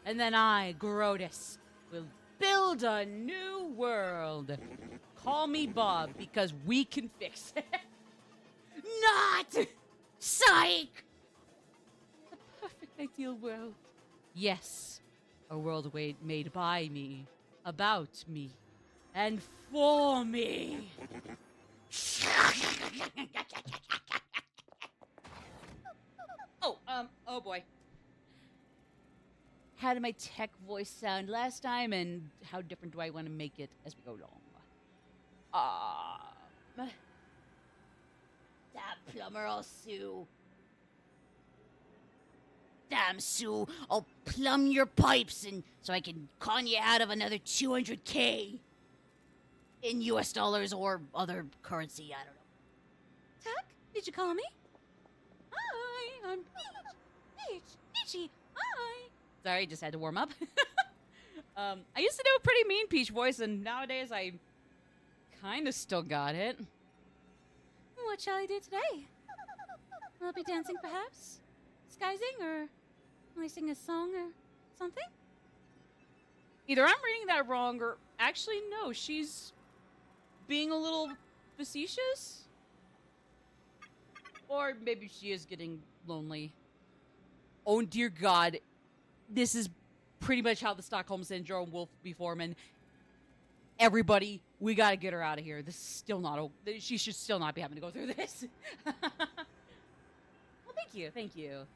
Speaker 1: And then I, Grotus, will build a new world. Call me Bob, because we can fix it.
Speaker 2: Not! Psych!
Speaker 1: The perfect ideal world. Yes, a world made by me, about me, and for me. Oh boy. How did my tech voice sound last time, and how different do I want to make it as we go along?
Speaker 2: That plumber will sue. Damn, Sue, I'll plumb your pipes and so I can con you out of another 200K in US dollars or other currency, I don't know.
Speaker 5: Tuck, did you call me? Hi, I'm Peachy, hi.
Speaker 1: Sorry, just had to warm up. I used to do a pretty mean Peach voice, and nowadays I kind of still got it.
Speaker 5: What shall I do today? Will I be dancing, perhaps? Skizing, or will I sing a song or something?
Speaker 1: Either I'm reading that wrong, or actually, no, she's being a little facetious. Or maybe she is getting lonely. Oh, dear God. This is pretty much how the Stockholm Syndrome will be forming. Everybody, we gotta get her out of here. This is still not... She should still not be having to go through this. Well, thank you. Thank you.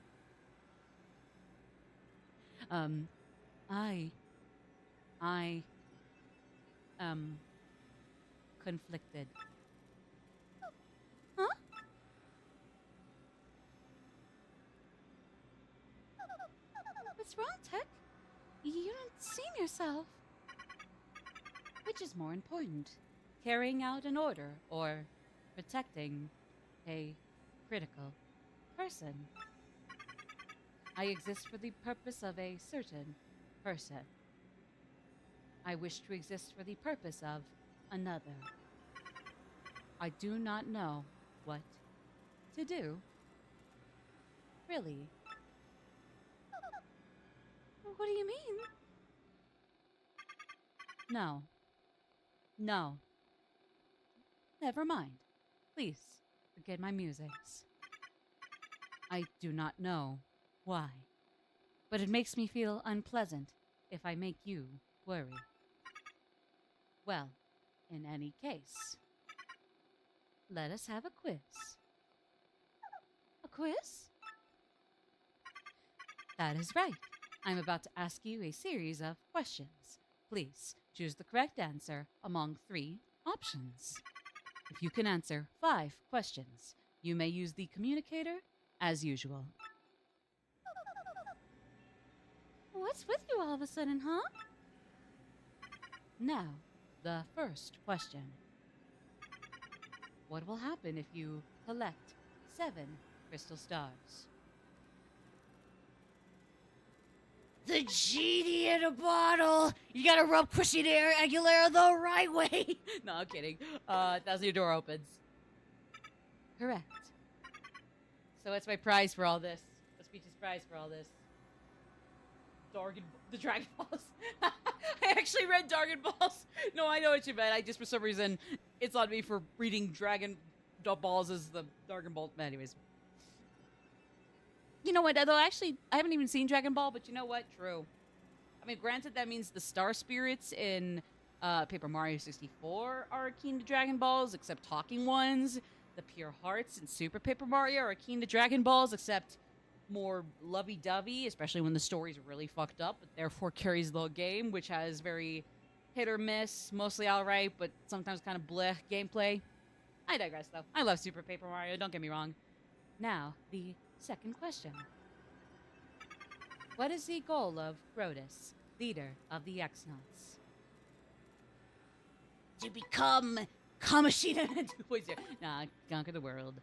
Speaker 1: I am conflicted.
Speaker 5: Huh? What's wrong, Tech? You don't seem yourself.
Speaker 1: Which is more important? Carrying out an order or protecting a critical person? I exist for the purpose of a certain person. I wish to exist for the purpose of another. I do not know what to do. Really.
Speaker 5: What do you mean?
Speaker 1: No. No. Never mind. Please, forget my musings. I do not know why, but it makes me feel unpleasant if I make you worry. Well, in any case, let us have a quiz.
Speaker 5: A quiz?
Speaker 1: That is right. I'm about to ask you a series of questions. Please choose the correct answer among 3 options. If you can answer 5 questions, you may use the communicator as usual.
Speaker 5: What's with you all of a sudden, huh?
Speaker 1: Now, the first question. What will happen if you collect 7 crystal stars?
Speaker 2: The genie in a bottle. You gotta rub Christina Aguilera the right way.
Speaker 1: No, I'm kidding. That's your door opens. Correct. So what's my prize for all this? What's Peach's prize for all this? The Dragon Balls. I actually read Dragon Balls. No, I know what you meant. I just, for some reason, it's on me for reading Dragon Balls as the Dragon Ball. Anyways. You know what, though, actually, I haven't even seen Dragon Ball, but you know what? True. I mean, granted, that means the Star Spirits in Paper Mario 64 are akin to Dragon Balls, except talking ones. The Pure Hearts in Super Paper Mario are akin to Dragon Balls, except more lovey-dovey, especially when the story's really fucked up, but therefore carries the game, which has very hit or miss, mostly alright, but sometimes kind of bleh gameplay. I digress, though. I love Super Paper Mario, don't get me wrong. Now, the second question. What is the goal of Grotus, leader of the X-Nauts?
Speaker 2: To become Kamashita.
Speaker 1: 2.0. Nah, conquer the world.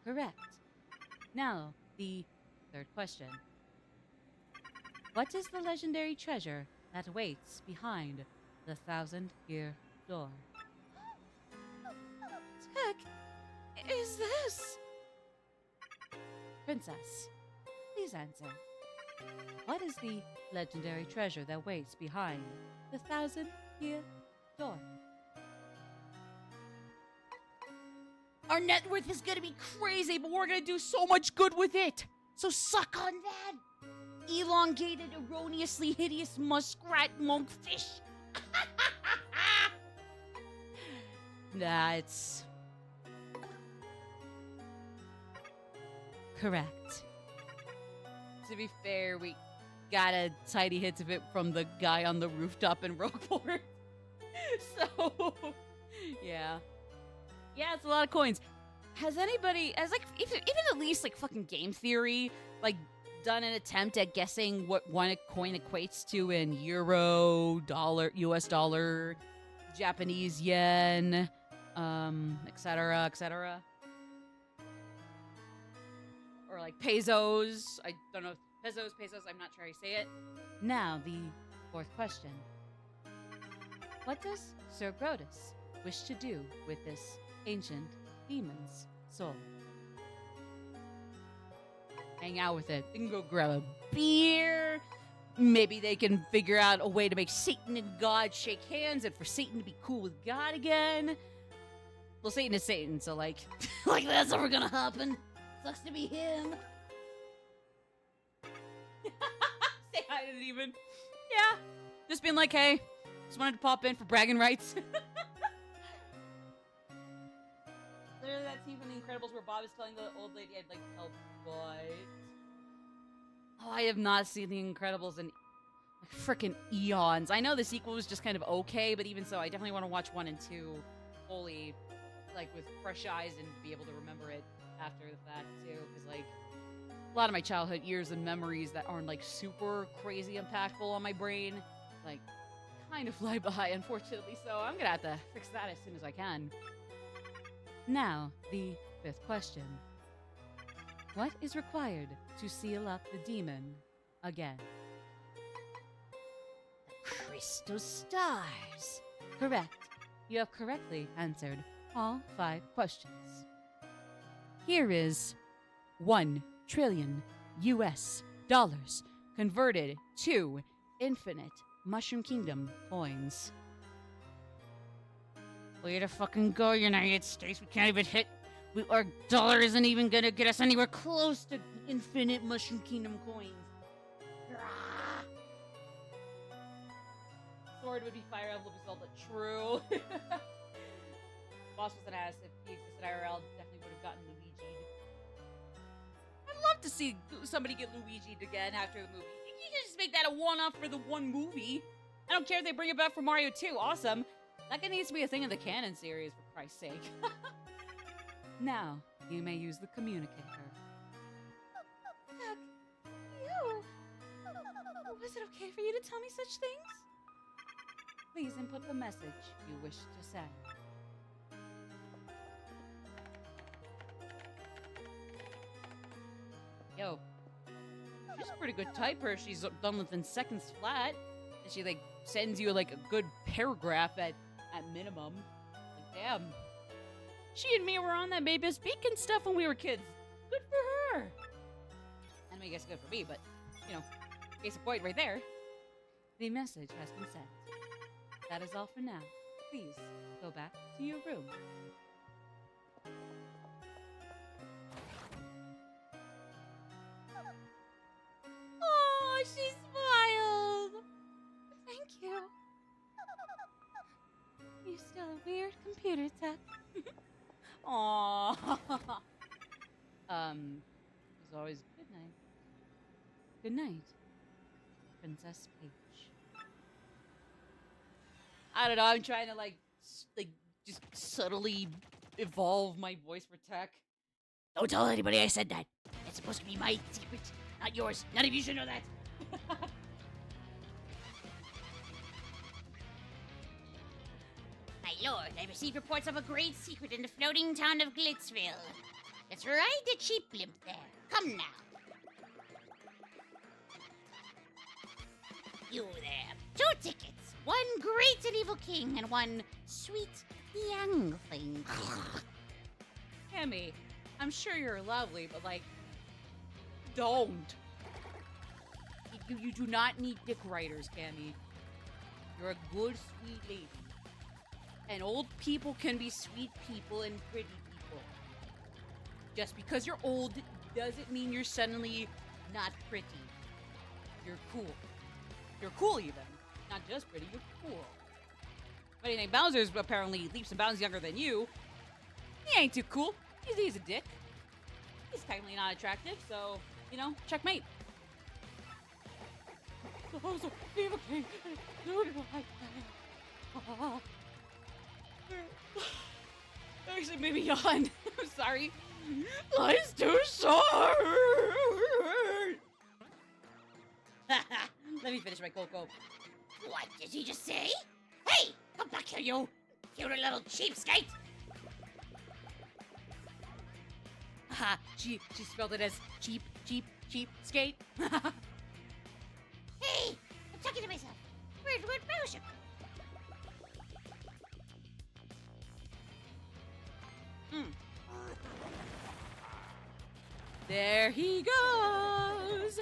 Speaker 1: Correct. Now, the third question. What is the legendary treasure that waits behind the 1,000-year door?
Speaker 5: Tech, is this?
Speaker 1: Princess, please answer. What is the legendary treasure that waits behind the 1,000-year door?
Speaker 2: Our net worth is gonna be crazy, but we're gonna do so much good with it. So suck on that. Elongated, erroneously hideous muskrat monkfish.
Speaker 1: That's correct. To be fair, we got a tiny hint of it from the guy on the rooftop in Rogueport. So, yeah. Yeah, it's a lot of coins. Has anybody, even at least, like, fucking game theory, like, done an attempt at guessing what one coin equates to in euro, dollar, US dollar, Japanese yen, etc., etc.? Or, like, pesos. I don't know. Pesos, I'm not sure how you say it. Now, the fourth question. What does Sir Grotus, wish to do with this ancient demon's soul? Hang out with it. They can go grab a beer. Maybe they can figure out a way to make Satan and God shake hands and for Satan to be cool with God again. Well, Satan is Satan, so like,
Speaker 2: Like that's never gonna happen. Sucks to be him.
Speaker 1: say hi to the demon. Yeah. Just being like, hey, just wanted to pop in for bragging rights. Literally that scene from The Incredibles where Bob is telling the old lady I'd like to help, but... Oh, I have not seen The Incredibles in frickin' eons. I know the sequel was just kind of okay, but even so, I definitely want to watch 1 and 2 fully, like, with fresh eyes and be able to remember it after the fact, too. Because, like, a lot of my childhood years and memories that aren't, like, super crazy impactful on my brain, like, kind of fly by, unfortunately. So I'm gonna have to fix that as soon as I can. Now, the 5th question. What is required to seal up the demon again?
Speaker 2: Crystal stars.
Speaker 1: Correct. You have correctly answered all 5 questions. Here is $1 trillion US converted to infinite Mushroom Kingdom coins.
Speaker 2: Way to fucking go, United States. We can't even hit. Our dollar isn't even gonna get us anywhere close to infinite Mushroom Kingdom coins. Rah.
Speaker 1: Sword would be Fire Emblem Zelda. True. Boss was an ass. If he existed IRL, definitely would have gotten Luigi'd. I'd love to see somebody get Luigi'd again after the movie. You can just make that a one-off for the one movie. I don't care if they bring it back for Mario 2. Awesome. That guy needs to be a thing in the canon series, for Christ's sake. Now, you may use the communicator.
Speaker 5: Heck, you. Was it okay for you to tell me such things?
Speaker 1: Please input the message you wish to send. Yo, she's a pretty good typer. She's done within seconds flat. And she, like, sends you, like, a good paragraph at minimum. Like, damn. She and me were on that Maybe Speak and stuff when we were kids. Good for her. I mean, I guess good for me, but, you know, case in point right there. The message has been sent. That is all for now. Please go back to your room.
Speaker 5: Oh, she smiled. Thank you. You're still a weird computer tech.
Speaker 1: Aww. It was always good night. Good night, Princess Peach. I don't know. I'm trying to like just subtly evolve my voice for tech.
Speaker 2: Don't tell anybody I said that. It's supposed to be my secret, not yours. None of you should know that. My lord, I received reports of a great secret in the floating town of Glitzville. Let's ride the cheap blimp there. Come now. You there. 2 tickets. 1 great and evil king and 1 sweet young thing.
Speaker 1: Cammy, I'm sure you're lovely, but like, don't. You do not need dick writers, Cammy. You're a good, sweet lady. And old people can be sweet people and pretty people. Just because you're old doesn't mean you're suddenly not pretty. You're cool. You're cool even. Not just pretty, you're cool. But anything, Bowser's apparently leaps and bounds younger than you. He ain't too cool. He's a dick. He's technically not attractive, so, you know, checkmate.
Speaker 4: Bowser, Evil King,
Speaker 1: Actually, maybe yawn. I'm sorry. Life's too short. Let me finish my cocoa.
Speaker 2: What did he just say? Hey, come back here, you cute little cheapskate.
Speaker 1: Haha, she spelled it as cheap skate.
Speaker 2: Hey, I'm talking to myself. Where'd Bowser go?
Speaker 1: There he goes.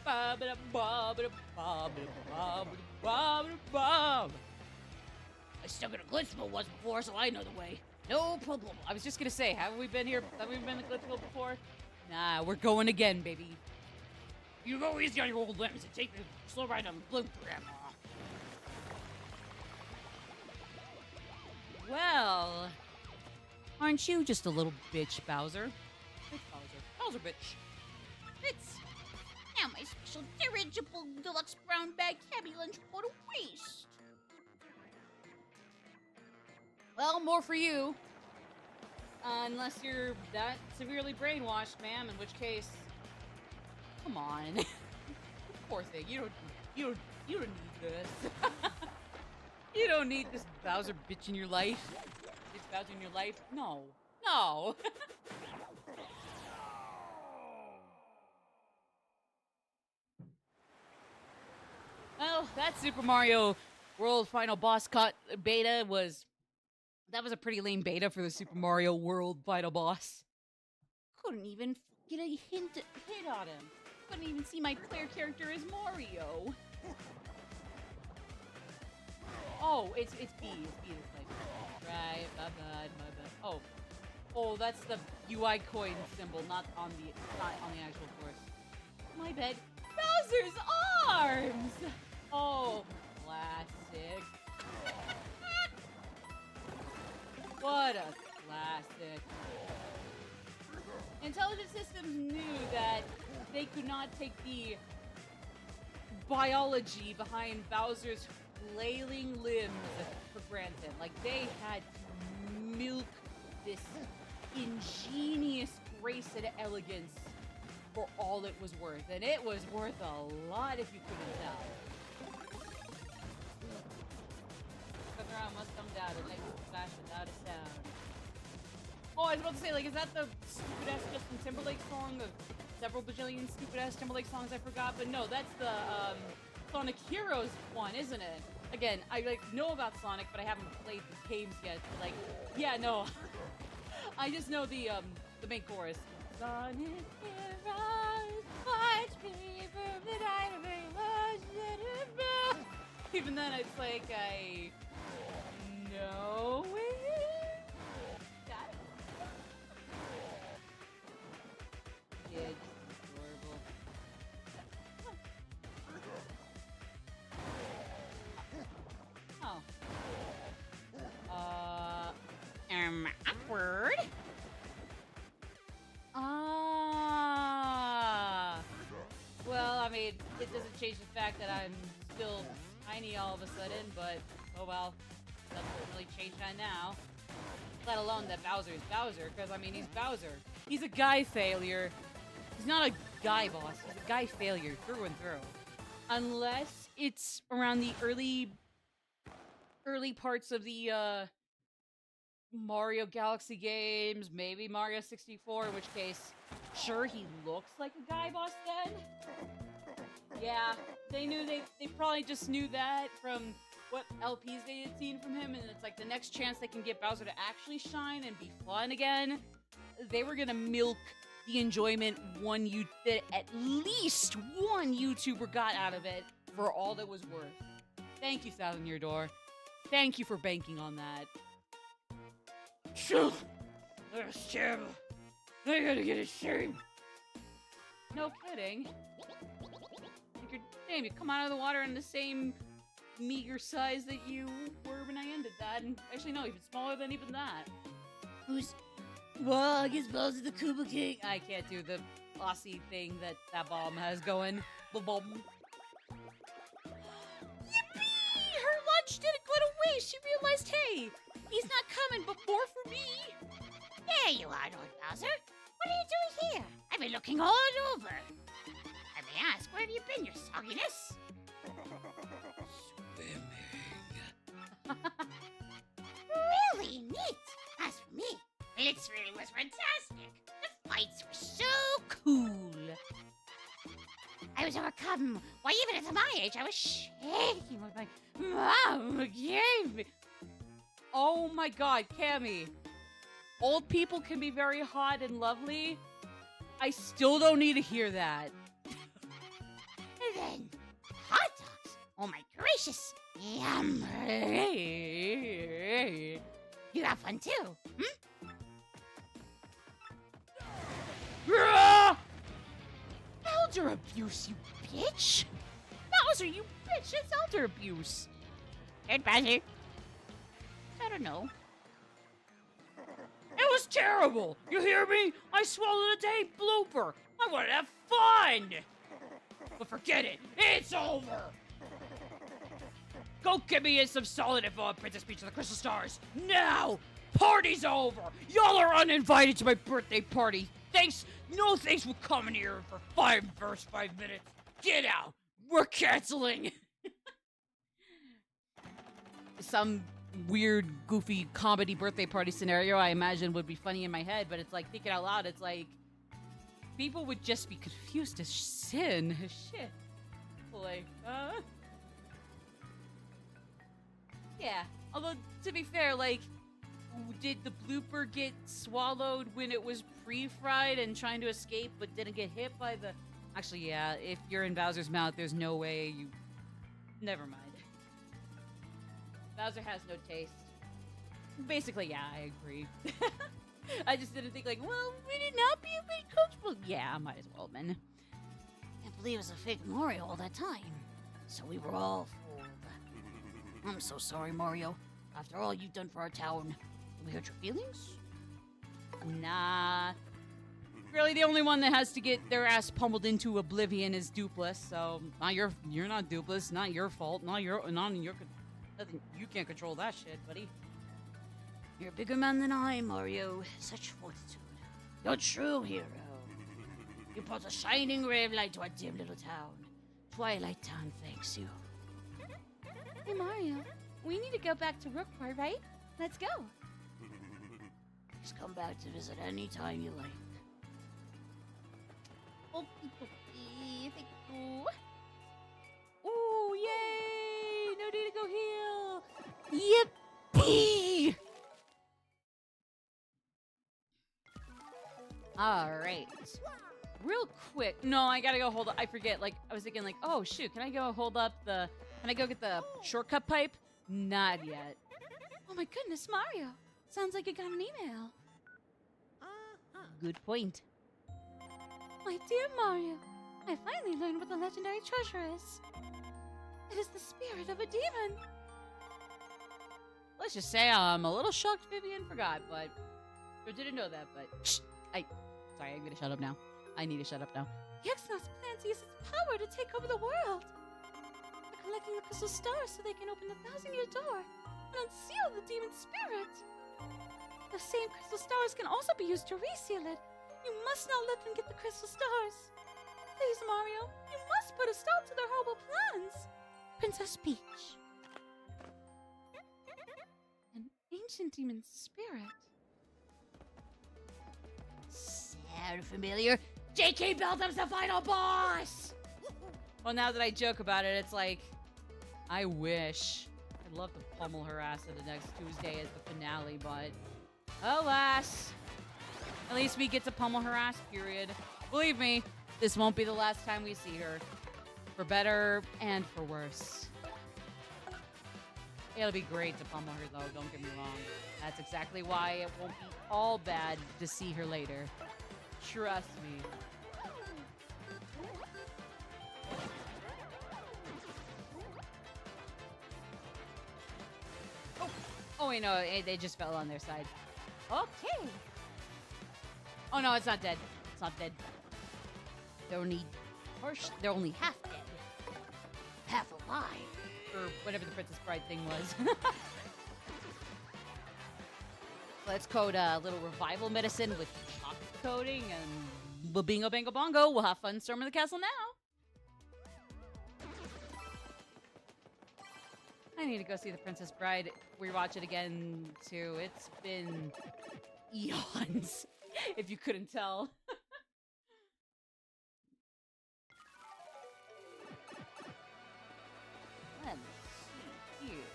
Speaker 2: I stuck in a glitchable once before, so I know the way. No problem.
Speaker 1: I was just gonna say, haven't we been here? Haven't we been in the Glitchville before? Nah, we're going again, baby.
Speaker 2: You go easy on your old limbs and take the slow ride on the blue, Grandma.
Speaker 1: Well, aren't you just a little bitch, Bowser? Bitch, Bowser. Bowser, bitch.
Speaker 2: It's now my special dirigible deluxe brown bag cabbie lunch go to waste.
Speaker 1: Well, more for you. Unless you're that severely brainwashed, ma'am, in which case, come on. Poor thing. You don't need this. You don't need this Bowser bitch in your life. This Bowser in your life? No. No. Well, that Super Mario World Final Boss Cut beta was... That was a pretty lame beta for the Super Mario World Final Boss. Couldn't even get a hit on him. Couldn't even see my player character as Mario. Oh, it's B. It's B this time. Right, my bad. Oh, that's the UI coin symbol, not on the actual course. My bad. Bowser's arms! Oh, classic. What a classic. Intelligent Systems knew that they could not take the biology behind Bowser's flailing limbs for granted. Like, they had to milk this ingenious grace and elegance for all it was worth. And it was worth a lot if you couldn't tell. Come around must come down and make a splash without a sound. Oh, I was about to say, like, is that the stupid-ass Justin Timberlake song of several bajillion stupid-ass Timberlake songs I forgot? But no, that's the Sonic Heroes one, isn't it? Again, I know about Sonic, but I haven't played the games yet. But, like, yeah, no. I just know the main chorus. Sonic Heroes, watch me from the dynamite. Even then, it's like, I know it. Got it. Yeah, it's adorable.
Speaker 2: Awkward.
Speaker 1: Well, I mean, it doesn't change the fact that I'm still tiny all of a sudden, but oh well. Doesn't really change that now. Let alone that Bowser is Bowser, because I mean, he's Bowser. He's a guy failure. He's not a guy boss. He's a guy failure through and through. Unless it's around the early parts of the Mario Galaxy games, maybe Mario 64, in which case, sure, he looks like a guy boss then. Yeah, they probably just knew that from what LPs they had seen from him, and it's like the next chance they can get Bowser to actually shine and be fun again, they were gonna milk the enjoyment that at least one YouTuber got out of it for all that was worth. Thank you, Thousand Year Door. Thank you for banking on that.
Speaker 2: Phew! That was terrible. I gotta get ashamed.
Speaker 1: No kidding. Damn, you come out of the water in the same meager size that you were when I ended that, and actually no, even smaller than even that.
Speaker 2: Well, I guess Bowser's the Koopa King.
Speaker 1: I can't do the Aussie thing that bomb has going. The bomb. Yippee! Her lunch didn't go to waste. She realized, hey, he's not coming, but more for me.
Speaker 2: There you are, Lord Bowser. What are you doing here? I've been looking all over. I may ask, where have you been, your sogginess? Really neat. As for me, it really was fantastic. The fights were so cool. I was overcome. Why, even at my age, I was shaking with my mom gave me.
Speaker 1: Oh my god, Cammy. Old people can be very hot and lovely. I still don't need to hear that.
Speaker 2: And then, hot dogs. Oh my gracious. Yum. You have fun too.
Speaker 1: Elder abuse, you bitch! Bowser, you bitch! It's elder abuse.
Speaker 2: Head Bowser. I don't know.
Speaker 4: It was terrible. You hear me? I swallowed a day blooper. I wanted to have fun. But forget it. It's over. Go get me in some solid info on Princess Peach of the Crystal Stars. Now! Party's over. Y'all are uninvited to my birthday party. Thanks. No thanks for coming here for 5 minutes. Get out. We're canceling.
Speaker 1: Some weird, goofy comedy birthday party scenario I imagine would be funny in my head, but it's like, thinking out loud, it's like, people would just be confused as sin. Shit. Like, yeah. Although, to be fair, like, did the blooper get swallowed when it was pre-fried and trying to escape but didn't get hit by the... Actually, yeah, if you're in Bowser's mouth, there's no way you... Never mind. Bowser has no taste. Basically, yeah, I agree. I just didn't think like, well, would it not be a bit coachable? Yeah, might as well, man.
Speaker 2: Can't believe it was a fake Mario all that time. So we were all fooled. I'm so sorry, Mario. After all you've done for our town, we hurt your feelings?
Speaker 1: Nah. Really, the only one that has to get their ass pummeled into oblivion is Dupless. So, you're not Dupless. Not your fault. Not your. Nothing. You can't control that shit, buddy.
Speaker 2: You're a bigger man than I, Mario. Such fortitude. You're a true hero. You brought a shining ray of light to our dim little town. Twilight Town thanks you.
Speaker 5: Hey, Mario. We need to go back to Rookport, right? Let's go.
Speaker 2: Just come back to visit any time you like.
Speaker 5: Okie dokie. Thank you.
Speaker 1: Ooh, yay! No need to go heal.
Speaker 5: Yippee!
Speaker 1: All right. Real quick. No, I gotta go hold up. I forget. Like, I was thinking, like, oh, shoot. Can I go get the shortcut pipe? Not yet.
Speaker 5: Oh my goodness, Mario. Sounds like you got an email.
Speaker 1: Good point.
Speaker 5: My dear Mario, I finally learned what the legendary treasure is. It is the spirit of a demon.
Speaker 1: Let's just say I'm a little shocked Vivian forgot, but... Or didn't know that, but... Sorry, I'm gonna shut up now. I need to shut up now.
Speaker 5: Yxnos plans to use its power to take over the world. They're collecting the crystal stars so they can open the 1,000-year door and unseal the demon spirit. The same crystal stars can also be used to reseal it. You must not let them get the crystal stars. Please, Mario, you must put a stop to their horrible plans. Princess Peach. An ancient demon spirit.
Speaker 2: Sound familiar? J.K. Beldam's the final boss!
Speaker 1: Well, now that I joke about it, it's like... I wish. I'd love to pummel her ass at the next Tuesday as the finale, but... Alas! At least we get to pummel her ass, period. Believe me, this won't be the last time we see her. For better and for worse. It'll be great to pummel her, though, don't get me wrong. That's exactly why it won't be all bad to see her later. Trust me. Oh wait, no, they just fell on their side. Okay. Oh no, it's not dead. It's not dead. They're only half dead.
Speaker 2: Half alive.
Speaker 1: Or whatever the Princess Bride thing was. Let's code a little revival medicine with chocolate coating and bingo bango bongo. We'll have fun storming the castle now. I need to go see the Princess Bride. Rewatch it again too. It's been eons, if you couldn't tell. Let's see here.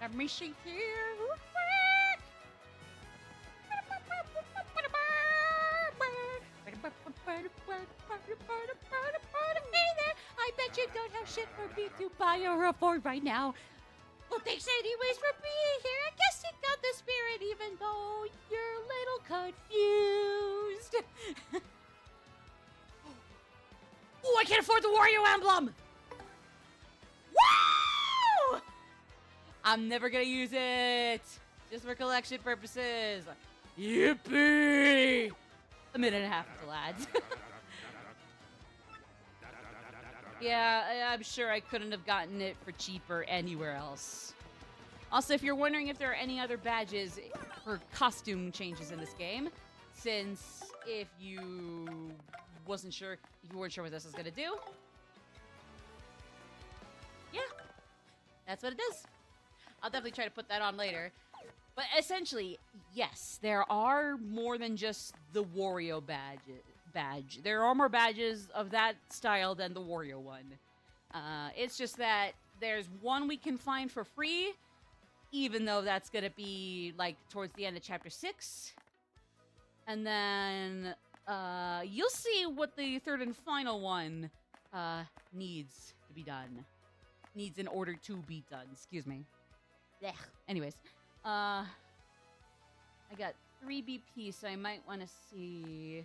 Speaker 4: Let me see here.
Speaker 5: Hey there! I bet you don't have shit for me to buy a report right now. Well, thanks anyways for being here. I guess you got the spirit even though you're a little confused.
Speaker 4: Oh, I can't afford the Wario emblem!
Speaker 1: Woo! I'm never gonna use it. Just for collection purposes. Yippee! A minute and a half until ads. Yeah, I'm sure I couldn't have gotten it for cheaper anywhere else. Also, if you're wondering if there are any other badges for costume changes in this game, since if you weren't sure what this was gonna do, yeah, that's what it is. I'll definitely try to put that on later. But essentially, yes, there are more than just the Wario badge. There are more badges of that style than the Wario one. It's just that there's one we can find for free, even though that's going to be, like, towards the end of Chapter 6. And then, you'll see what the third and final one, needs to be done. Needs in order to be done. Excuse me. Blech. Anyways, I got 3 BP, so I might want to see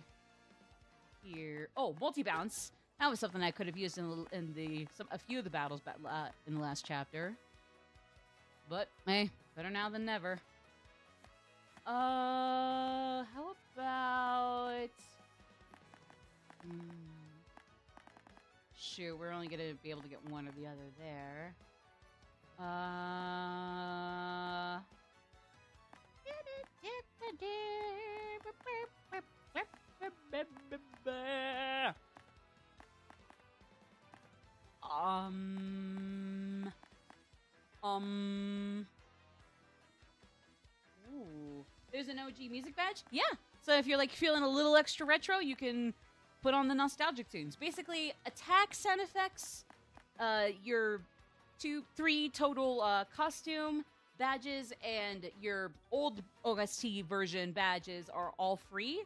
Speaker 1: here. Oh, multi-bounce. That was something I could have used in a few of the battles in the last chapter. But, hey, better now than never. How about... Shoot, we're only gonna be able to get one or the other there. Ooh. There's an OG music badge? Yeah. So if you're like feeling a little extra retro, you can put on the nostalgic tunes. Basically, attack sound effects, your 3 total costume badges, and your old OST version badges are all free.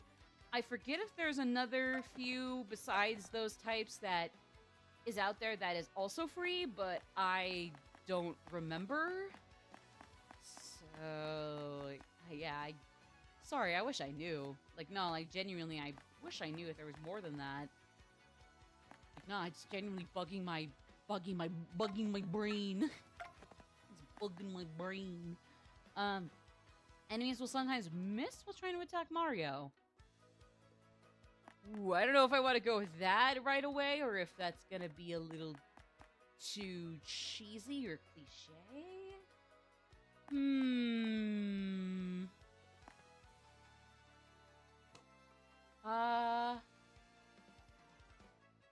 Speaker 1: I forget if there's another few besides those types that is out there that is also free, but I don't remember. So, yeah, sorry, I wish I knew. Like, no, like, genuinely, I wish I knew if there was more than that. Like, no, it's genuinely bugging my brain. It's bugging my brain. Enemies will sometimes miss while trying to attack Mario. Ooh, I don't know if I want to go with that right away, or if that's gonna be a little too cheesy or cliche.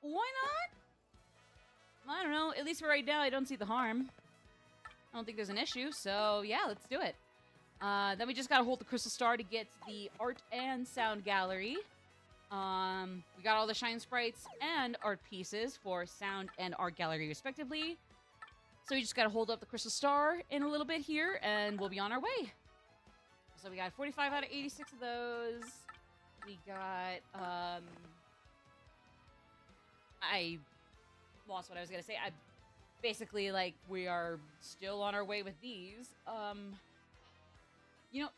Speaker 1: Why not? I don't know. At least for right now, I don't see the harm. I don't think there's an issue, so yeah, let's do it. Then we just gotta hold the crystal star to get the art and sound gallery. We got all the shine sprites and art pieces for sound and art gallery respectively. So we just gotta hold up the crystal star in a little bit here, and we'll be on our way. So we got 45 out of 86 of those. We got, I lost what I was gonna say. Basically, like, we are still on our way with these. You know,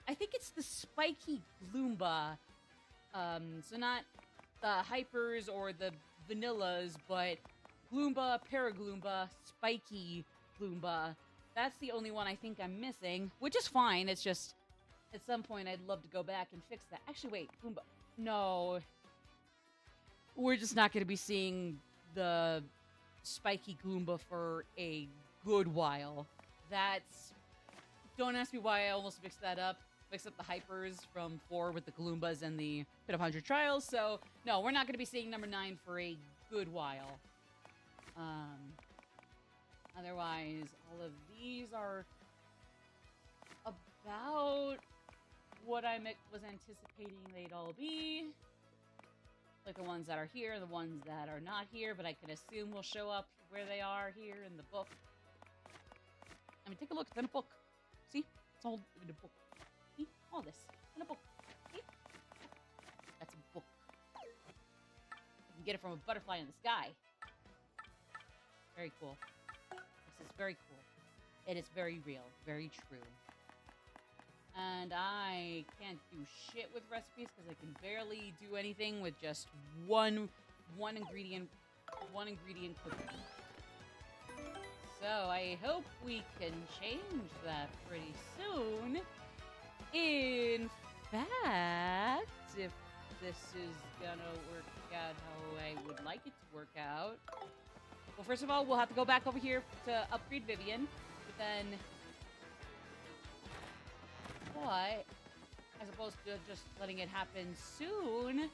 Speaker 1: I think it's the spiky Gloomba. So not the hypers or the vanillas, but Gloomba, Paragloomba, Spiky Gloomba. That's the only one I think I'm missing, which is fine. It's just, at some point, I'd love to go back and fix that. Actually, wait, Gloomba. No. We're just not going to be seeing the Spiky Gloomba for a good while. Don't ask me why I almost mixed that up. Mixed up the hypers from 4 with the Gloombas and the Pit of 100 Trials. So, no, we're not going to be seeing number 9 for a good while. Otherwise, all of these are about what I was anticipating they'd all be. Like the ones that are here and the ones that are not here, but I can assume will show up where they are here in the book. I mean, take a look. It's in a book. See? It's all in a book. See? All this. In a book. See? That's a book. You can get it from a butterfly in the sky. Very cool. This is very cool. It is very real. Very true. And I can't do shit with recipes because I can barely do anything with just one ingredient cooking. So I hope we can change that pretty soon. In fact, if this is gonna work out how I would like it to work out. Well, first of all, we'll have to go back over here to upgrade Vivian, but then... But, as opposed to just letting it happen soon...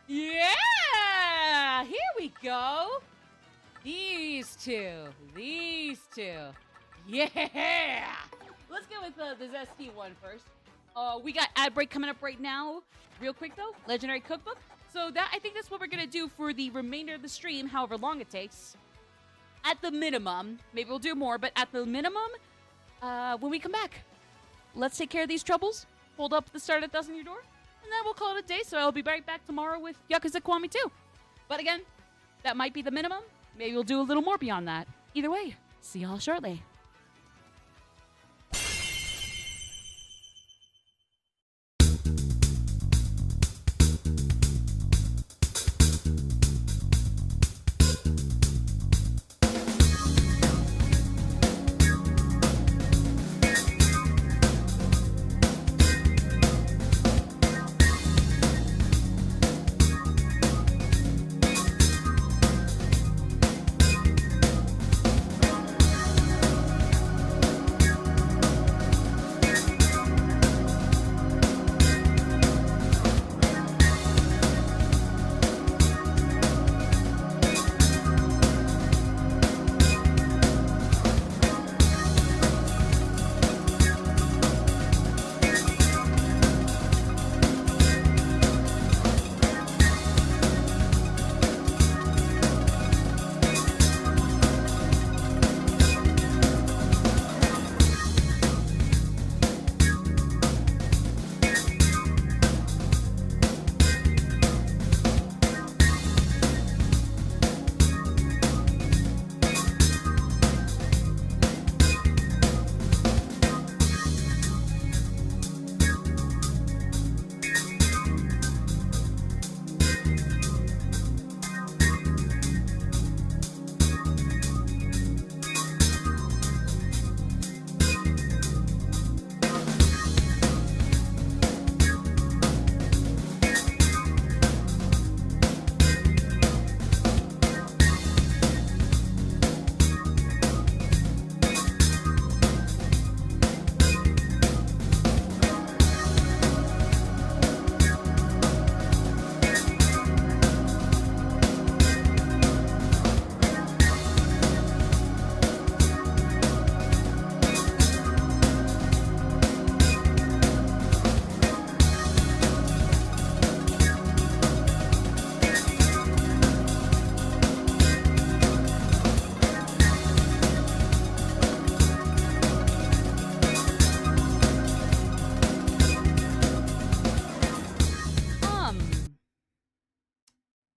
Speaker 1: Yeah! Here we go! These two. Yeah! Let's go with the zesty one first. We got ad break coming up right now. Real quick, though. Legendary Cookbook. So I think that's what we're going to do for the remainder of the stream, however long it takes. At the minimum. Maybe we'll do more, but at the minimum, when we come back, let's take care of these troubles. Hold up the start at 1,000 your door. And then we'll call it a day, so I'll be right back tomorrow with Yakuza Kiwami 2. But again, that might be the minimum. Maybe we'll do a little more beyond that. Either way, see y'all shortly.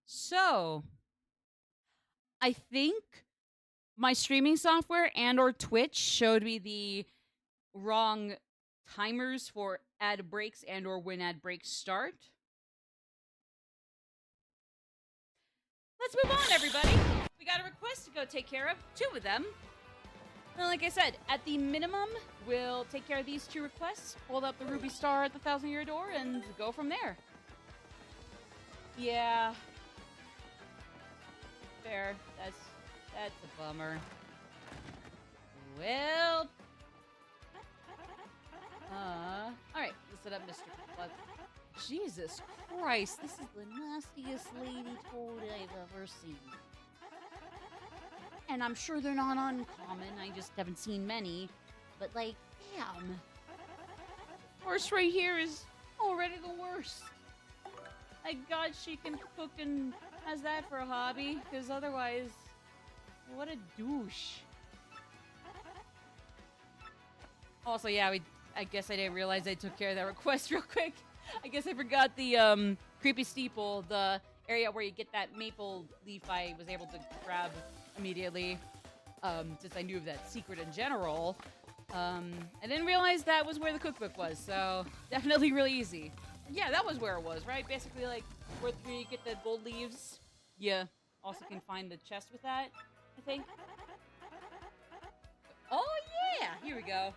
Speaker 1: So, I think my streaming software and or Twitch showed me the wrong timers for ad breaks and or when ad breaks start. Let's move on, everybody. We got a request to go take care of, 2 of them. And like I said, at the minimum, we'll take care of these 2 requests, hold up the ruby star at the 1,000 year door, and go from there. Yeah. Fair. That's a bummer. Well. Alright, listen up, Mr. Plug. Jesus Christ, this is the nastiest lady toad I've ever seen. And I'm sure they're not uncommon, I just haven't seen many. But like, damn. Horse right here is already the worst. Thank God she can cook and has that for a hobby, because otherwise, what a douche. Also, yeah, I guess I didn't realize I took care of that request real quick. I guess I forgot the creepy steeple, the area where you get that maple leaf. I was able to grab immediately, since I knew of that secret in general. I didn't realize that was where the cookbook was, so definitely really easy. Yeah, that was where it was, right? Basically, like, where you get the gold leaves. Yeah, also can find the chest with that, I think. Oh, yeah! Here we go.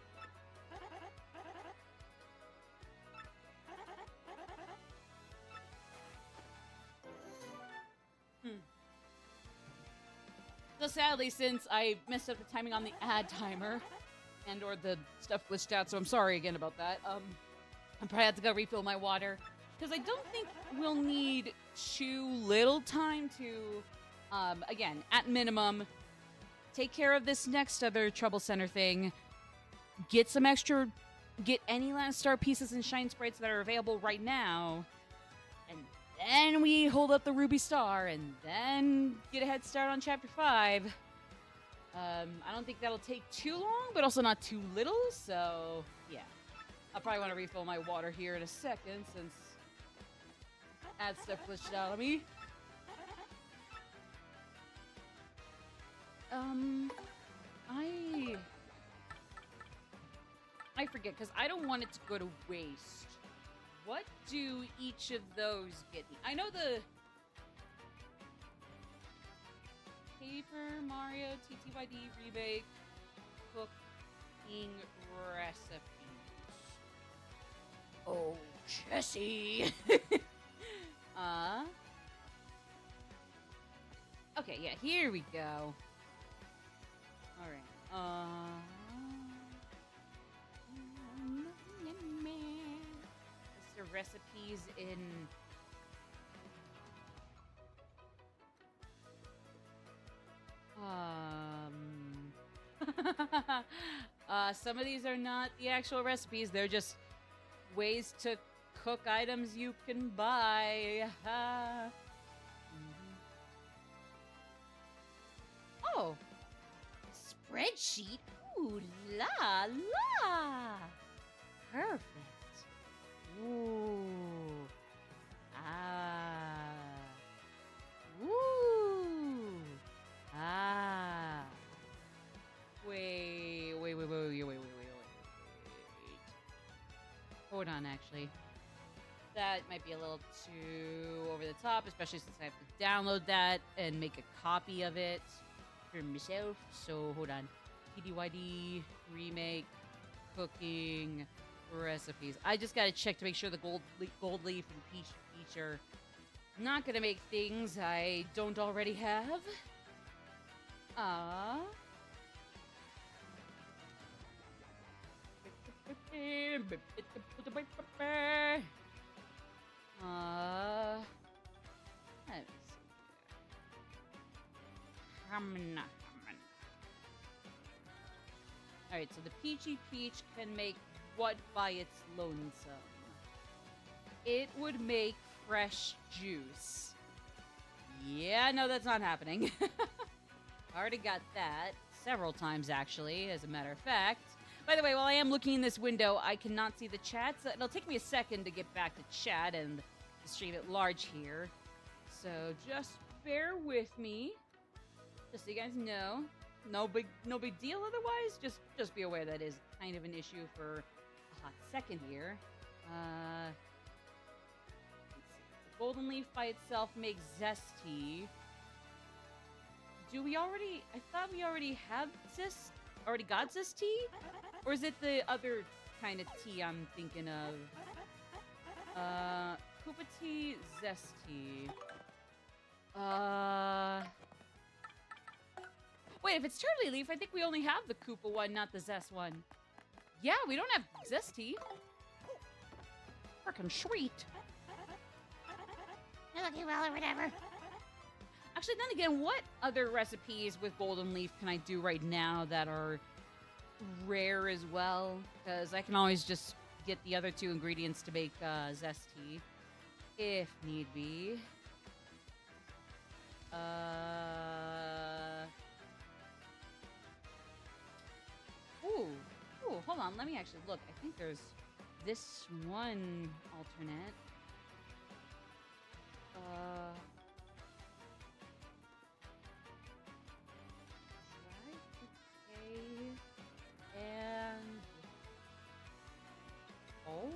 Speaker 1: So sadly, since I messed up the timing on the ad timer, and or the stuff glitched out, so I'm sorry again about that. I probably have to go refill my water, because I don't think we'll need too little time to, again, at minimum, take care of this next other Trouble Center thing, get any last star pieces and shine sprites that are available right now, and then we hold up the Ruby Star, and then get a head start on Chapter 5. I don't think that'll take too long, but also not too little, so yeah. I'll probably want to refill my water here in a second, since ad stuff glitched out on me. I forget, because I don't want it to go to waste. What do each of those get me? I know the Paper Mario TTYD Remake cooking recipes.
Speaker 4: Oh, Jesse.
Speaker 1: Okay, yeah, here we go. Alright, it's the recipes in... some of these are not the actual recipes, they're just ways to cook items you can buy. Oh, spreadsheet? Ooh la la! Perfect. Ooh. Ah. Ooh. Ah. Wait. Hold on, actually. That might be a little too over the top, especially since I have to download that and make a copy of it for myself. So, hold on. TTYD, remake, cooking, recipes. I just gotta check to make sure the gold leaf and peach are not gonna make things I don't already have. Let's see. Alright, so the Peachy Peach can make what by its lonesome? It would make fresh juice. Yeah, no, that's not happening. I already got that several times, actually, as a matter of fact. By the way, while I am looking in this window, I cannot see the chat, so it'll take me a second to get back to chat and the stream at large here. So just bear with me, just so you guys know. No big deal otherwise. Just be aware that is kind of an issue for a hot second here. Let's see. The golden leaf by itself makes zesty. Do we already? I thought we already already got zest tea? Or is it the other kind of tea I'm thinking of? Koopa tea, zest tea. Wait, if it's Turtley Leaf, I think we only have the Koopa one, not the Zest one. Yeah, we don't have Zest tea. Frickin' sweet.
Speaker 2: Okay, well, or whatever.
Speaker 1: Actually, then again, what other recipes with Golden Leaf can I do right now that are rare as well? Because I can always just get the other two ingredients to make Zest tea, if need be. Ooh, Oh, hold on. Let me actually look. I think there's this one alternate. Right, okay. And oh.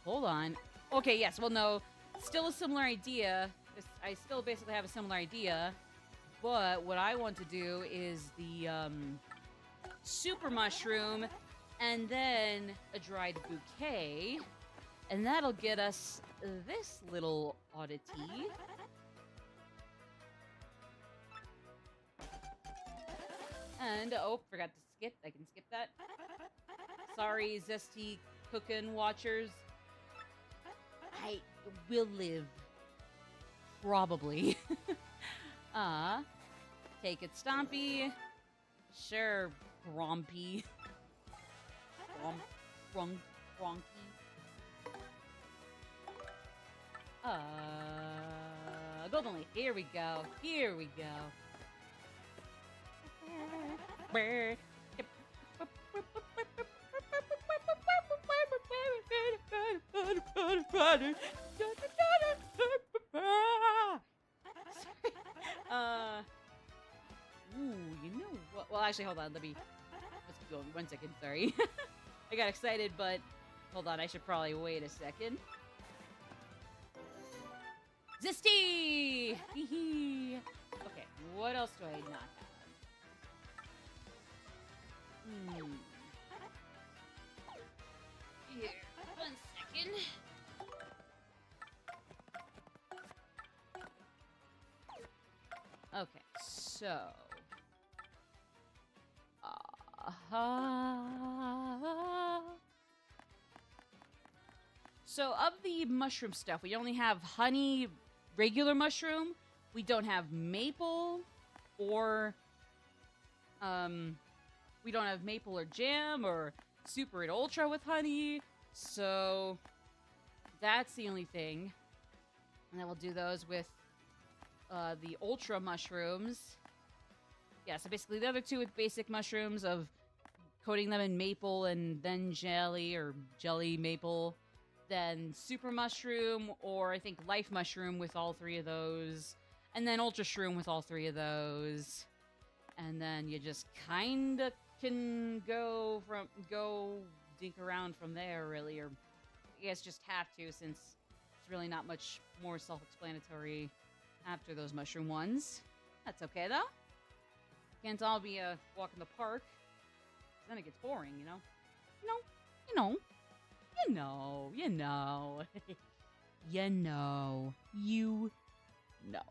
Speaker 1: Hold on. Okay, yes. Well, no. Still a similar idea. I still basically have a similar idea. But what I want to do is the super mushroom and then a dried bouquet. And that'll get us this little oddity. And, oh, forgot to skip. I can skip that. Sorry, Zesty Cookin' watchers. I will live. Probably. Take it, Stompy. Sure, Grompy. Gronky. Golden Leaf. Here we go. Here we go. Ooh, you know what? Well, actually, hold on. Let's keep going. 1 second. Sorry. I got excited, but hold on. I should probably wait a second. Zesty! Okay, what else do I not have? Here, 1 second. Okay, so... So, of the mushroom stuff, we only have honey, regular mushroom. We don't have maple or... we don't have maple or jam or super and ultra with honey. So, that's the only thing. And then we'll do those with the ultra mushrooms. Yeah, so basically the other two with basic mushrooms of coating them in maple and then jelly or jelly maple. Then super mushroom or I think life mushroom with all three of those. And then ultra shroom with all three of those. And then you just kind of can go dink around from there, really. Or I guess just have to, since it's really not much more self-explanatory after those mushroom ones. That's okay, though. Can't all be a walk in the park. Then it gets boring, you know? You know.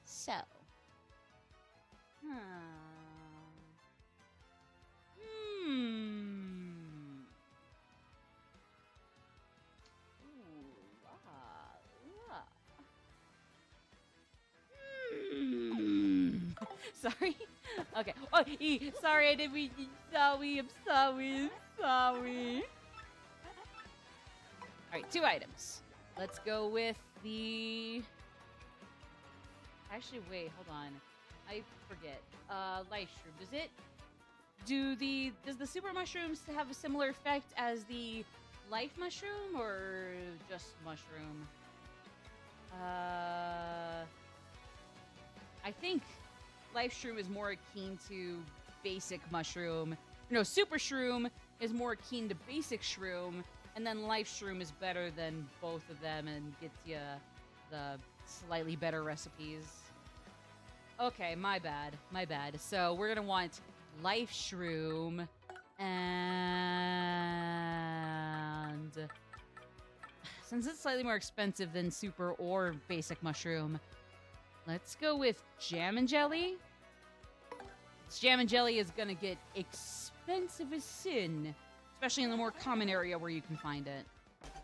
Speaker 1: So. Sorry. Okay. Oh, sorry, I didn't mean. I'm sorry. Alright, 2 items. Let's go with the... Actually, wait, hold on. I forget. Life shroom. Does the super mushrooms have a similar effect as the life mushroom, or just mushroom? I think life shroom is more akin to basic mushroom. No, super shroom is more akin to basic shroom, and then life shroom is better than both of them and gets you the slightly better recipes. Okay, my bad. So we're gonna want life shroom and since it's slightly more expensive than super or basic mushroom, let's go with jam and jelly. Jam and jelly is gonna get expensive as sin, especially in the more common area where you can find it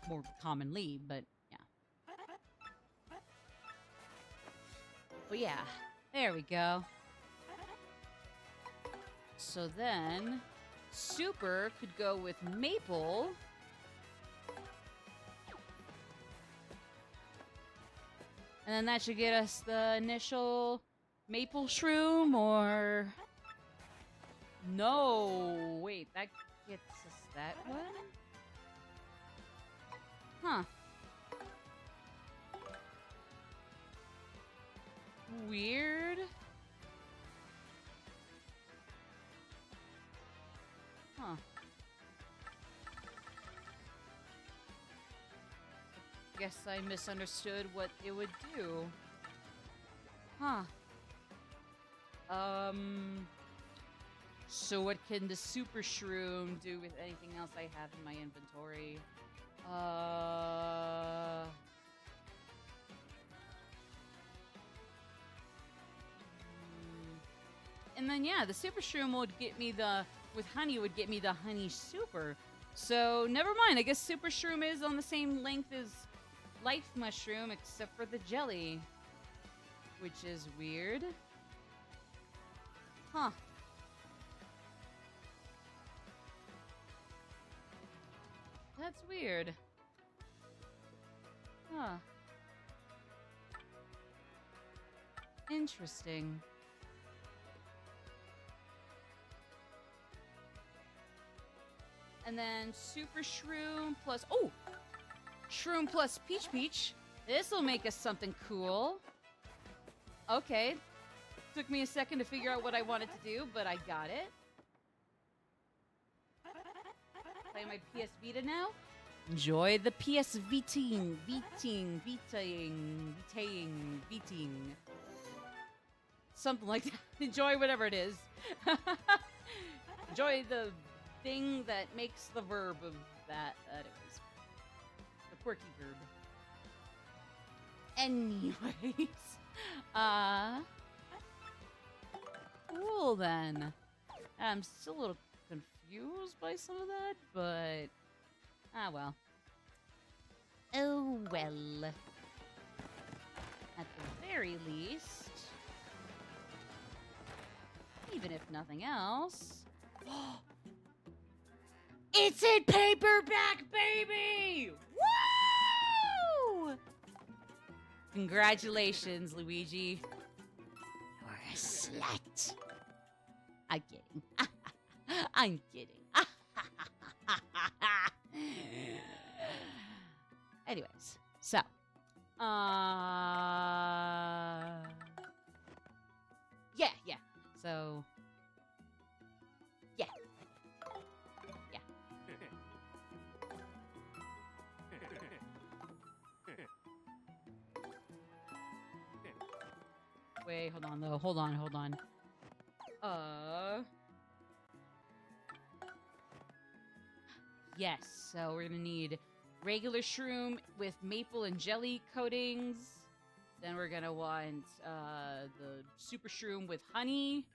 Speaker 1: more commonly, but yeah. But yeah, there we go. So then, super could go with maple. And then that should get us the initial maple shroom or... No, wait, that gets us that one? Huh. Weird. Huh. Guess I misunderstood what it would do. Huh. So what can the super shroom do with anything else I have in my inventory? And then yeah, the super shroom would get me with honey would get me the honey super. So never mind. I guess super shroom is on the same length as life mushroom except for the jelly, which is weird. Huh. That's weird. Huh. Interesting. And then super shroom plus... Oh! Shroom plus peach peach. This'll make us something cool. Okay. Took me a second to figure out what I wanted to do, but I got it. Play my PS Vita now. Enjoy the PS Viting. Something like that. Enjoy whatever it is. Enjoy the thing that makes the verb of that. Anyways. The quirky verb. Anyways. Cool then. I'm still a little confused by some of that, but well.
Speaker 2: Oh well.
Speaker 1: At the very least, even if nothing else,
Speaker 4: It's in paperback, baby!
Speaker 1: woo! Congratulations, Luigi.
Speaker 2: You're a slut.
Speaker 1: I'm kidding. I'm kidding. Anyways, so, yeah. So, yeah. Wait, hold on though. Hold on. Yes, so we're gonna need regular shroom with maple and jelly coatings. Then we're gonna want the super shroom with honey.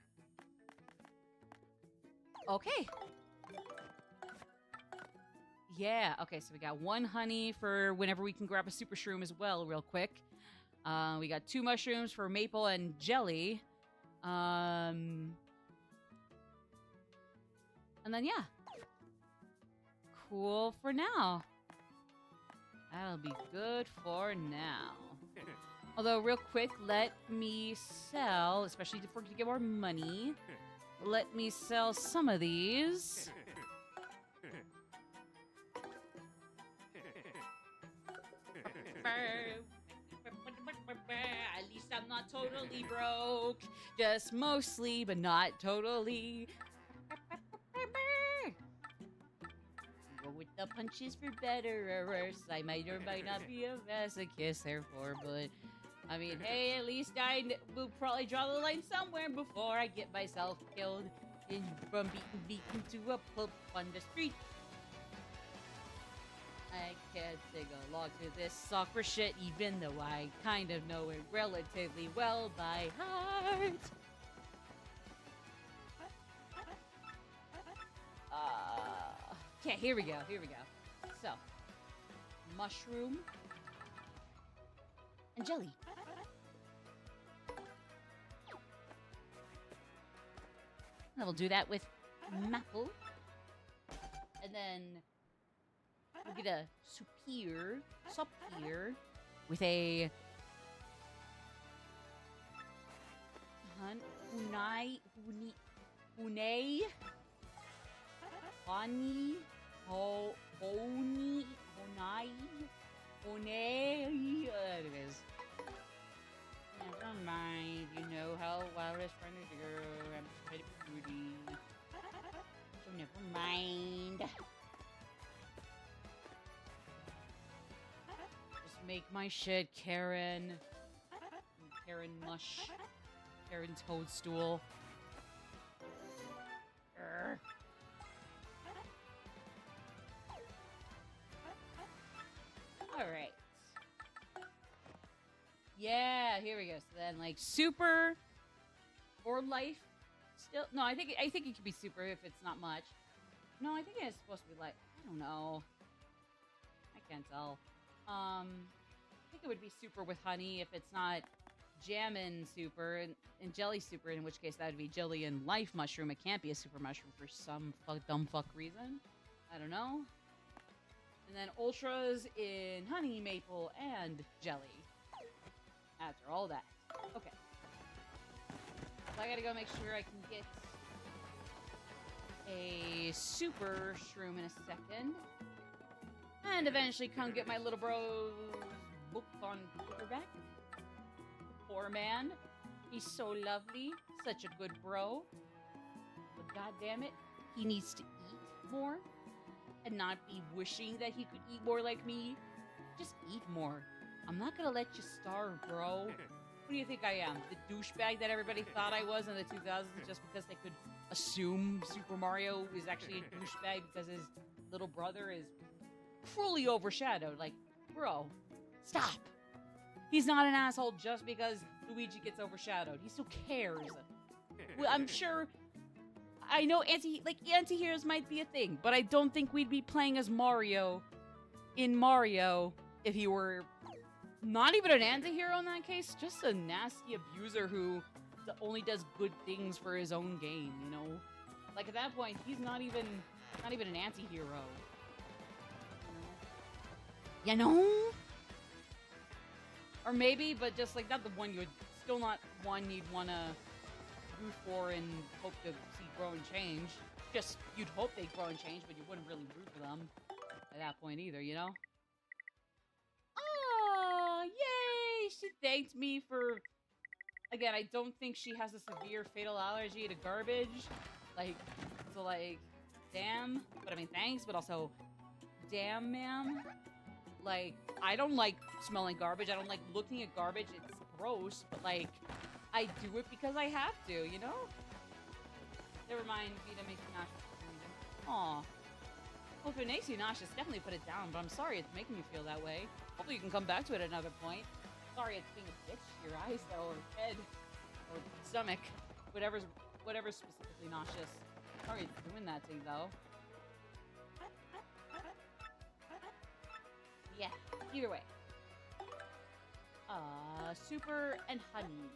Speaker 1: Okay. Yeah, okay, so we got one honey for whenever we can grab a super shroom as well, real quick. We got 2 mushrooms for maple and jelly. And then, yeah. Cool for now. That'll be good for now. Although, real quick, let me sell, especially if we're going to get more money, let me sell some of these. At least I'm not totally broke. Just mostly, but not totally. Go with the punches for better or worse. I might or might not be a masochist, therefore, but I mean, hey, at least I will probably draw the line somewhere before I get myself killed from being beaten to a pulp on the street. I can't sing along to this song for shit, even though I kind of know it relatively well by heart. Okay, here we go. So, mushroom and jelly. And we'll do that with maple. And then we'll get a soup here with a Hunai, Hunay, Hani, Honi, Honai, Honay. Anyways. Never mind. You know how wild is trying to do. I'm just trying to be pretty. So never mind. Just make my shit, Karen. Karen Mush. Karen Toadstool. Urgh. Alright. Yeah, here we go. So then, like, super or life. Still, no, I think it could be super if it's not much. No, I think it's supposed to be like, I don't know. I can't tell. I think it would be super with honey if it's not jammin super and jelly super, in which case that would be jelly and life mushroom. It can't be a super mushroom for some dumb fuck reason. I don't know. And then ultras in honey, maple, and jelly. After all that. Okay. So I gotta go make sure I can get a super shroom in a second. And eventually come get my little bro's book on paperback. Poor man. He's so lovely. Such a good bro. But goddammit, he needs to eat more. And not be wishing that he could eat more like me. Just eat more. I'm not gonna let you starve, bro. Who do you think I am? The douchebag that everybody thought I was in the 2000s just because they could assume Super Mario is actually a douchebag because his little brother is cruelly overshadowed. Like, bro, stop. He's not an asshole just because Luigi gets overshadowed. He still cares. Well, I'm sure... I know anti-heroes might be a thing, but I don't think we'd be playing as Mario in Mario if he were... Not even an anti-hero in that case, just a nasty abuser who only does good things for his own gain, you know? Like, at that point, he's not even an anti-hero. You know? Or maybe, but just, like, not the one you would... Still not one you'd want to root for and hope to see grow and change. Just, you'd hope they'd grow and change, but you wouldn't really root for them at that point either, you know? Oh, yay! She thanked me for... Again, I don't think she has a severe fatal allergy to garbage. Like, so like, damn. But I mean, thanks, but also, damn, ma'am. Like, I don't like smelling garbage. I don't like looking at garbage. It's gross, but like, I do it because I have to, you know? Never mind, Vita makes me nauseous for some reason. Aw. Well, if it makes you nauseous, definitely put it down, but I'm sorry it's making you feel that way. Hopefully you can come back to it at another point. Sorry it's being a bitch to your eyes, though, or head, or stomach. Whatever's specifically nauseous. Sorry it's doing that to you, though. Yeah, either way. Super and honey.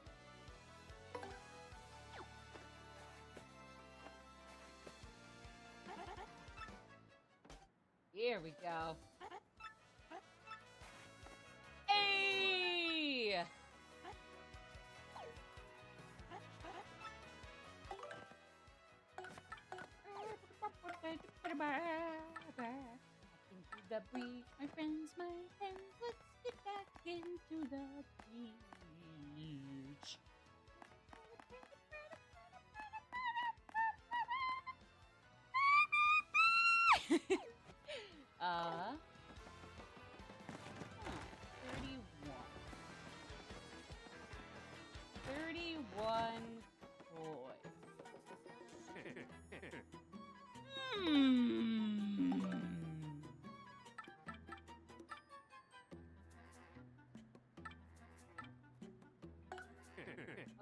Speaker 1: Here we go. Hey! Into the breach, my friends, let's get back into the breach. Huh, 31. 31 coins.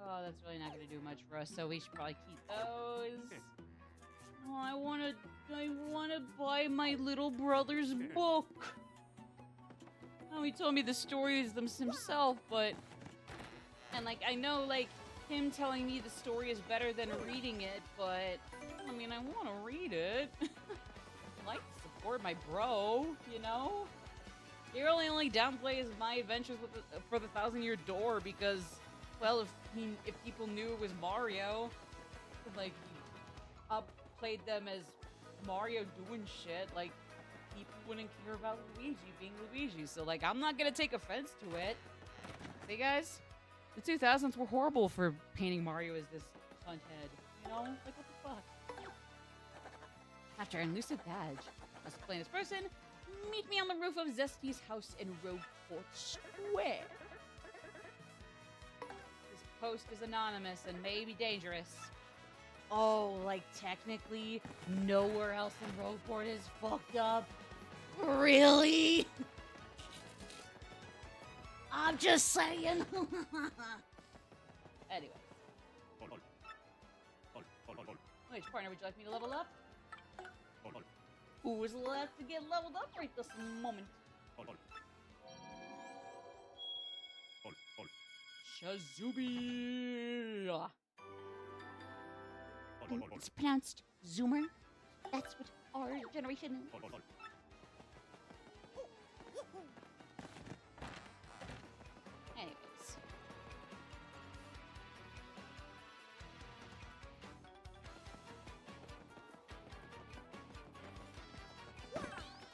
Speaker 1: Oh, that's really not going to do much for us, so we should probably keep those. Oh, I wanna buy my little brother's book. Oh, he told me the stories himself, but... And, like, I know, like, him telling me the story is better than reading it, but... I mean, I want to read it. I like to support my bro, you know? He really only downplays my adventures with for the 1,000-Year Door because Well, if people knew it was Mario, like, played them as Mario doing shit, like, people wouldn't care about Luigi being Luigi. So, like, I'm not gonna take offense to it. Hey, guys, the 2000s were horrible for painting Mario as this cunt head. You know? Like, what the fuck? After an elusive badge, as a plainest person, meet me on the roof of Zesty's house in Rogueport Square. This post is anonymous and may be dangerous. Oh, like technically nowhere else in Rogueport is fucked up? Really?
Speaker 2: I'm just saying.
Speaker 1: Anyway. Which partner would you like me to level up? Who's left to get leveled up right this moment? Shazubi!
Speaker 2: It's pronounced Zoomer. That's what our generation is.
Speaker 1: Anyways.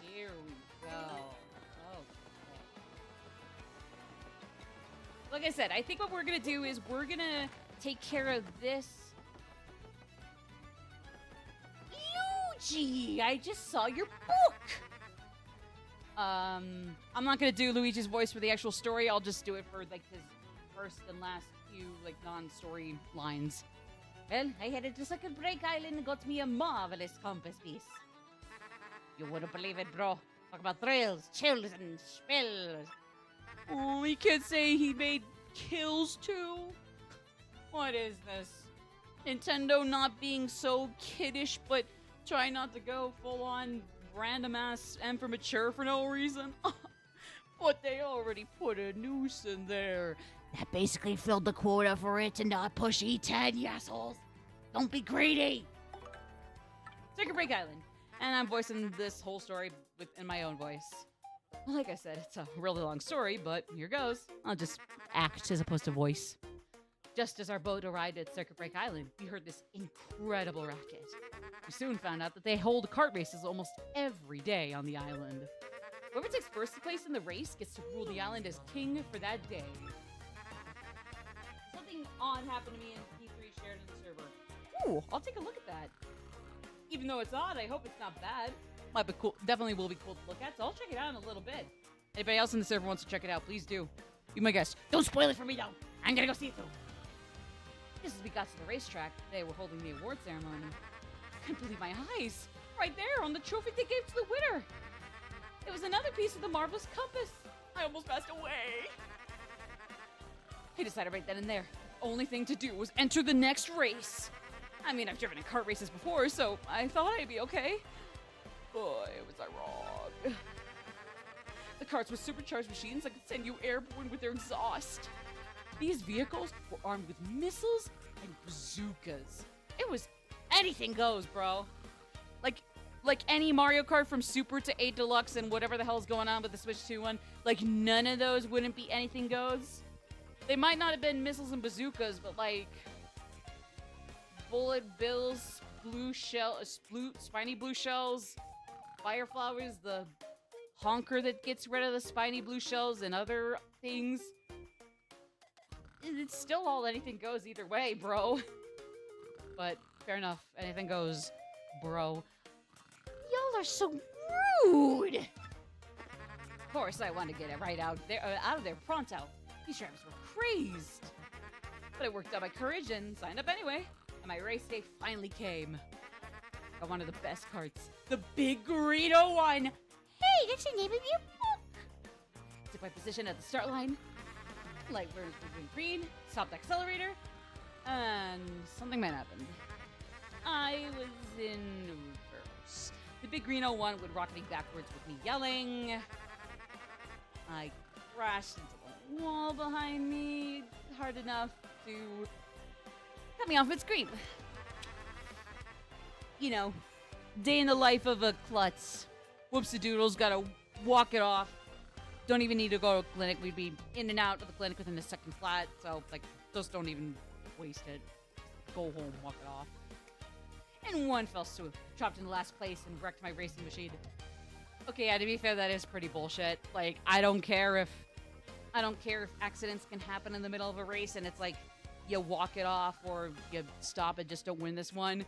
Speaker 1: Here we go. Okay. Like I said, I think what we're gonna do is we're gonna take care of this. Yuji, I just saw your book. I'm not gonna do Luigi's voice for the actual story. I'll just do it for like his first and last few like non-story lines.
Speaker 2: Well, I headed to Second Break Island and got me a marvelous compass piece. You wouldn't believe it, bro. Talk about thrills, chills, and spells.
Speaker 1: Oh, he could say he made kills too. What is this? Nintendo not being so kiddish, but trying not to go full on random ass and for mature for no reason. But they already put a noose in there.
Speaker 2: That basically filled the quota for it to not push E10, you assholes. Don't be greedy.
Speaker 1: Second Break Island. And I'm voicing this whole story in my own voice. Like I said, it's a really long story, but here goes. I'll just act as opposed to voice. Just as our boat arrived at Circuit Break Island, we heard this incredible racket. We soon found out that they hold kart races almost every day on the island. Whoever takes first place in the race gets to rule the island as king for that day. Something odd happened to me in P3 shared in the server. Ooh, I'll take a look at that. Even though it's odd, I hope it's not bad. Might be cool. Definitely will be cool to look at, so I'll check it out in a little bit. Anybody else in the server wants to check it out, please do. Be my guest.
Speaker 2: Don't spoil it for me, though. I'm gonna go see it, though.
Speaker 1: Just as we got to the racetrack, they were holding the award ceremony. I couldn't believe my eyes. Right there on the trophy they gave to the winner. It was another piece of the marvelous compass. I almost passed away. I decided right then and there, the only thing to do was enter the next race. I mean, I've driven in kart races before, so I thought I'd be okay. Boy, was I wrong. The karts were supercharged machines that could send you airborne with their exhaust. These vehicles were armed with missiles and bazookas. It was anything goes, bro. Like any Mario Kart from Super to 8 Deluxe and whatever the hell's going on with the Switch 2 one, like none of those wouldn't be anything goes. They might not have been missiles and bazookas, but like bullet bills, blue shell, spiny blue shells, fire flowers, the honker that gets rid of the spiny blue shells, and other things. It's still all anything goes either way, bro. But fair enough, anything goes, bro.
Speaker 2: Y'all are so rude.
Speaker 1: Of course, I wanted to get it right out of there pronto. These drivers were crazed. But I worked out my courage and signed up anyway. And my race day finally came. Got one of the best carts. The big green one.
Speaker 2: Hey, that's the name of your book.
Speaker 1: Took my position at the start line. Light burned between green. Stopped the accelerator. And something might happen. I was in reverse. The big green one would rocket me backwards with me yelling. I crashed into the wall behind me. Hard enough to cut me off mid-screen. You know, day in the life of a klutz. Whoops-a-doodles, gotta walk it off. Don't even need to go to a clinic. We'd be in and out of the clinic within a second flat. So, like, Just don't even waste it. Go home, walk it off. In one fell swoop, dropped in last place and wrecked my racing machine. Okay, yeah, to be fair, that is pretty bullshit. Like, I don't care if accidents can happen in the middle of a race and it's like you walk it off or you stop and just don't win this one.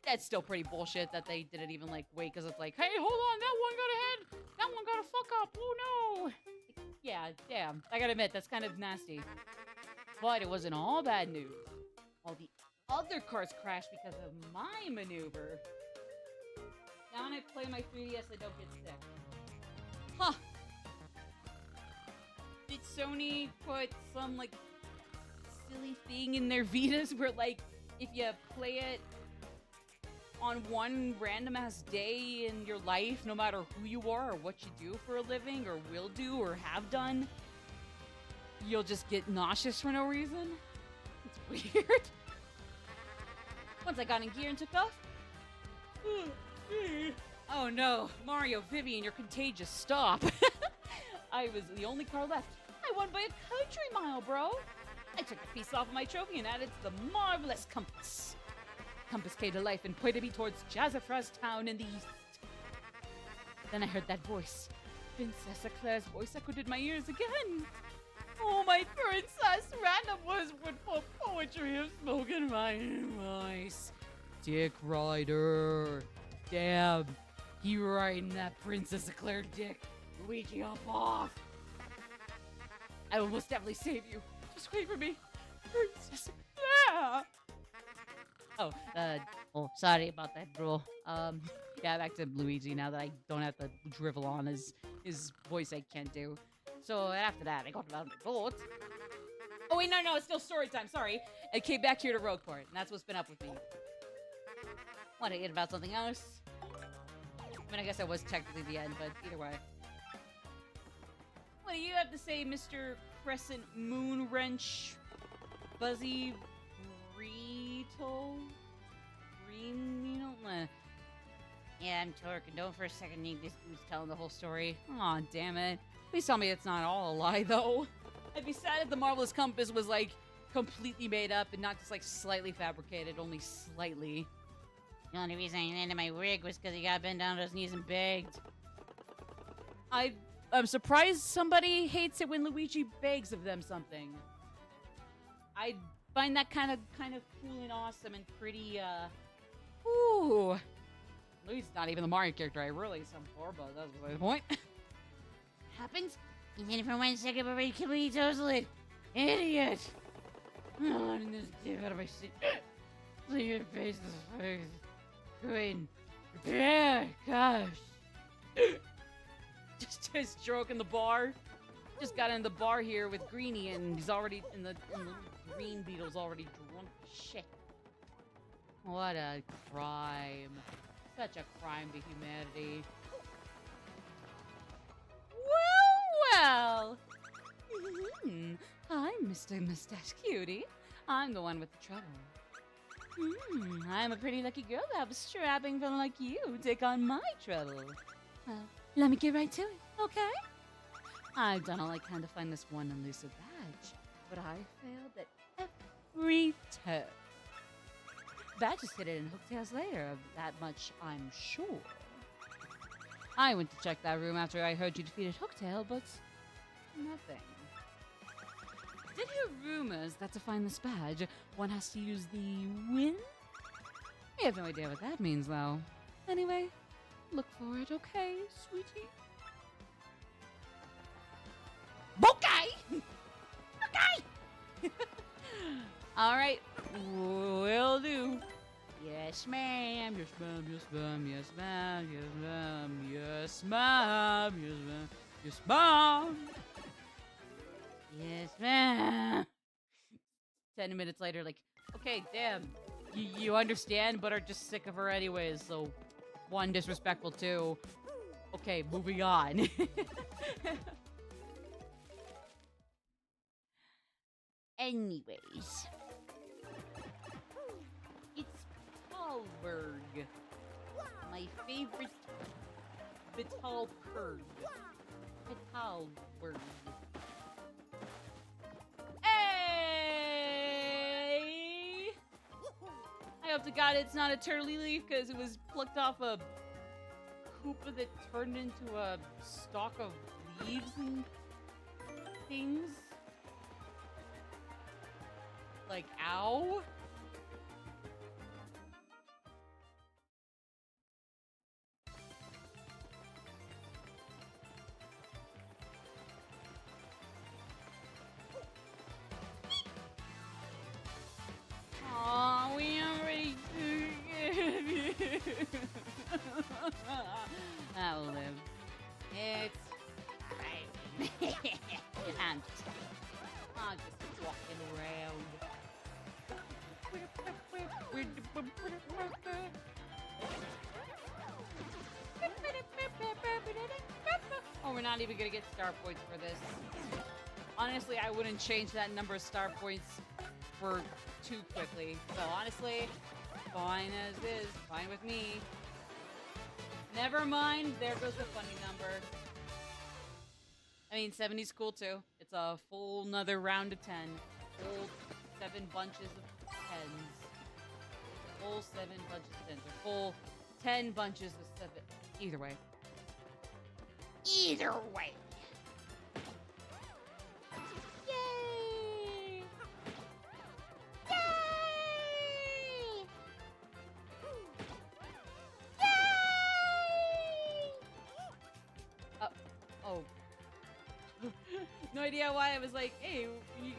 Speaker 1: That's still pretty bullshit that they didn't even like wait, because it's like, hey, hold on, that one got ahead, that one got a fuck up, oh no. Yeah, damn, I gotta admit, that's kind of nasty. But it wasn't all bad news. All the other cars crashed because of my maneuver. Now when I play my 3DS, I don't get sick. Huh. Did Sony put some, like, silly thing in their Vitas where, like, if you play it on one random-ass day in your life, no matter who you are or what you do for a living or will do or have done, you'll just get nauseous for no reason? It's weird. Once I got in gear and took off. Oh no, Mario, Vivian, you're contagious. Stop. I was the only car left. I won by a country mile, bro. I took a piece off of my trophy and added to the marvelous compass. Compass came to life and pointed me towards Jazzafraz Town in the east. Then I heard that voice. Princess Eclair's voice echoed in my ears again. Oh, my princess, random was for poetry of spoken my voice. Dick Rider. Damn. He riding that Princess Eclair dick. Luigi, hop off. I will most definitely save you. Just wait for me. Princess Eclair. Oh, sorry about that, bro. Yeah, back to Luigi now that I don't have to drivel on his voice I can't do. So after that, I got out of my boat. Oh wait, no, it's still story time, sorry. I came back here to Rogueport, and that's what's been up with me. Want to get about something else? I mean, I guess that was technically the end, but either way. What do you have to say, Mr. Crescent Moon Wrench Buzzy Reetle? Yeah, I'm Torque, and don't for a second think this dude's telling the whole story. Aw, damn it. Please tell me it's not all a lie, though. I'd be sad if the Marvelous Compass was, like, completely made up and not just, like, slightly fabricated, only slightly.
Speaker 2: The only reason I landed my rig was because he got bent down to his knees and begged.
Speaker 1: I'm surprised somebody hates it when Luigi begs of them something. I find that kind of cool and awesome and pretty, ooh. Luigi's not even the Mario character I really some for, but that's beside the point.
Speaker 2: Happens? He did it for 1 second, but already completely toasted. Idiot! Oh, I'm this dick out of my seat. See your face is face. Queen. Yeah, gosh.
Speaker 1: Just his stroke in the bar. Just got in the bar here with Greenie, and he's already in the green beetle's already drunk as shit. What a crime. Such a crime to humanity. Well. I'm Mr. Mustache Cutie. I'm the one with the trouble. I'm a pretty lucky girl to have a strapping fellow like you take on my trouble. Let me get right to it, okay? I've done all I can to find this one elusive badge, but I failed at every turn. Badge is hidden in Hooktails later, of that much I'm sure. I went to check that room after I heard you defeated Hooktail, but nothing. Did hear rumors that to find this badge, one has to use the wind? I have no idea what that means, though. Anyway, look for it, okay, sweetie? Okay! Okay! Alright, will do. Yes, ma'am. Yes, ma'am. Yes, ma'am. Yes, ma'am. Yes, ma'am. Yes, ma'am. Yes, ma'am. Yes, ma'am. Yes, ma'am. 10 minutes later, like, okay, damn. You understand, but are just sick of her anyways, so one, disrespectful, two. Okay, moving on.
Speaker 2: Anyways.
Speaker 1: It's Talberg. My favorite Vitalberg. Vitalberg. Hey! hope to God it's not a turtley leaf because it was plucked off a Koopa that turned into a stalk of leaves and things. Like, ow. Aw, we already. I'll live. It's fine. I'm just walking around. Oh, we're not even gonna get star points for this. Honestly, I wouldn't change that number of star points for too quickly. So honestly, fine as is. Fine with me. Never mind. There goes the funny number. I mean, 70's cool too. It's a full another round of 10. Full 7 bunches of 10s. Full 7 bunches of 10s. Or full 10 bunches of 7. Either way.
Speaker 2: Either way.
Speaker 5: Yay! Yay! Yay!
Speaker 1: Oh. No idea why I was like, hey, you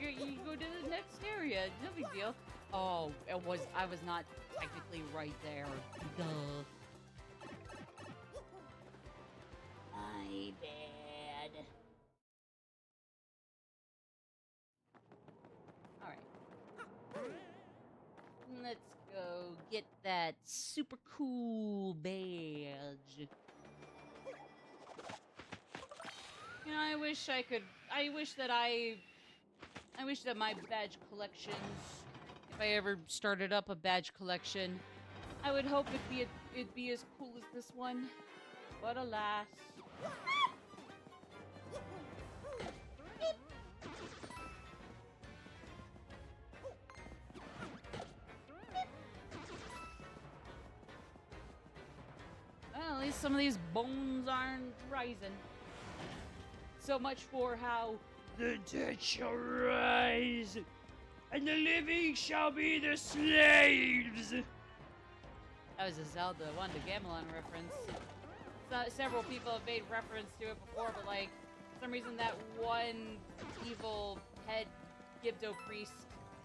Speaker 1: go to the next area. No big deal. Oh, I was not technically right there. Duh.
Speaker 2: My bad.
Speaker 1: Alright. Let's go get that super cool badge. You know, I wish that my badge collections, if I ever started up a badge collection, I would hope it'd be as cool as this one. But alas. Well, at least some of these bones aren't rising. So much for how
Speaker 4: The dead shall rise, and the living shall be the slaves.
Speaker 1: that was a Zelda Wanda Gamelon reference. Several people have made reference to it before, but like, for some reason that one evil head Gibdo priest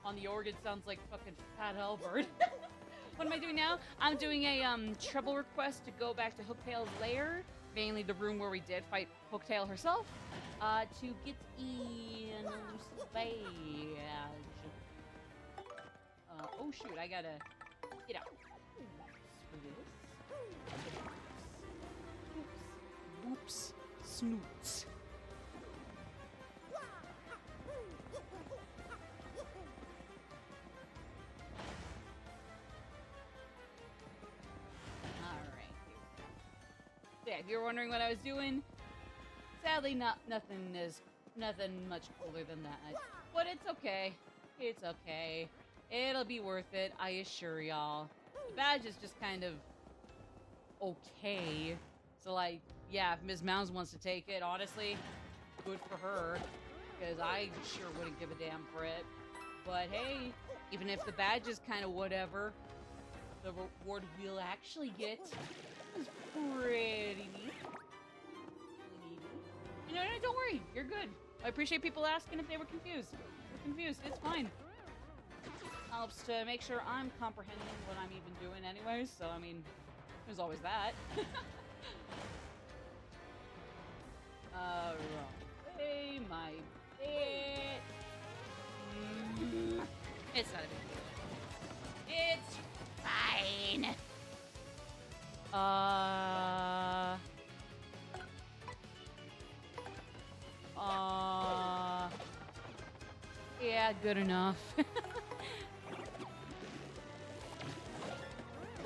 Speaker 1: on the organ sounds like fucking Fat Albert. What am I doing now? I'm doing a trouble request to go back to Hooktail's lair, mainly the room where we did fight Hooktail herself, to get in a badge. Oh shoot, I gotta get out. For this. Oops. Snoots. Yeah, if you're wondering what I was doing, sadly nothing much cooler than that. But it's okay. It's okay. It'll be worth it, I assure y'all. The badge is just kind of okay. So like, yeah, if Ms. Mounds wants to take it, honestly, good for her. Because I sure wouldn't give a damn for it. But hey, even if the badge is kind of whatever, the reward we'll actually get is pretty neat. You know, don't worry, you're good. I appreciate people asking if they were confused. We're confused, it's fine. Helps to make sure I'm comprehending what I'm even doing anyway, so I mean, there's always that. Hey, my bit. It's not a big deal. It's
Speaker 2: Fine.
Speaker 1: Yeah, good enough.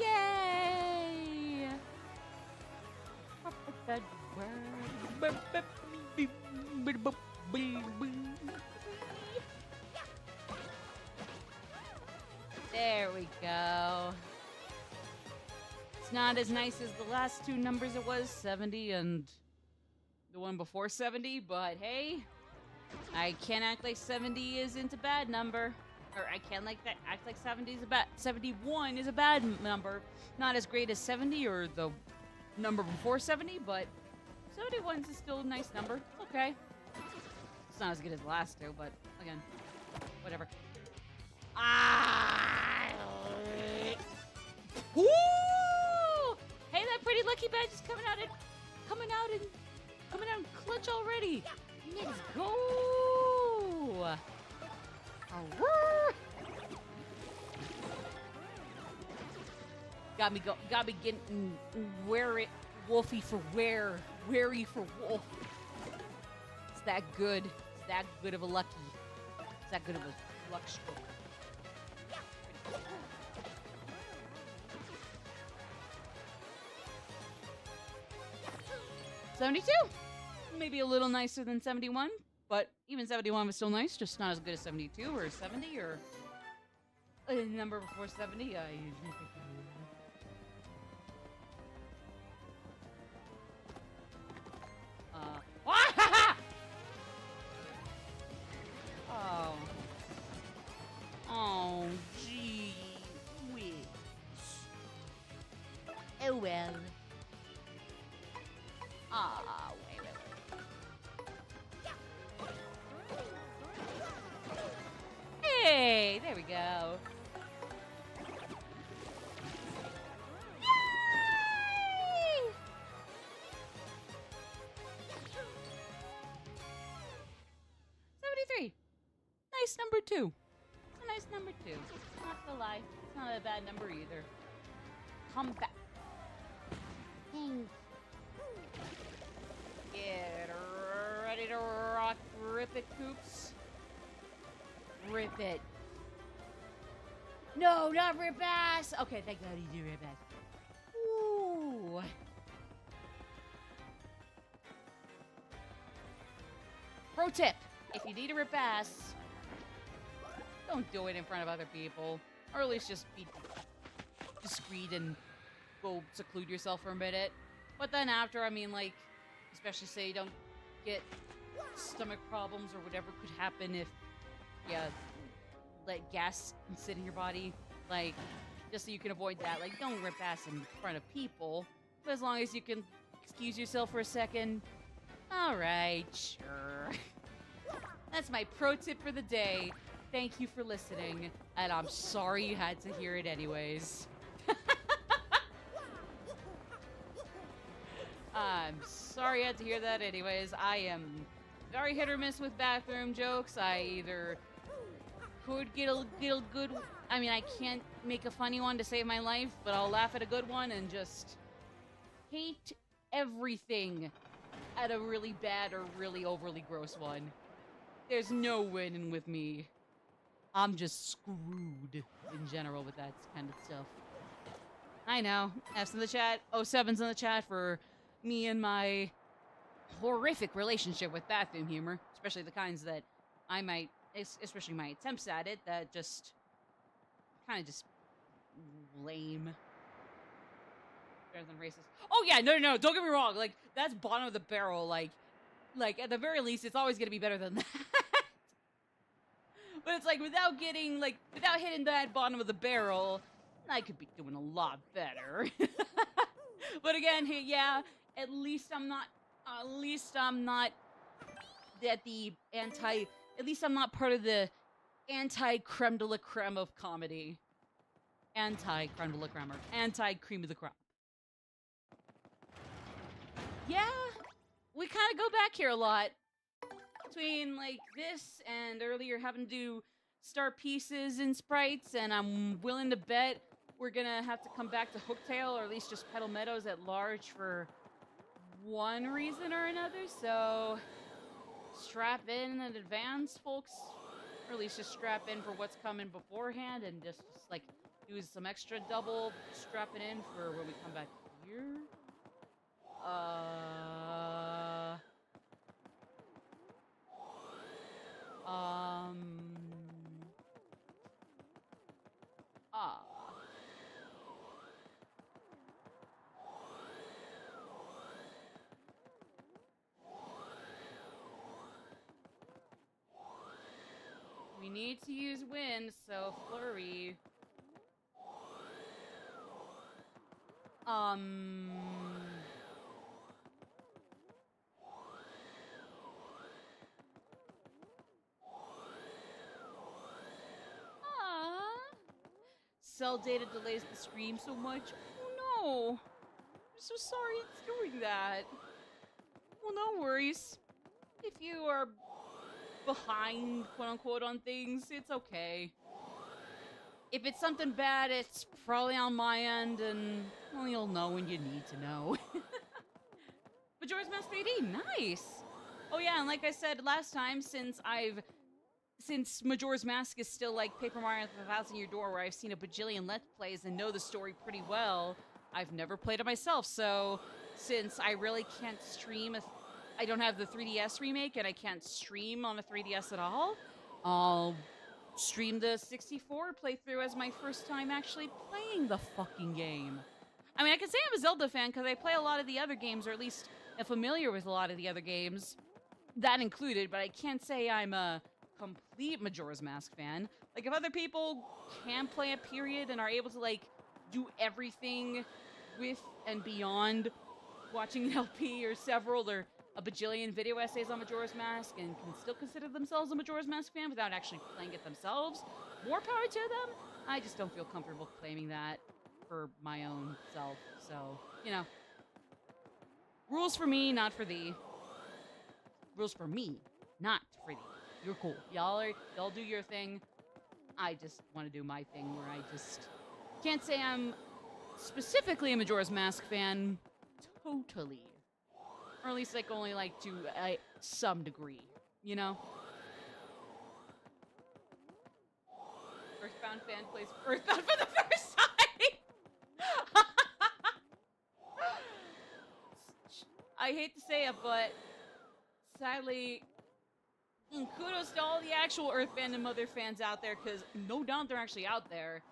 Speaker 1: Yay! There we go. It's not as nice as the last two numbers it was, 70 and the one before 70, but hey, I can't act like 70 isn't a bad number. Or I can't act like 71 is a bad number. Not as great as 70 or the number before 70, but 71 is still a nice number. Okay. It's not as good as the last two, but again, whatever. Ah! Woo! Hey, that pretty lucky badge is coming out in clutch already. Let's go! Got me getting wary for wolf. It's that good. It's that good of a lucky. It's that good of a luck stroke. 72. Maybe a little nicer than 71, but even 71 was still nice, just not as good as 72 or 70 or a number before 70. I usually pick Oh. Oh, gee whiz.
Speaker 2: Oh well.
Speaker 1: Ah, wait. Hey, there we go. Yay! 73. Nice number 2. It's a nice number 2. Not gonna lie. It's not a bad number either. Come back.
Speaker 2: Thanks.
Speaker 1: Get ready to rock. Rip it, Coops. Rip it. No, not rip ass. Okay, thank God you do rip ass. Ooh. Pro tip. If you need to rip ass, don't do it in front of other people. Or at least just be discreet and go seclude yourself for a minute. But then after, I mean, like, especially say you don't get stomach problems or whatever could happen if you let gas sit in your body. Like, just so you can avoid that. Like, don't rip ass in front of people. But as long as you can excuse yourself for a second. Alright, sure. That's my pro tip for the day. Thank you for listening. And I'm sorry you had to hear it anyways. I'm sorry I had to hear that anyways. I am very hit or miss with bathroom jokes. I either could get a good... I mean, I can't make a funny one to save my life, but I'll laugh at a good one and just hate everything at a really bad or really overly gross one. There's no winning with me. I'm just screwed in general with that kind of stuff. I know. F's in the chat. 07's in the chat for me and my horrific relationship with bathroom humor. Especially the kinds that I might, especially my attempts at it, that just kind of just lame. Better than racist. Oh yeah, no, don't get me wrong. Like, that's bottom of the barrel. Like at the very least, it's always gonna be better than that. But it's like, without hitting that bottom of the barrel, I could be doing a lot better. But again, hey, yeah, at least I'm not part of the anti-creme de la creme of comedy. Anti-creme de la creme, or anti-cream of the crop. Yeah, we kind of go back here a lot. Between, like, this and earlier having to do star pieces and sprites, and I'm willing to bet we're gonna have to come back to Hooktail, or at least just Petal Meadows at large for one reason or another, so strap in advance, folks. Or at least just strap in for what's coming beforehand, and just like, do some extra double strapping in for when we come back here. need to use wind, so flurry. Cell data delays the stream so much. Oh no! I'm so sorry it's doing that. Well, no worries. If you are behind, quote unquote, on things, it's okay. If it's something bad, it's probably on my end, and well, you'll know when you need to know. Majora's Mask 3D, nice! Oh yeah, and like I said last time, since Majora's Mask is still like Paper Mario at the Thousand Year Door, where I've seen a bajillion Let's Plays and know the story pretty well, I've never played it myself, so since I really can't stream, I don't have the 3DS remake and I can't stream on a 3DS at all, I'll stream the 64 playthrough as my first time actually playing the fucking game. I mean, I can say I'm a Zelda fan because I play a lot of the other games, or at least am familiar with a lot of the other games, that included, but I can't say I'm a complete Majora's Mask fan. Like, if other people can play a period and are able to, like, do everything with and beyond watching an LP or several or a bajillion video essays on Majora's Mask and can still consider themselves a Majora's Mask fan without actually playing it themselves, more power to them. I just don't feel comfortable claiming that for my own self. So, you know, rules for me, not for thee. Rules for me, not for thee. You're cool. Y'all do your thing. I just want to do my thing where I just can't say I'm specifically a Majora's Mask fan totally. Or at least like only like to some degree, you know? Earthbound fan plays Earthbound for the first time! I hate to say it, but sadly, kudos to all the actual Earthbound and Mother fans out there, because no doubt they're actually out there.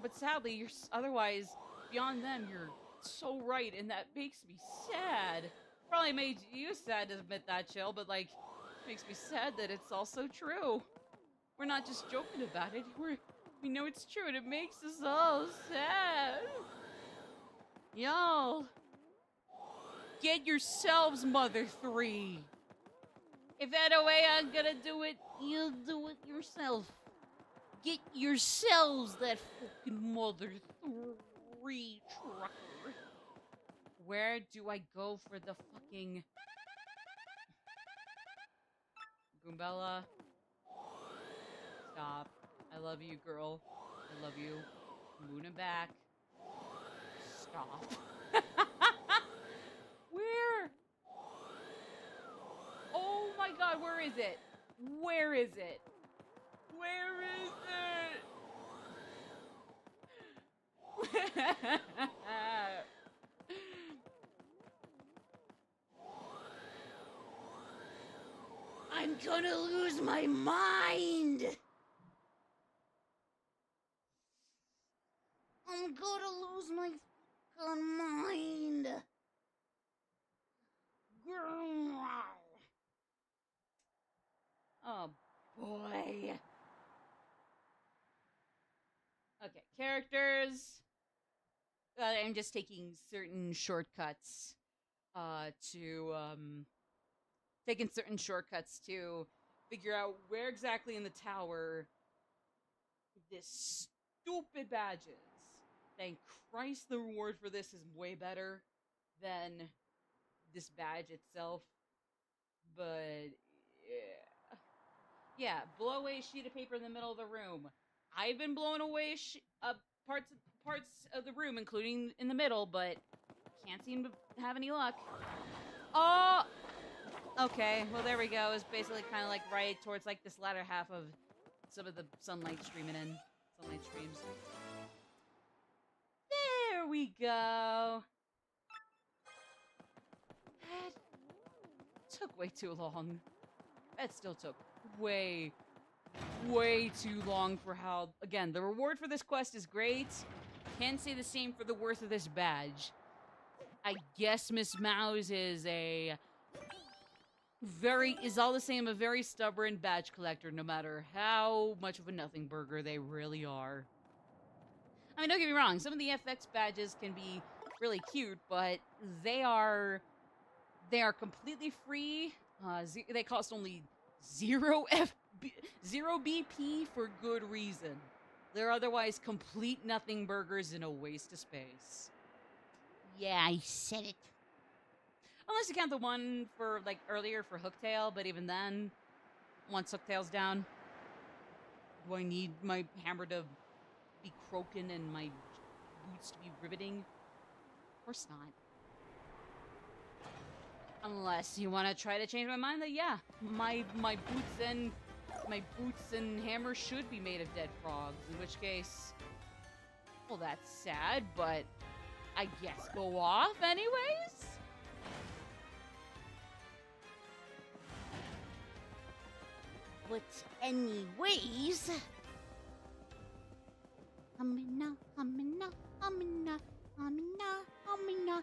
Speaker 1: But sadly, you're otherwise, beyond them, you're so right, and that makes me sad. Probably made you sad to admit that, Chill, but like, makes me sad that it's also true. We're not just joking about it, we know it's true, and it makes us all sad. Y'all, get yourselves Mother 3. If that way I'm gonna do it, you'll do it yourself. Get yourselves that fucking Mother 3 trucker. Where do I go for the fucking Goombella? Stop. I love you, girl. I love you. Moon and back. Stop. Where? Oh my god, where is it? Where is it? Where is it?
Speaker 2: I'm gonna lose my mind! I'm gonna lose my fucking mind!
Speaker 1: Oh boy. Okay, characters. I'm just taking certain shortcuts to figure out where exactly in the tower this stupid badge is. Thank Christ the reward for this is way better than this badge itself. But yeah, blow away a sheet of paper in the middle of the room. I've been blowing away parts of the room, including in the middle, but can't seem to have any luck. Oh! Okay, well there we go. It's basically kind of like right towards like this latter half of some of the sunlight streaming in. Sunlight streams. There we go. That took way too long. That still took way too long for how... Again, the reward for this quest is great. Can't say the same for the worth of this badge. I guess Miss Mouse is a is all the same a very stubborn badge collector, no matter how much of a nothing burger they really are. I mean, don't get me wrong, some of the FX badges can be really cute, but they are completely free. They cost only zero BP for good reason. They're otherwise complete nothing burgers and a waste of space.
Speaker 2: Yeah, I said it.
Speaker 1: Unless you count the one for, like, earlier for Hooktail, but even then, once Hooktail's down, do I need my hammer to be croaking and my boots to be riveting? Of course not. Unless you want to try to change my mind that, yeah, my boots and hammer should be made of dead frogs, in which case, well, that's sad, but I guess go off anyways?
Speaker 2: But anyways, Amina, Amina, Amina, Amina, Amina,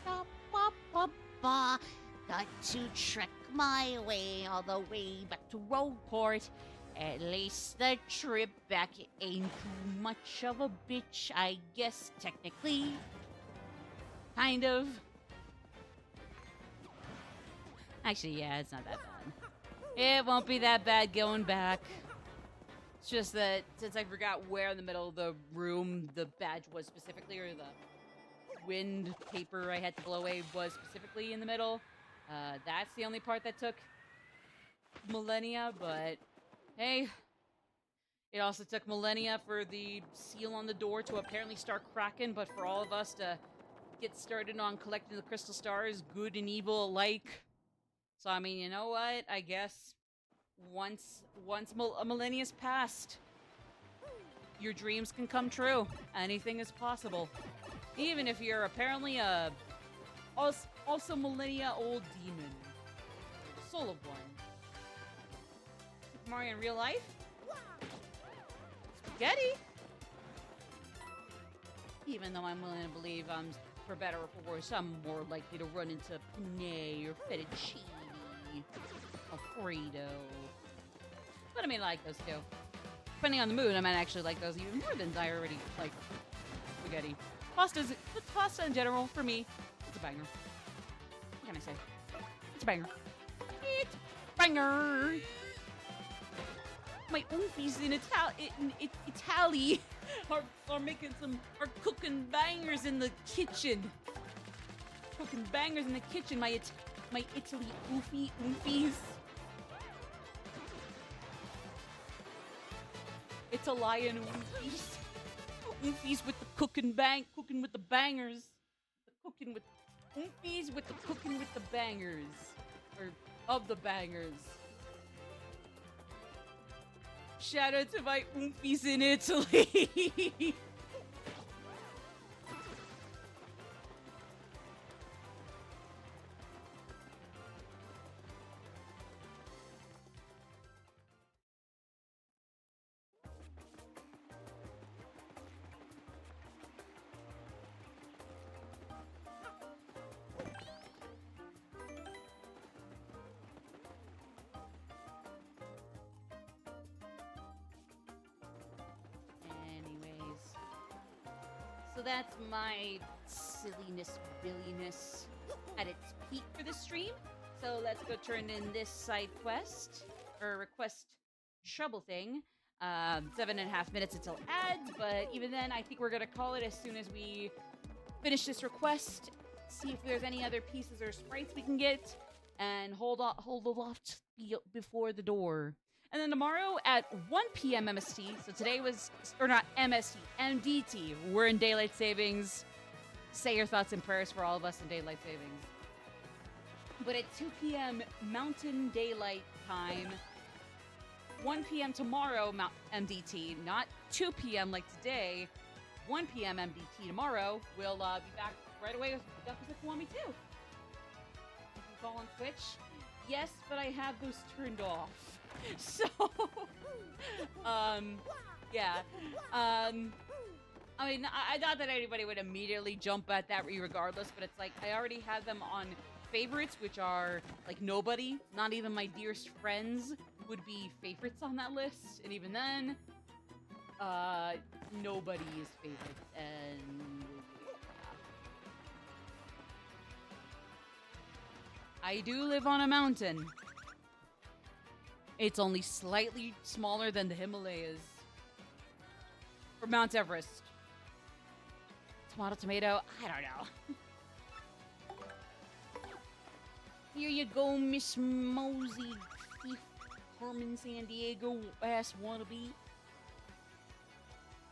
Speaker 2: ba ba ba ba. Got to trek my way all the way back to Roadport. At least the trip back ain't too much of a bitch, I guess, technically. Kind of. Actually, yeah, it's not that bad. It won't be that bad going back. It's just that since I forgot where in the middle of the room the badge was specifically, or the wind paper I had to blow away was specifically in the middle, that's the only part that took millennia, but hey, it also took millennia for the seal on the door to apparently start cracking, but for all of us to get started on collecting the crystal stars, good and evil alike. So, I mean, you know what? I guess once a millennia's passed, your dreams can come true. Anything is possible. Even if you're apparently a also millennia old demon. You're the soul of one. Super Mario in real life? Spaghetti? Even though I'm willing to believe for better or for worse, I'm more likely to run into penne or fettuccine. Alfredo. But I mean, I like those too. Depending on the mood, I might actually like those even more than I already like spaghetti. Pasta in general, for me, it's a banger. What can I say? It's a banger. It's a banger! My oompies in Italy are cooking bangers in the kitchen. Cooking bangers in the kitchen, my Italy oompies. Italian oompies. Oompies with the cooking with the bangers. Cooking with oompies with the cooking with the bangers. Or of the bangers. Shout out to my oompies in Italy. So that's my silliness, billiness at its peak for this stream. So let's go turn in this side quest, or request trouble thing. 7.5 minutes until ads, but even then, I think we're gonna call it as soon as we finish this request. See if there's any other pieces or sprites we can get, and hold aloft before the door. And then tomorrow at 1 p.m. MST, so today was, or not MST, MDT, we're in Daylight Savings. Say your thoughts and prayers for all of us in Daylight Savings. But at 2 p.m. Mountain Daylight Time, 1 p.m. tomorrow, MDT, not 2 p.m. like today, 1 p.m. MDT tomorrow, we'll be back right away with Duckers If You Want Me To. You can call on Twitch. Yes, but I have those turned off. So, yeah. I mean, I thought that anybody would immediately jump at that regardless, but it's like, I already have them on
Speaker 1: favorites, which are like nobody, not even my dearest friends, would be favorites on that list. And even then, nobody is favorite. And I do live on a mountain. It's only slightly smaller than the Himalayas. Or Mount Everest. Tomato, tomato, I don't know. Here you go, Miss Mosey, Thief, Carmen San Diego ass wannabe.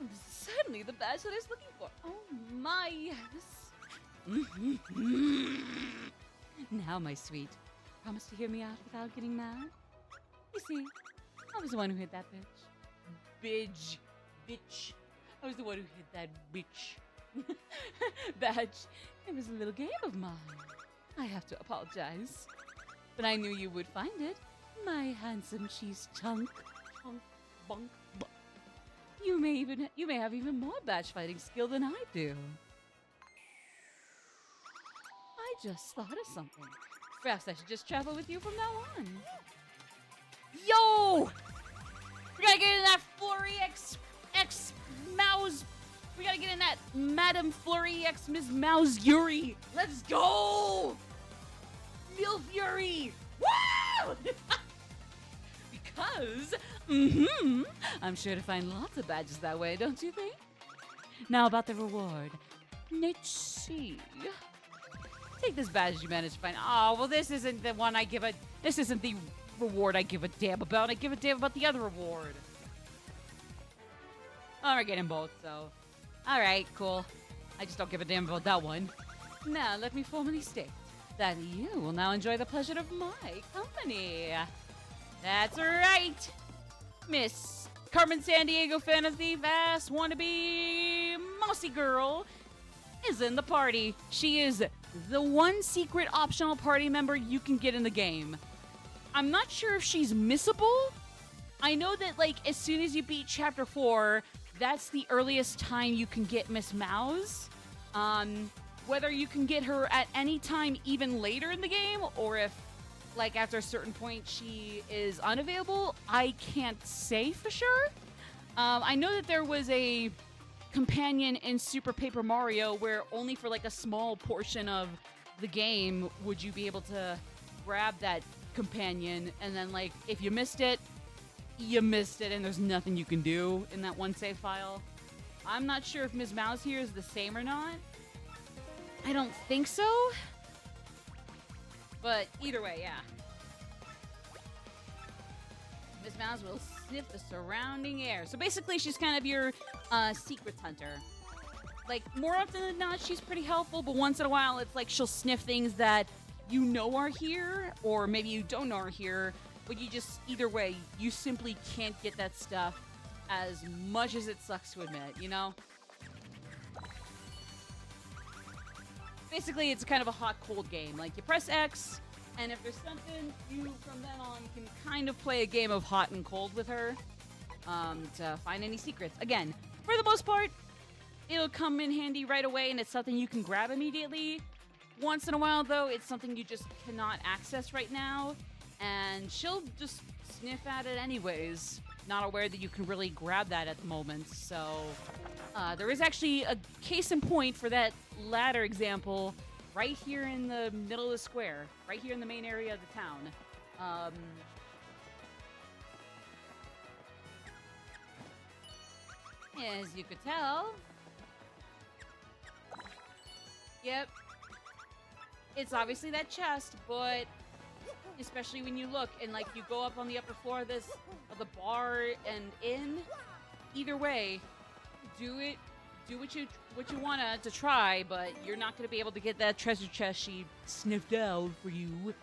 Speaker 1: This is certainly the badge that I was looking for. Oh my, yes. Now, my sweet, promise to hear me out without getting mad? You see, I was the one who hit that bitch. Bitch. I was the one who hit that bitch. Badge. It was a little game of mine. I have to apologize. But I knew you would find it. My handsome cheese chunk. Chunk, bunk, bunk. You may have even more badge fighting skill than I do. I just thought of something. Perhaps I should just travel with you from now on. Yo! We gotta get in that Flurry X Mouse. We gotta get in that Madame Flurry X Ms. Mouse Yuri. Let's go! Milf Yuri! Woo! Because, I'm sure to find lots of badges that way, don't you think? Now about the reward. Let's see. Take this badge you managed to find. Oh, well, this isn't the one I give a... This isn't the reward I give a damn about. I give a damn about the other reward. Oh, we're getting both, so... Alright, cool. I just don't give a damn about that one. Now, let me formally state that you will now enjoy the pleasure of my company. That's right! Miss Carmen San Diego fan of the vast wannabe mousy girl is in the party. She is the one secret optional party member you can get in the game. I'm not sure if she's missable. I know that, like, as soon as you beat Chapter 4, that's the earliest time you can get Miss Mouse. Whether you can get her at any time even later in the game, or if, like, after a certain point she is unavailable, I can't say for sure. I know that there was a companion in Super Paper Mario where only for, like, a small portion of the game would you be able to grab that companion, and then, like, if you missed it, you missed it, and there's nothing you can do in that one save file. I'm not sure if Ms. Mouse here is the same or not. I don't think so. But either way, yeah. Ms. Mouse will sniff the surrounding air. So basically, she's kind of your secrets hunter. Like, more often than not, she's pretty helpful, but once in a while, it's like she'll sniff things that you know are here, or maybe you don't know are here, but you just, either way, you simply can't get that stuff, as much as it sucks to admit, you know? Basically, it's kind of a hot-cold game. Like, you press X, and if there's something, you, from then on, can kind of play a game of hot and cold with her to find any secrets. Again, for the most part, it'll come in handy right away, and it's something you can grab immediately. Once in a while, though, it's something you just cannot access right now, and she'll just sniff at it anyways, not aware that you can really grab that at the moment. So there is actually a case in point for that ladder example right here in the middle of the square, right here in the main area of the town. As you could tell, yep, it's obviously that chest, but especially when you look and, like, you go up on the upper floor of the bar and in, either way, do what you want to try, but you're not going to be able to get that treasure chest she sniffed out for you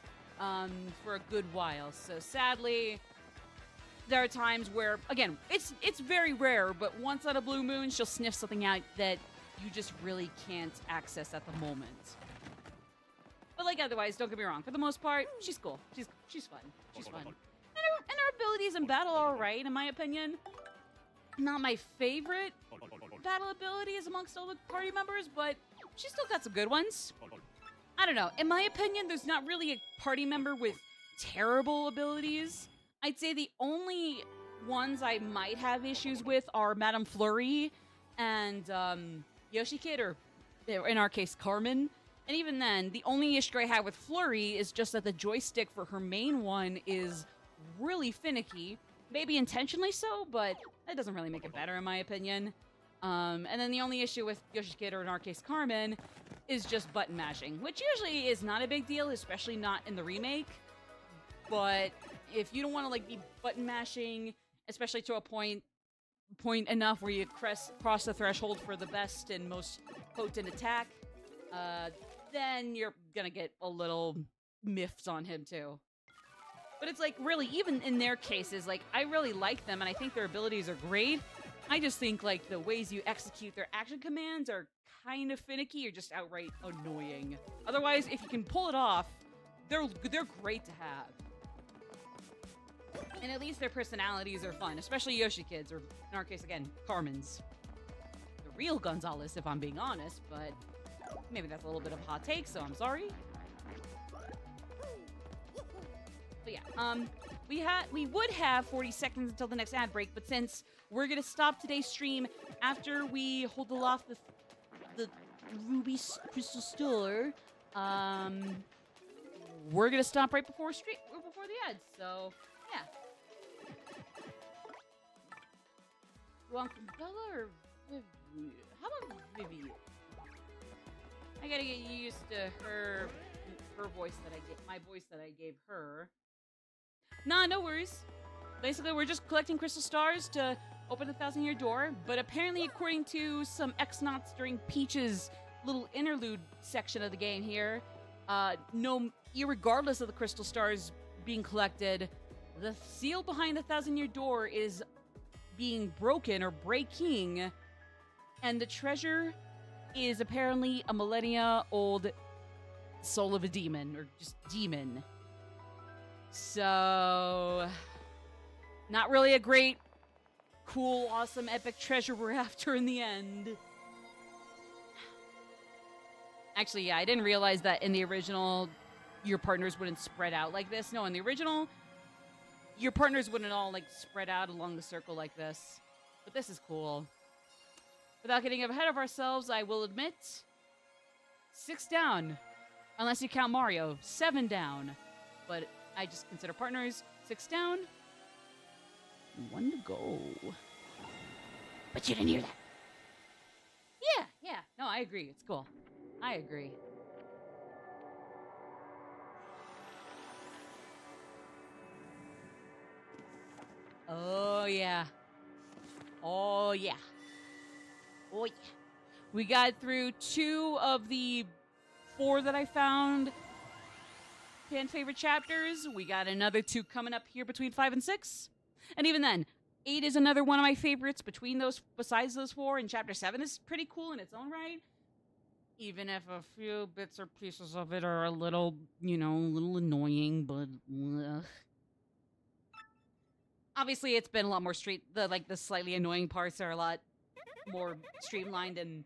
Speaker 1: for a good while. So sadly, there are times where, again, it's very rare, but once on a blue moon, she'll sniff something out that you just really can't access at the moment. But, like, otherwise, don't get me wrong. For the most part, she's cool. She's fun. She's fun. And her abilities in battle are alright, in my opinion. Not my favorite battle abilities amongst all the party members, but she's still got some good ones. I don't know. In my opinion, there's not really a party member with terrible abilities. I'd say the only ones I might have issues with are Madame Flurry and Yoshi Kid, or in our case, Carmen. And even then, the only issue I have with Flurry is just that the joystick for her main one is really finicky. Maybe intentionally so, but that doesn't really make it better in my opinion. And then the only issue with Yoshi Kid, or in our case Carmen, is just button mashing, which usually is not a big deal, especially not in the remake. But if you don't want to like be button mashing, especially to a point enough where you cross the threshold for the best and most potent attack, then you're gonna get a little miffs on him too. But it's like, really, even in their cases, like, I really like them and I think their abilities are great. I just think like the ways you execute their action commands are kind of finicky or just outright annoying. Otherwise, if you can pull it off, they're great to have. And at least their personalities are fun, especially Yoshi Kids, or in our case again, Carmen's. The real Gonzalez, if I'm being honest, but maybe that's a little bit of a hot take, so I'm sorry. But yeah, we would have 40 seconds until the next ad break, but since we're gonna stop today's stream after we hold aloft the Ruby Crystal Store, we're gonna stop right before the ads. So yeah. You want Bella or Vivi? How about Vivi? I gotta get used to her voice my voice that I gave her. Nah, no worries. Basically, we're just collecting crystal stars to open the 1,000-year door, but apparently, according to some X-Nauts during Peach's little interlude section of the game here, irregardless of the crystal stars being collected, the seal behind the 1,000-year door is being broken or breaking, and the treasure is apparently a millennia-old soul of a demon, or just demon. So, not really a great, cool, awesome, epic treasure we're after in the end. Actually, yeah, I didn't realize that in the original, your partners wouldn't spread out like this. No, in the original, your partners wouldn't all, like, spread out along the circle like this. But this is cool. Without getting ahead of ourselves, I will admit, 6 down. Unless you count Mario, 7 down. But I just consider partners 6 down. 1 to go.
Speaker 2: But you didn't hear that.
Speaker 1: Yeah. No, I agree. It's cool. I agree. Oh, yeah. Oh, yeah. Oh, yeah. We got through 2 of the 4 that I found fan favorite chapters. We got another 2 coming up here between 5 and 6. And even then, 8 is another one of my favorites between those, besides those 4, and chapter 7 is pretty cool in its own right. Even if a few bits or pieces of it are a little, a little annoying, but obviously it's been a lot more the slightly annoying parts are a lot more streamlined and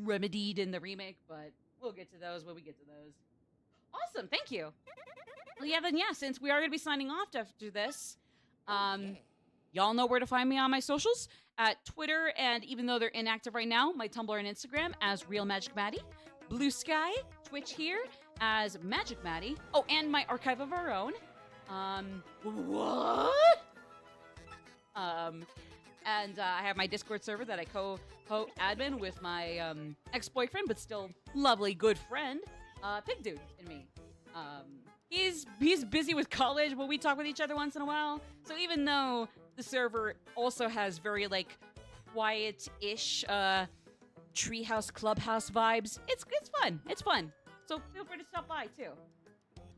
Speaker 1: remedied in the remake, but we'll get to those when we get to those. Awesome, thank you. Well, since we are going to be signing off after this, y'all know where to find me on my socials at Twitter, and even though they're inactive right now, my Tumblr and Instagram as Real Magic Maddie, Blue Sky, Twitch here as Magic Maddie. Oh, and my archive of our own. What? And I have my Discord server that I co-admin with my ex-boyfriend, but still lovely good friend, Pig Dude and me. He's busy with college, but we talk with each other once in a while. So even though the server also has very quiet-ish treehouse clubhouse vibes, it's fun. It's fun. So feel free to stop by too.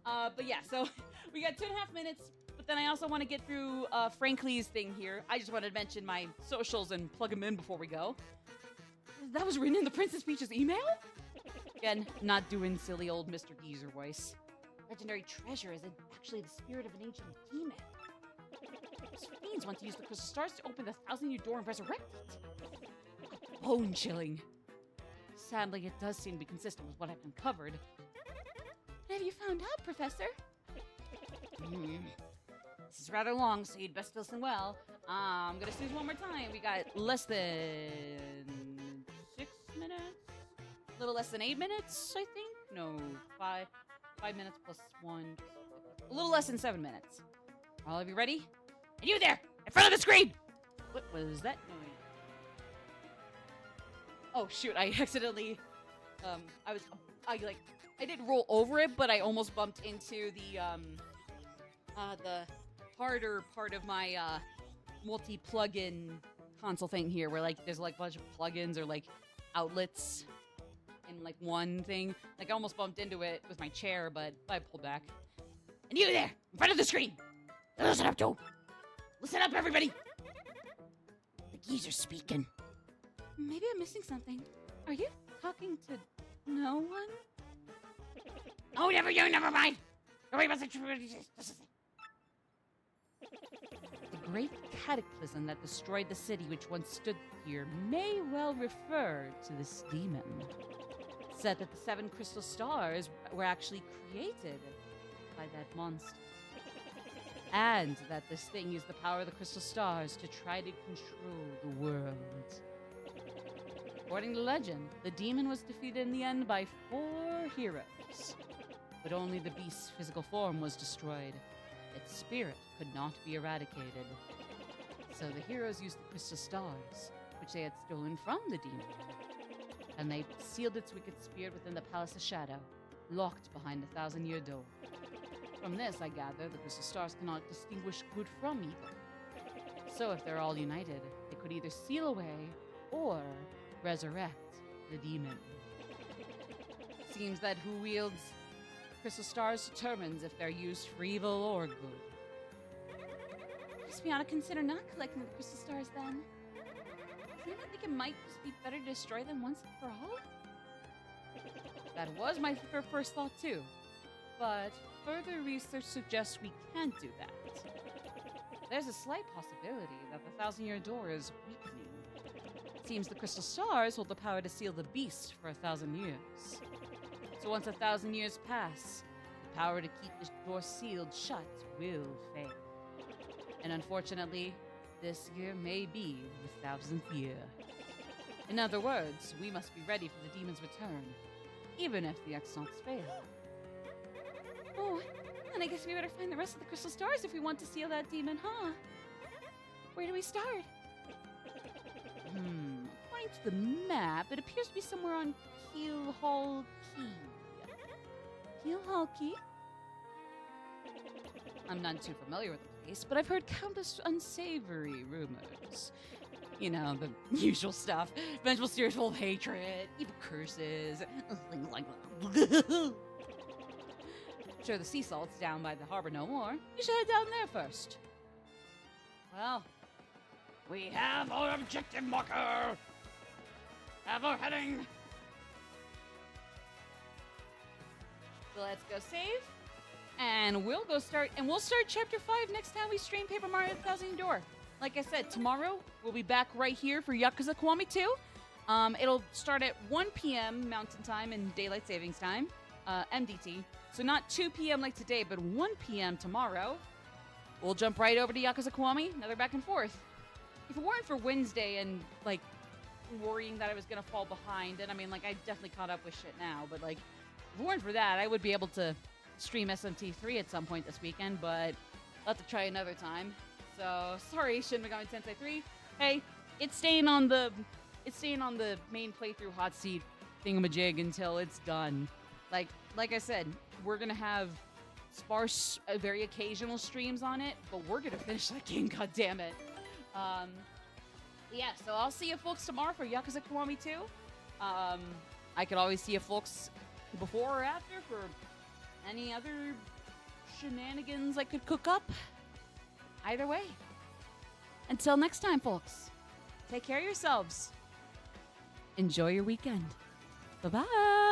Speaker 1: But yeah, so we got 2.5 minutes. But then I also want to get through Frankly's thing here. I just wanted to mention my socials and plug them in before we go. That was written in the Princess Peach's email? Again, not doing silly old Mr. Geezer voice. Legendary treasure is actually the spirit of an ancient demon. Those fiends want to use the crystal stars to open the 1,000-year door and resurrect it. Bone chilling. sadly, it does seem to be consistent with what I've uncovered.
Speaker 5: What have you found out, Professor?
Speaker 1: This is rather long, so you'd best listen well. I'm gonna snooze one more time. We got less than 6 minutes? A little less than 8 minutes, I think? No, 5 minutes plus 1. A little less than 7 minutes. All of you ready? And you there, in front of the screen! What was that noise? Oh shoot, I accidentally, I did roll over it, but I almost bumped into the harder part of my, multi-plugin console thing here, where, like, there's, like, a bunch of plugins or, like, outlets in, like, one thing. Like, I almost bumped into it with my chair, but I pulled back. And you there, in front of the screen! Listen up, Joe! Listen up, everybody!
Speaker 2: The geezer's speaking.
Speaker 5: Maybe I'm missing something. Are you talking to no one?
Speaker 2: Oh, never mind. Don't worry about the
Speaker 1: The great cataclysm that destroyed the city which once stood here may well refer to this demon. It said that the 7 crystal stars were actually created by that monster. And that this thing used the power of the crystal stars to try to control the world. According to legend, the demon was defeated in the end by 4 heroes. But only the beast's physical form was destroyed. Its spirit could not be eradicated. So the heroes used the crystal stars, which they had stolen from the demon. And they sealed its wicked spirit within the Palace of Shadow, locked behind the 1,000-year door. From this, I gather, the crystal stars cannot distinguish good from evil. So if they're all united, they could either seal away or resurrect the demon. Seems that who wields crystal stars determines if they're used for evil or good.
Speaker 5: I guess we ought to consider not collecting the crystal stars then. Do you not think it might just be better to destroy them once and for all?
Speaker 1: That was my first thought too, but further research suggests we can't do that. There's a slight possibility that the 1,000-year door is weakening. It seems the crystal stars hold the power to seal the beast for 1,000 years. So once 1,000 years pass, the power to keep the door sealed shut will fail. And unfortunately, this year may be the 1,000th year. In other words, we must be ready for the demon's return, even if the Exalts fail.
Speaker 5: Oh, then I guess we better find the rest of the crystal stars if we want to seal that demon, huh? Where do we start?
Speaker 1: According to the map, it appears to be somewhere on Keel Hall Key.
Speaker 5: Keel Hall Key?
Speaker 1: I'm not too familiar with the place, but I've heard countless unsavory rumors. You know, the usual stuff. Vengeful spirits full of hatred, evil curses. Sure, the sea salt's down by the harbor no more. You should head down there first. Well,
Speaker 4: We have our objective marker. Have our heading.
Speaker 1: so let's go save. And we'll start chapter 5 next time we stream Paper Mario 1,000 Door. Like I said, tomorrow we'll be back right here for Yakuza Kiwami 2. It'll start at 1 p.m. Mountain Time and Daylight Savings Time, MDT. So not 2 p.m. like today, but 1 p.m. tomorrow. We'll jump right over to Yakuza Kiwami, another back and forth. If it weren't for Wednesday and, like, worrying that I was going to fall behind, and I mean, like, I definitely caught up with shit now, but, like, if it weren't for that, I would be able to stream SMT3 at some point this weekend, but I'll have to try another time. So, sorry, Shin Megami Tensei 3. Hey, it's staying on the main playthrough hot seat thingamajig until it's done. Like I said, we're gonna have sparse, very occasional streams on it, but we're gonna finish that game, goddammit. Yeah, so I'll see you folks tomorrow for Yakuza Kiwami 2. I could always see you folks before or after for any other shenanigans I could cook up. Either way. Until next time, folks. Take care of yourselves. Enjoy your weekend. Bye-bye.